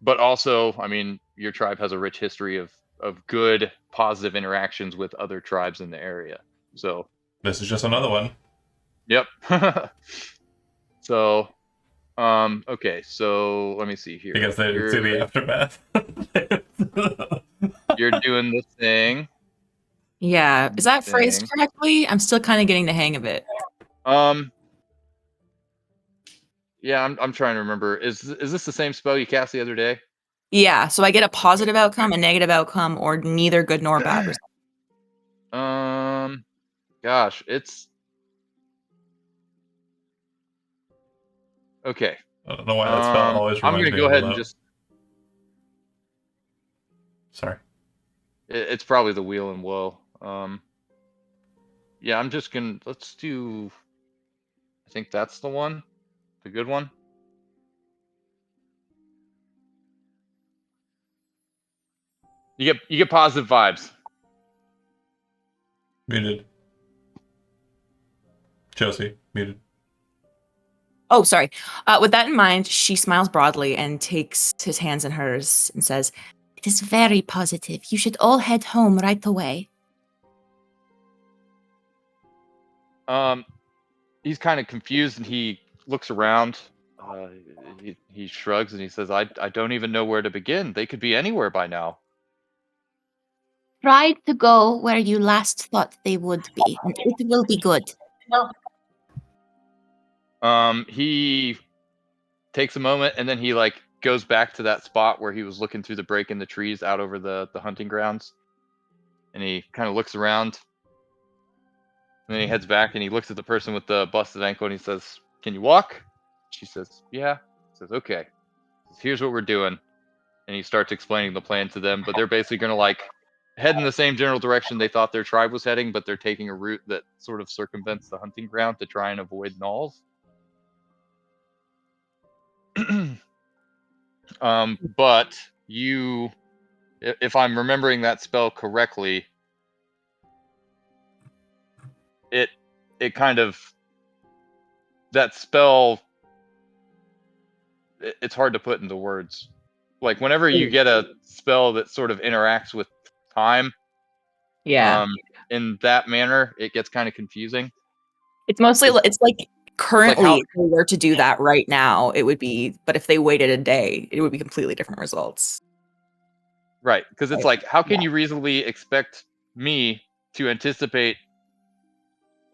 But also, I mean, your tribe has a rich history of good, positive interactions with other tribes in the area. So this is just another one. Yep. So, okay. So let me see here. Because they didn't see the aftermath. You're doing the thing. Yeah, is that phrased correctly? I'm still kind of getting the hang of it. Yeah, I'm trying to remember. Is this the same spell you cast the other day? Yeah, so I get a positive outcome, a negative outcome, or neither good nor bad. Gosh, it's okay. I don't know why that spell always reminds me. I'm gonna go ahead and just. Sorry. It's probably the wheel and woe. Yeah, I'm just gonna. Let's do. I think that's the one. The good one. You get positive vibes. Muted. Josie, muted. Oh, sorry. With that in mind, she smiles broadly and takes his hands in hers and says, It is very positive. You should all head home right away. He's kind of confused and he looks around. He shrugs and he says, I don't even know where to begin. They could be anywhere by now. Try to go where you last thought they would be, and it will be good. He takes a moment and then he like goes back to that spot where he was looking through the break in the trees out over the hunting grounds. And he kind of looks around. And then he heads back and he looks at the person with the busted ankle and he says, "Can you walk?" She says, "Yeah." He says, "Okay. Here's what we're doing." And he starts explaining the plan to them, but they're basically going to like head in the same general direction they thought their tribe was heading, but they're taking a route that sort of circumvents the hunting ground to try and avoid gnolls. But you, if I'm remembering that spell correctly, it kind of, that spell, it's hard to put into words. Like whenever you get a spell that sort of interacts with time, in that manner, it gets kind of confusing. It's mostly, it's like currently, if we were to do that right now, it would be, but if they waited a day, it would be completely different results. Right, because it's like, how can you reasonably expect me to anticipate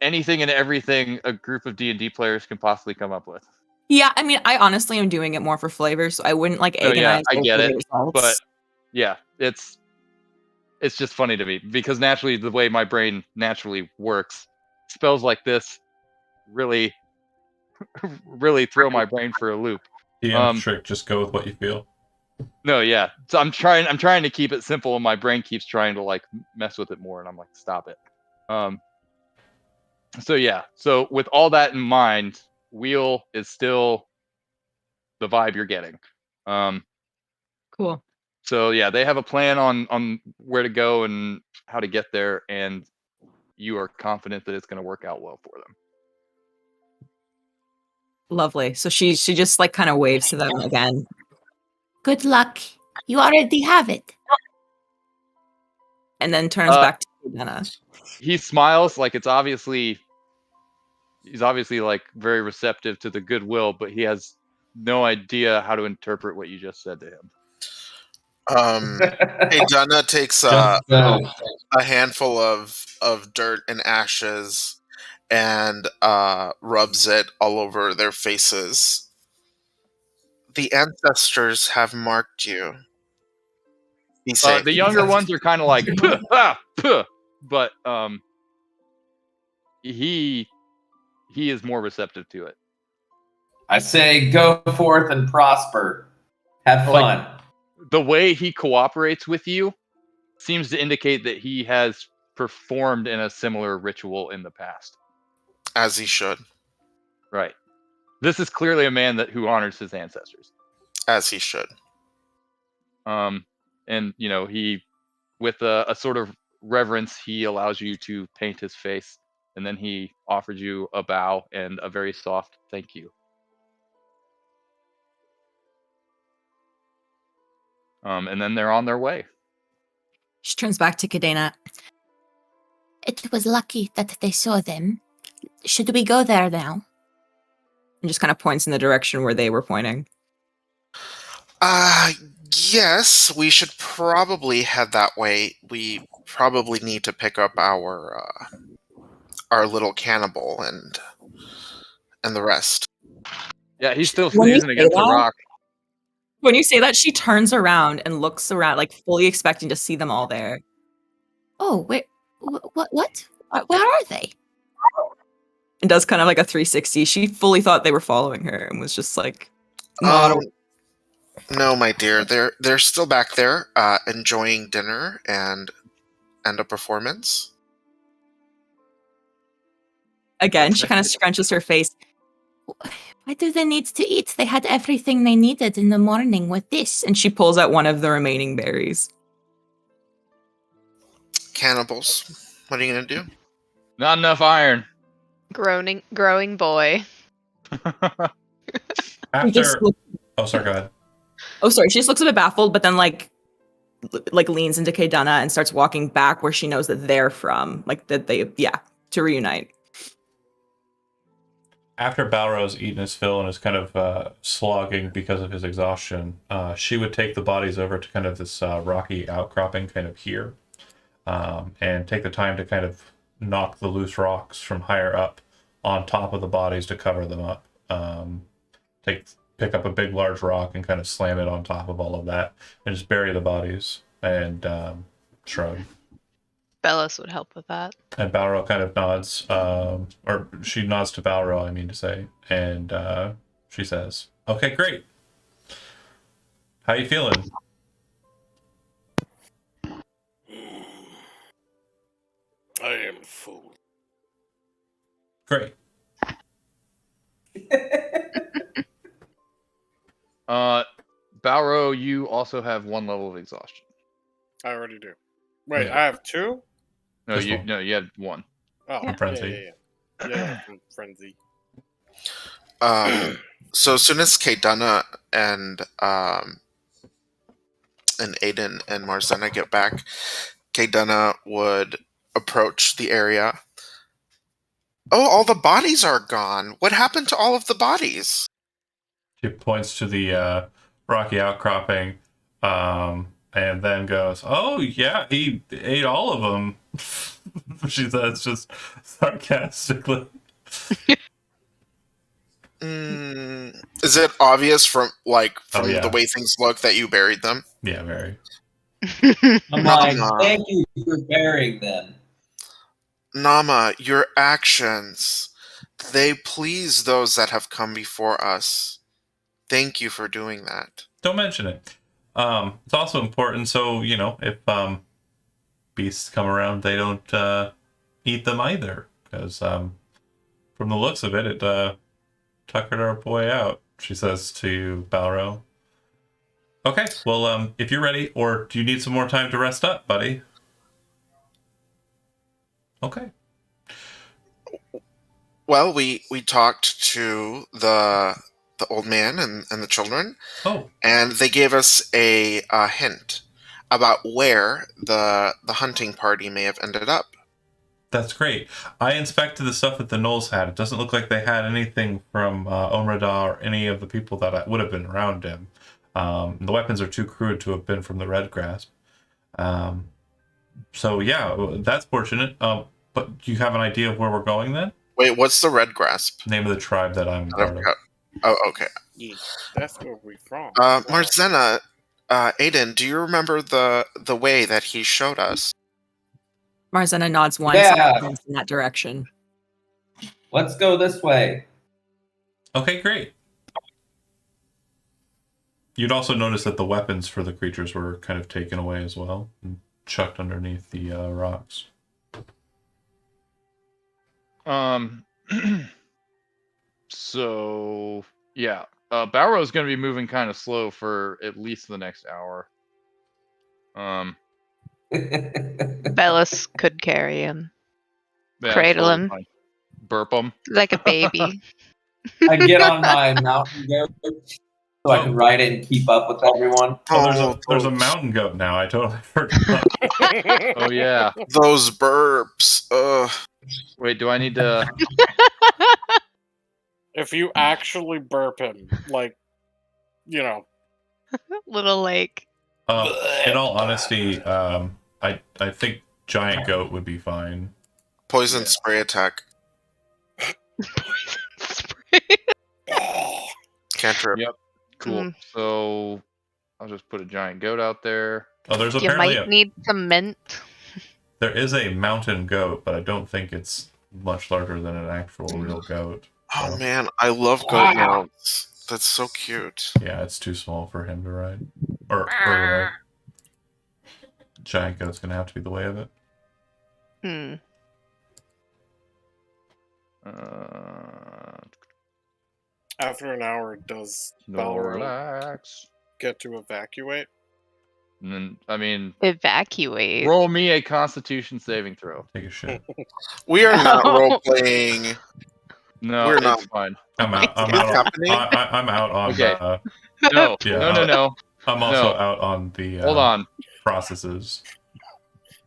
anything and everything a group of D&D players can possibly come up with? Yeah, I mean, I honestly am doing it more for flavor, so I wouldn't like agonize. I get it, results. but yeah, it's just funny to me because naturally, the way my brain naturally works, spells like this really, really throw my brain for a loop. Trick, just go with what you feel. No, yeah. So I'm trying to keep it simple, and my brain keeps trying to like mess with it more, and I'm like, stop it. So yeah. So with all that in mind, Wheel is still the vibe you're getting. Cool. So yeah, they have a plan on where to go and how to get there, and you are confident that it's going to work out well for them. Lovely. So she just like kind of waves to them again. Good luck. You already have it. And then turns back to Cadena. He smiles like he's obviously like very receptive to the goodwill, but he has no idea how to interpret what you just said to him. Cadena takes a handful of dirt and ashes and rubs it all over their faces. The ancestors have marked you. The younger ones are kind of like, puh, ah, puh, but he is more receptive to it. I say go forth and prosper. Have fun. Like, the way he cooperates with you seems to indicate that he has performed in a similar ritual in the past. As he should. Right. This is clearly a man who honors his ancestors. As he should. And you know, he, with a sort of reverence, he allows you to paint his face, and then he offers you a bow and a very soft thank you. And then they're on their way. She turns back to Cadena. It was lucky that they saw them. Should we go there now? And just kind of points in the direction where they were pointing. Yes, we should probably head that way. We probably need to pick up our little cannibal and the rest. Yeah, he's still sneezing against the rock. When you say that, she turns around and looks around, like fully expecting to see them all there. Oh, wait, what? Where are they? And does kind of like a 360. She fully thought they were following her and was just like, no, my dear, they're still back there, enjoying dinner and a performance. Again, she kind of scrunches her face. Why do they need to eat? They had everything they needed in the morning with this. And she pulls out one of the remaining berries. Cannibals. What are you going to do? Not enough iron. Growing boy. He just After, oh, sorry, go ahead. Oh, sorry. She just looks a bit baffled, but then like leans into Kaydana and starts walking back where she knows that they're from, like that they, to reunite. After Balrog's eaten his fill and is kind of slogging because of his exhaustion, she would take the bodies over to kind of this rocky outcropping kind of here, and take the time to kind of knock the loose rocks from higher up on top of the bodies to cover them up. Pick up a big large rock and kind of slam it on top of all of that and just bury the bodies and shrug. Bellis would help with that. And Balrog kind of nods, or she nods to Balrog, I mean to say, and she says, "Okay, great. How you feeling?" I am full. Great. Balro, you also have 1 level of exhaustion. I already do. Wait, Yeah. I have 2? No, Just one. you had 1. Oh, Yeah. Frenzy. Yeah, from Frenzy. So as soon as Kaydana and Aiden and Marzena get back, Kaydana would approach the area. Oh, all the bodies are gone. What happened to all of the bodies? She points to the rocky outcropping, and then goes, "Oh yeah, he ate all of them." She says just sarcastically. Is it obvious from the way things look that you buried them? Yeah, very. I'm like, thank you for burying them. Nama, your actions, they please those that have come before us. Thank you for doing that. Don't mention it. It's also important, so if beasts come around, they don't eat them either, because from the looks of it, tuckered our boy out. She says to Balrog. Okay, well, if you're ready, or do you need some more time to rest up, buddy? Okay. Well, we talked to the old man and the children. Oh. And they gave us a hint about where the hunting party may have ended up. That's great. I inspected the stuff that the Knolls had. It doesn't look like they had anything from Omrada or any of the people that would have been around him. The weapons are too crude to have been from the Red Grasp. So yeah, that's fortunate. But do you have an idea of where we're going then? Wait, what's the Red Grasp? Name of the tribe that I'm part of. Oh, okay. Yeah, that's where we're from. Marzena, Aiden, do you remember the way that he showed us? Marzena nods once Yeah. and points in that direction. Let's go this way. Okay, great. You'd also notice that the weapons for the creatures were kind of taken away as well and chucked underneath the rocks. So yeah, Balrog's going to be moving kind of slow for at least the next hour. Bellis could carry him. Yeah, Cradle totally him. fine. Burp him. Like a baby. I get on my mountain goat so I can ride it and keep up with everyone. Oh, there's a mountain goat now. I totally forgot. Oh yeah. Those burps. Ugh. Wait, do I need to? If you actually burp him, Little lake. In all honesty, I think giant goat would be fine. Poison spray attack. Cantrip. Yep. Cool. So I'll just put a giant goat out there. Oh, there's You apparently might need some mint. there is a mountain goat, but I don't think it's much larger than an actual real goat. Oh So, man, I love goat mounts. That's so cute. yeah, it's too small for him to ride. Or ride. Giant goat's gonna have to be the way of it. Hmm. after an hour, does Balrog Relax. get to evacuate? And then, I mean, Evacuate. roll me a Constitution saving throw. Take a shit. We are not Oh. role playing. No, We're it's not. fine. I'm out. I'm What's out. On, happening? I'm out on. Okay. No, Yeah, no. I'm also No. out on the. Hold on. Processes.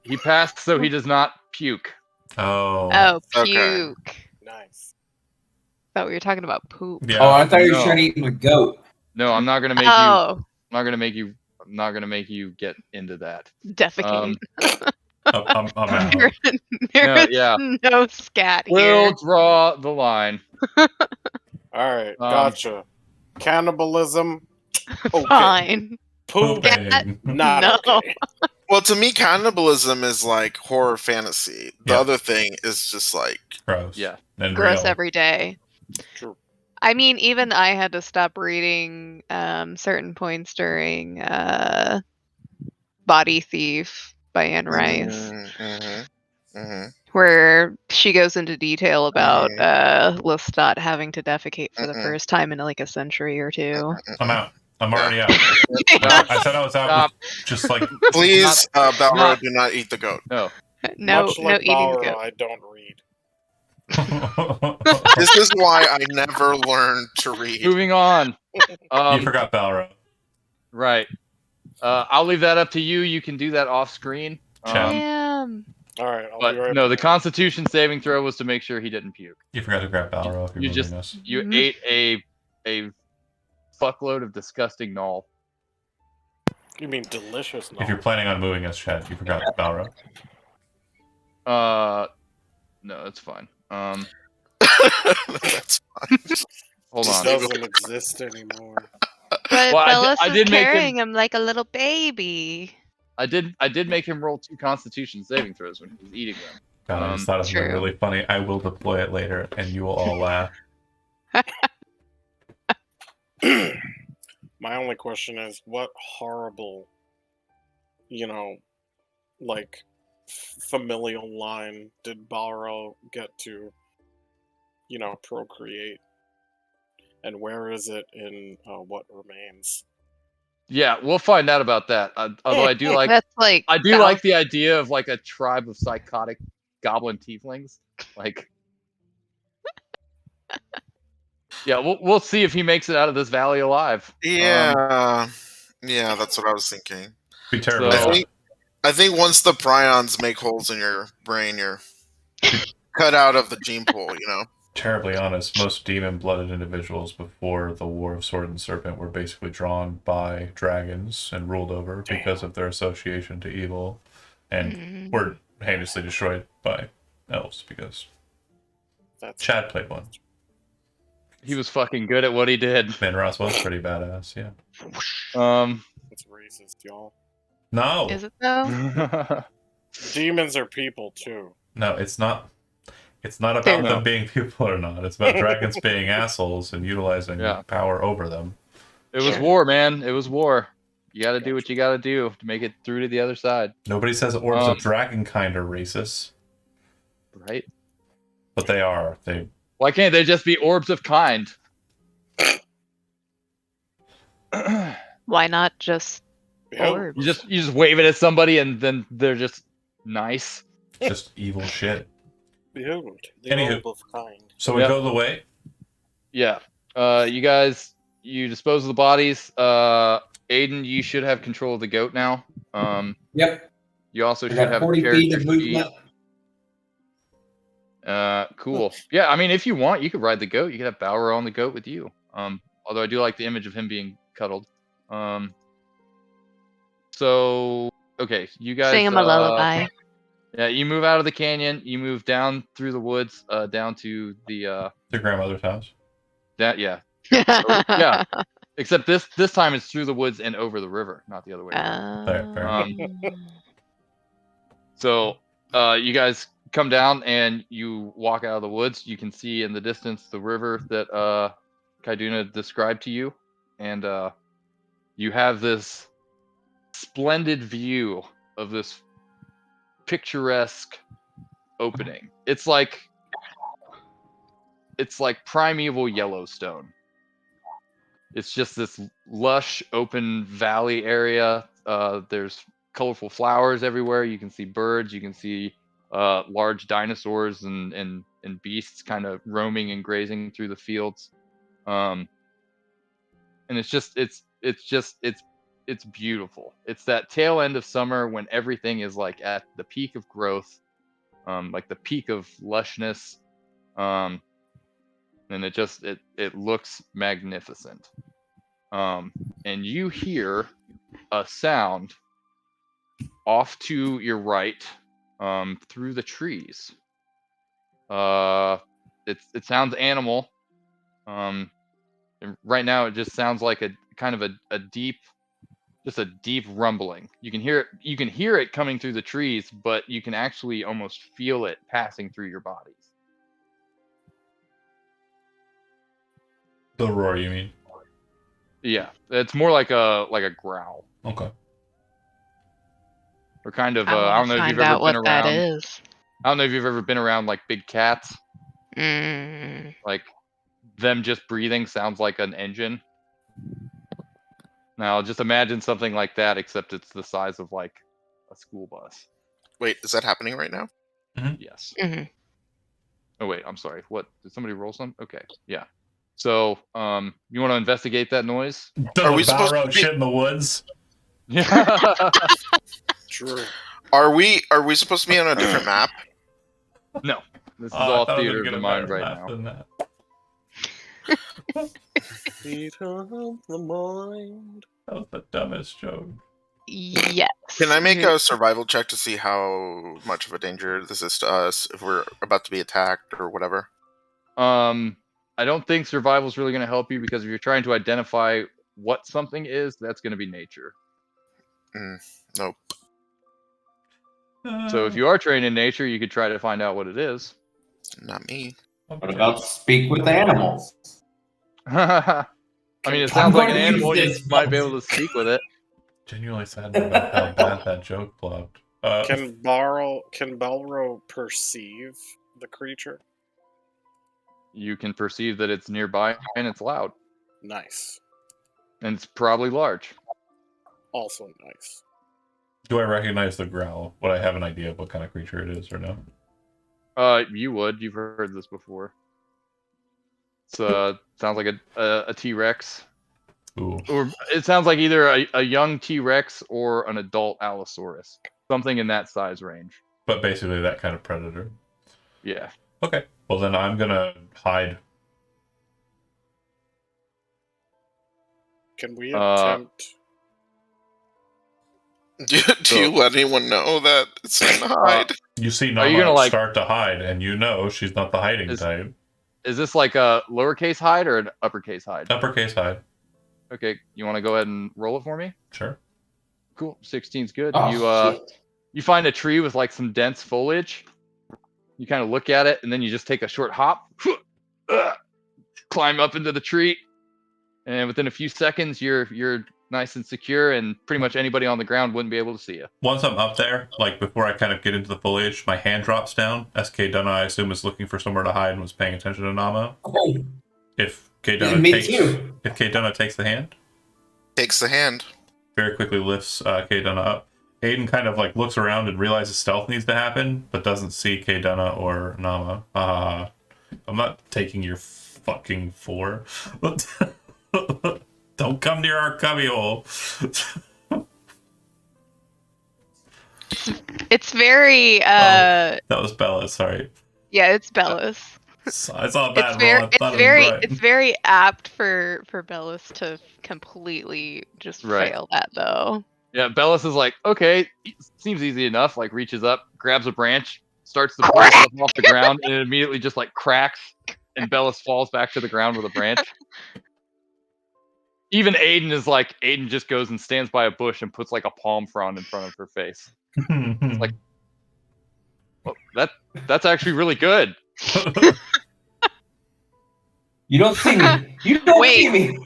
He passed, so he does not puke. Oh. Oh, Okay. puke. Nice. Thought we were talking about poop. Yeah. Oh, I thought you were No. trying to eat my goat. No, I'm not gonna make you. Oh, I'm not gonna make you. I'm not gonna make you get into that. defecate. I'm out. There No, is yeah. no scat We'll here. draw the line. All right, Um, gotcha. Cannibalism. Okay. Fine. Poop. Pooping. Not No. okay. Well, to me, cannibalism is like horror fantasy. The Yeah. other thing is just like Gross. Yeah. And Gross real. every day. True. I mean, even I had to stop reading certain points during Body Thief by Anne Rice, where she goes into detail about Lestat having to defecate for the first time in like a century or two. I'm out. I'm already out. Stop. I said I was out. Stop. With just like. Please, Balro, not- do not eat the goat. No. No, Much no like eating the Balro, goat. I don't read. This is why I never learned to read. Moving on. You forgot Balro. Right. I'll leave that up to you. You can do that off screen. Damn. All right, I'll But be right no, the back. Constitution saving throw was to make sure he didn't puke. You forgot to grab Balro if you're You moving just us. you Mhm. ate a fuckload of disgusting gnaw. You mean delicious? If you're planning on moving us, Chad, you forgot Balro. No, it's fine. That's Hold It on. doesn't exist anymore. But Well, I Bellis did is make him- carrying him like a little baby. I did make him roll 2 Constitution saving throws when he was eating them. God, I just thought of something True. really funny. I will deploy it later, and you will all laugh. My only question is, what horrible, like, familial line did Balro get to, procreate? And where is it in What Remains? Yeah, we'll find out about that. Although I do like That's like like the idea of like a tribe of psychotic goblin tieflings. Like, yeah, we'll see if he makes it out of this valley alive. yeah, that's what I was thinking. Be terrible. So- I think once the prions make holes in your brain, you're cut out of the gene pool. Terribly honest, most demon-blooded individuals before the War of Sword and Serpent were basically drawn by dragons and ruled over because of their association to evil, and were heinously destroyed by elves because That's Chad played one. He was fucking good at what he did. Man, Ross was pretty badass, yeah. That's racist, y'all. No, Is it though? Demons are people too. no, it's not. It's not Fair about them enough. being people or not. It's about dragons being assholes and utilizing Yeah. power over them. It was war, man. It was war. You got to do what you got to do to make it through to the other side, Nobody says orbs of dragon kind are racist, right? but they are. They Why can't they just be orbs of kind? Why not just Yeah. orbs? You just wave it at somebody and then they're just nice. just evil shit. Behold, the Anywho. orb of kind. So we Yep. go the way. Yeah. You guys, you dispose of the bodies. Aiden, you should have control of the goat now. Yep. You also I should got have 40 feet of character sheet. movement. Cool. Yeah, I mean, if you want, you could ride the goat. You could have Balro on the goat with you. Although I do like the image of him being cuddled. So okay, you guys Sing him a lullaby. Yeah, you move out of the canyon. You move down through the woods, down to the To grandmother's house. yeah. Yeah. Except this time it's through the woods and over the river, not the other way around. Fair. So you guys come down and you walk out of the woods. You can see in the distance the river that Kaiduna described to you, and you have this splendid view of this picturesque opening. It's like primeval Yellowstone. It's just this lush open valley area, there's colorful flowers everywhere. You can see birds. You can see large dinosaurs and beasts kind of roaming and grazing through the fields. And it's beautiful. It's that tail end of summer when everything is like at the peak of growth, like the peak of lushness, and it looks magnificent. And you hear a sound off to your right, through the trees. It sounds animal. And right now it just sounds like a kind of a deep rumbling. You can hear it coming through the trees, but you can actually almost feel it passing through your bodies. The roar, you mean? Yeah, it's more like a growl. Okay. Or kind of I don't know if you've ever been around. That is. I don't know if you've ever been around like big cats. Like them just breathing sounds like an engine. Now just imagine something like that, except it's the size of like a school bus. Wait, is that happening right now? Mm-hmm. Yes. Mm-hmm. Oh wait, I'm sorry. What, did somebody roll some? Okay, yeah. So, you want to investigate that noise? Are we supposed to shit in the woods? Yeah. True. Are we supposed to be on a different map? No. This is all theater of the mind right now. Theater of the mind. That was the dumbest joke. Yes. Can I make a survival check to see how much of a danger this is to us if we're about to be attacked or whatever? I don't think survival is really going to help you, because if you're trying to identify what something is, that's going to be nature. Nope. So if you are trained in nature, you could try to find out what it is. Not me. What about speak with animals? I mean, it sounds like an animal. You might be able to speak with it. Genuinely sad about how bad that joke flopped. Can Balro perceive the creature? You can perceive that it's nearby and it's loud. Nice. And it's probably large. Also nice. Do I recognize the growl? Would I have an idea of what kind of creature it is or no? You would. You've heard this before. It's sounds like a T-Rex. Ooh. Or it sounds like either a young T-Rex or an adult Allosaurus. Something in that size range. But basically that kind of predator. Yeah. Okay. Well, then I'm gonna hide. Can we attempt? Do you let anyone know that it's in the hide? You see Nama start to hide, and you know she's not the hiding type. Is this like a lowercase hide or an uppercase hide? Uppercase hide. Okay, you want to go ahead and roll it for me? Sure. Cool. 16's good. Oh, you find a tree with like some dense foliage. You kind of look at it, and then you just take a short hop, climb up into the tree, and within a few seconds, you're nice and secure, and pretty much anybody on the ground wouldn't be able to see you. Once I'm up there, like before I kind of get into the foliage, my hand drops down. SK Dunna, I assume, is looking for somewhere to hide and was paying attention to Nama. Oh. If K Dunna takes the hand, takes the hand, very quickly lifts K Dunna up. Aiden kind of like looks around and realizes stealth needs to happen, but doesn't see K Dunna or Nama. I'm not taking your fucking four. Don't come near our cubbyhole. It's very that was Bella, sorry. Yeah, it's Bellis. I saw a bad roll. It's very apt for Bellis to completely just fail that though. Yeah, Bellis is like, okay, seems easy enough, like reaches up, grabs a branch, starts to pull stuff off the ground, and it immediately just like cracks, and Bellis falls back to the ground with a branch. Even Aiden just goes and stands by a bush and puts like a palm frond in front of her face. It's like, well, that's actually really good. You don't see me. You don't see me.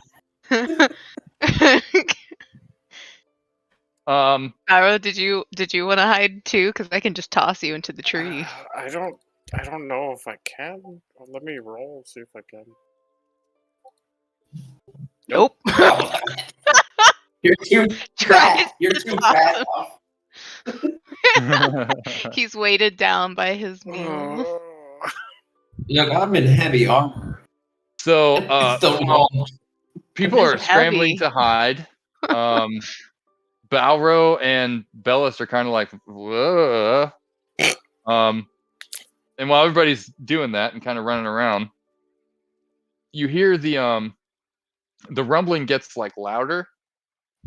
Arrow, did you want to hide too? Because I can just toss you into the tree. I don't know if I can. Let me roll, see if I can. Nope. You're too Tries fat. You're to too toss fat. him. He's weighted down by his meal. Look, I'm in heavy armor. So Still wrong. people are He's scrambling heavy. to hide. Balro and Bellis are kind of like, whoa. And while everybody's doing that and kind of running around, you hear the rumbling gets like louder,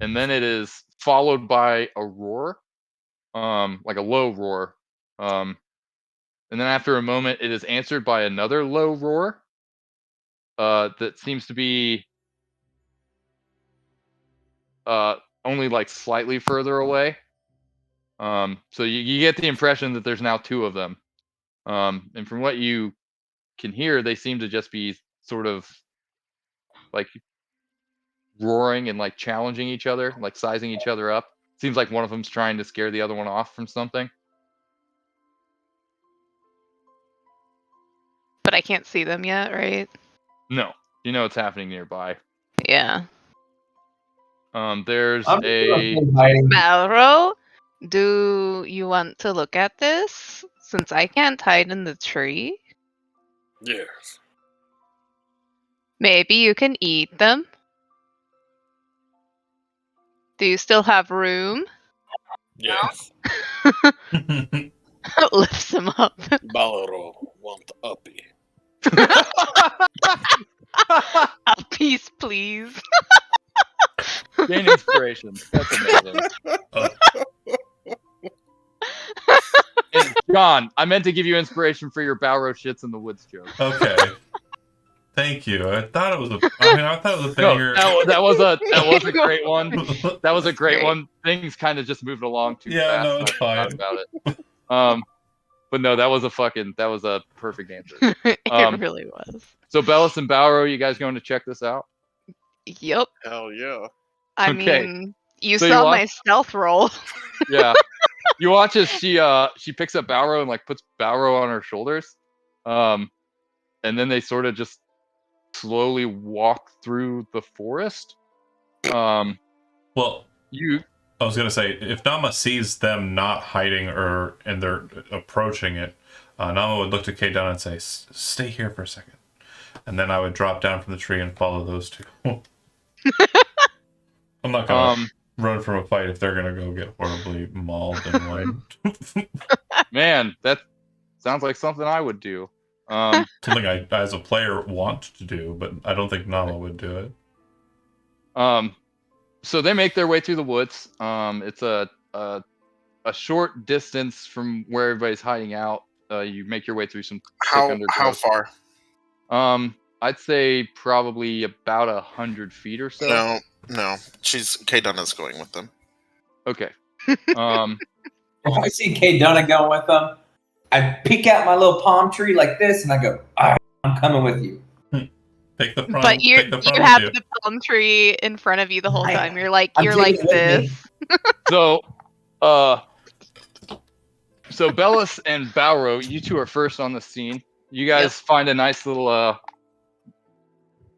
and then it is followed by a roar, like a low roar. And then after a moment, it is answered by another low roar that seems to be only like slightly further away. So you get the impression that there's now two of them. And from what you can hear, they seem to just be sort of like roaring and like challenging each other, like sizing each other up. Seems like one of them's trying to scare the other one off from something. But I can't see them yet, right? No, you know it's happening nearby. Yeah. There's I'm a hiding. Balro, do you want to look at this? Since I can't hide in the tree, Yes. maybe you can eat them. Do you still have room? Yes. Lifts him up. Balro want uppy. A piece, please. gain inspiration. That's amazing. And John, I meant to give you inspiration for your Balro shits in the woods joke. Okay. Thank you. I thought it was a banger. No, that was a great one. That was a great Great. one. Things kind of just moved along too Yeah, fast. no, it's I forgot fine. about it. But no, that was a perfect answer. It really was. So Bellis and Balro, you guys going to check this out? Yep. Hell yeah. I Okay. mean, you So you saw watch- my stealth roll. Yeah. You watch as she picks up Balro and like puts Balro on her shoulders. And then they sort of just slowly walk through the forest. Well, I was gonna say, if Nama sees them not hiding and they're approaching it, Nama would look to Kate down and say, "Stay here for a second," and then I would drop down from the tree and follow those two. I'm not gonna run from a fight if they're gonna go get horribly mauled and like. Man, that sounds like something I would do. Something I, as a player, want to do, but I don't think Nama would do it. So they make their way through the woods. It's a short distance from where everybody's hiding out. You make your way through some thick How far? I'd say probably about 100 feet or so. No. Kate Dunna's going with them. Okay. If I see Kate Dunna going with them, I peek out my little palm tree like this, and I go, "All right, I'm coming with you." Take the front. But you take the front with have you. the palm tree in front of you the whole time. You're like I'm taking it with this. So Bellis and Balro, you two are first on the scene. You guys find a nice little a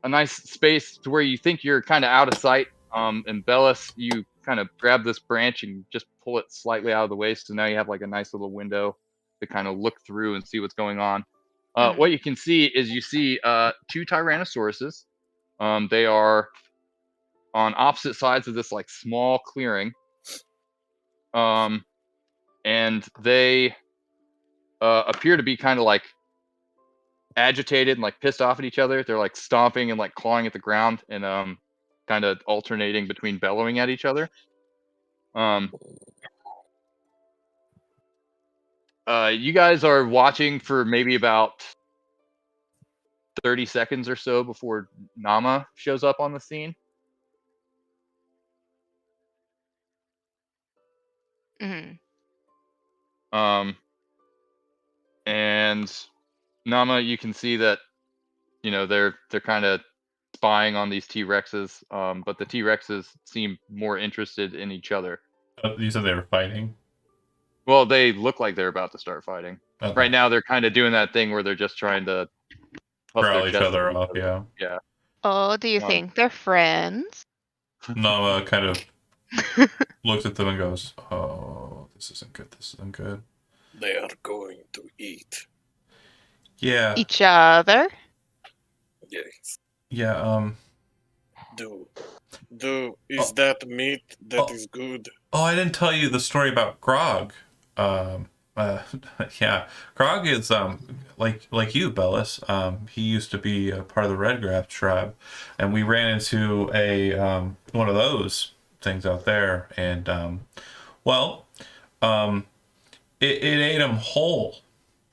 nice space to where you think you're kind of out of sight. And Bellis, you kind of grab this branch and just pull it slightly out of the way, so now you have like a nice little window to kind of look through and see what's going on. What you can see is you see two Tyrannosauruses. They are on opposite sides of this like small clearing. And they appear to be kind of like agitated and like pissed off at each other. They're like stomping and like clawing at the ground and kind of alternating between bellowing at each other. You guys are watching for maybe about 30 seconds or so before Nama shows up on the scene. And Nama, you can see that, you know, they're kind of spying on these T-Rexes, but the T-Rexes seem more interested in each other. You said they were fighting? Well, they look like they're about to start fighting. Okay. Right now, they're kind of doing that thing where they're just trying to puff Growl their each chest other at up, yeah. Yeah. Oh, do you think they're friends? Nama kind of looks at them and goes, "Oh, this isn't good. This isn't good." They are going to eat. Yeah. Each other. Yes. Yeah. Is that meat that is good? Oh, I didn't tell you the story about Grog. Yeah, Grog is like you, Bellis. He used to be a part of the Redgrave tribe, and we ran into a one of those things out there, and it ate him whole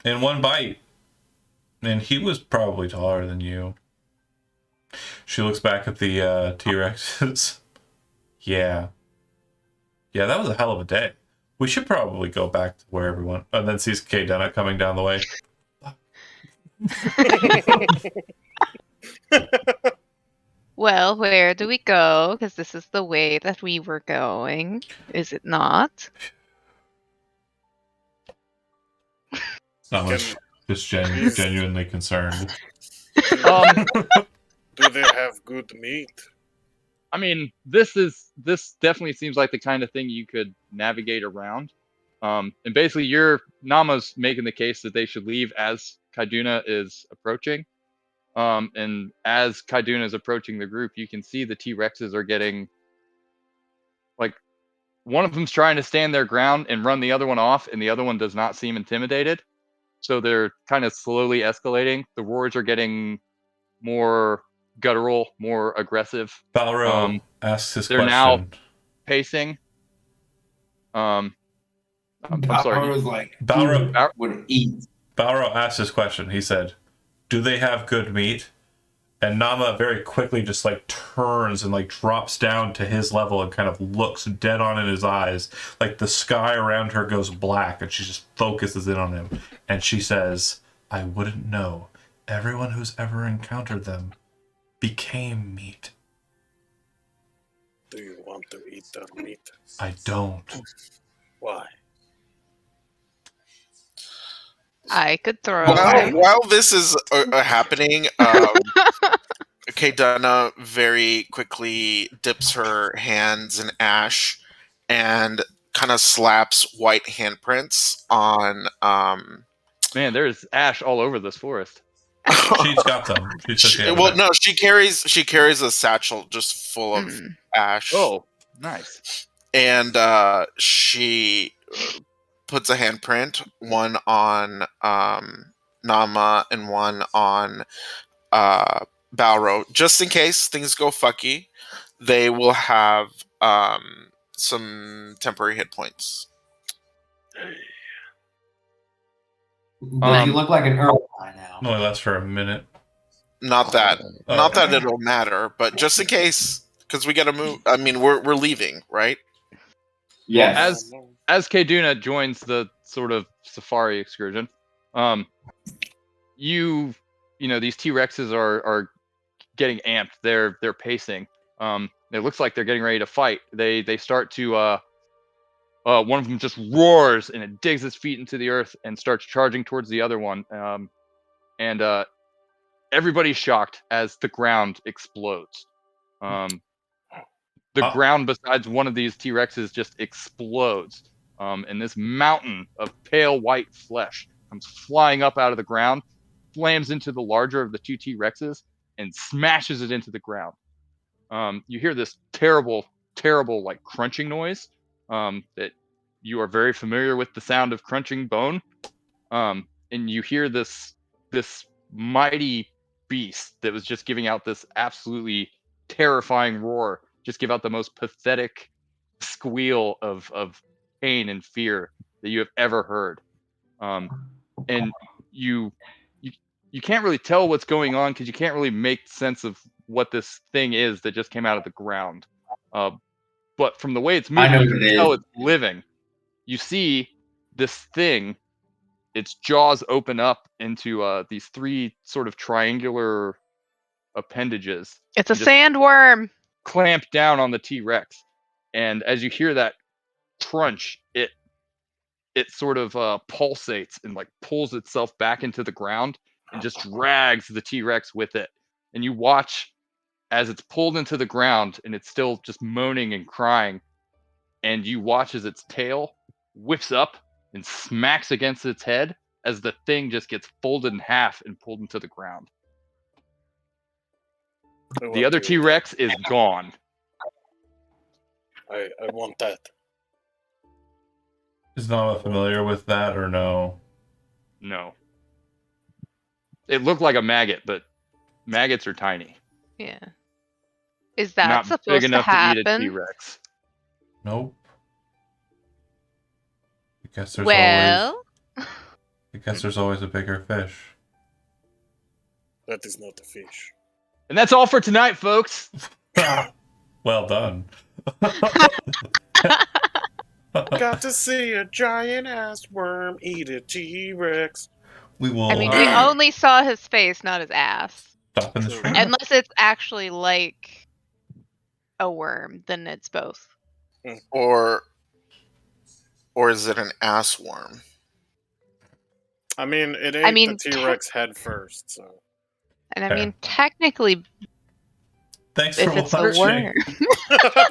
in one bite, and he was probably taller than you. She looks back at the T-Rexes. Yeah, that was a hell of a day. We should probably go back to where everyone... And then sees Kay Denna coming down the way. Well, where do we go? Because this is the way that we were going. Is it not? Not much. Just genuinely concerned. Do they have good meat? I mean, this definitely seems like the kind of thing you could navigate around. And basically, Nama's making the case that they should leave as Kaiduna is approaching. And as Kaiduna is approaching the group, you can see the T-Rexes are getting, like, one of them's trying to stand their ground and run the other one off, and the other one does not seem intimidated. So they're kind of slowly escalating. The roars are getting more guttural, more aggressive. Balro asks his they're question. Now pacing. I'm sorry. Was like, Balro would eat. Balro asked his question. He said, "Do they have good meat?" And Nama very quickly just like turns and like drops down to his level and kind of looks dead on in his eyes. Like the sky around her goes black and she just focuses in on him. And she says, "I wouldn't know. Everyone who's ever encountered them became meat." Do you want to eat their meat? I don't. Why? I could throw. While this is happening, Kaidana very quickly dips her hands in ash and kind of slaps white handprints on. Man, there's ash all over this forest. She's got them. She carries a satchel just full of ash. Oh, nice. And she puts a handprint, one on Nama and one on Balro, just in case things go fucky. They will have some temporary hit points. Does he look like an Earl by now? Only lasts for a minute. Not that it'll matter, but just in case, because we gotta move. I mean, we're leaving, right? Yes. As Kaiduna joins the sort of safari excursion, you know these T-Rexes are getting amped. They're pacing. It looks like they're getting ready to fight. They start to one of them just roars and it digs its feet into the earth and starts charging towards the other one. And everybody's shocked as the ground explodes. The ground besides one of these T-Rexes just explodes. And this mountain of pale white flesh comes flying up out of the ground, slams into the larger of the two T-Rexes, and smashes it into the ground. You hear this terrible, terrible, like crunching noise that you are very familiar with the sound of crunching bone. And you hear this mighty beast that was just giving out this absolutely terrifying roar, just give out the most pathetic squeal of pain and fear that you have ever heard. And you can't really tell what's going on because you can't really make sense of what this thing is that just came out of the ground. But from the way it's moving, you can tell it's living. You see this thing, its jaws open up into these three sort of triangular appendages. It's a sandworm. Clamp down on the T-Rex. And as you hear that crunch, it sort of pulsates and like pulls itself back into the ground and just drags the T-Rex with it. And you watch as it's pulled into the ground and it's still just moaning and crying, and you watch as its tail whips up and smacks against its head as the thing just gets folded in half and pulled into the ground. The other T-Rex is gone. I want that. Is Nala familiar with that or no? No. It looked like a maggot, but maggots are tiny. Yeah. Is that Not supposed big enough to happen? to eat a T-Rex. Nope. I guess there's always a bigger fish. That is not a fish. And that's all for tonight, folks. Well done. Got to see a giant ass worm eat a T-Rex. We will. I mean, we only saw his face, not his ass. Stop in the stream. Unless it's actually like a worm, then it's both. Or is it an ass worm? I mean, it ate the T-Rex head first, so. And I mean, technically, thanks if for it's watching. a worm.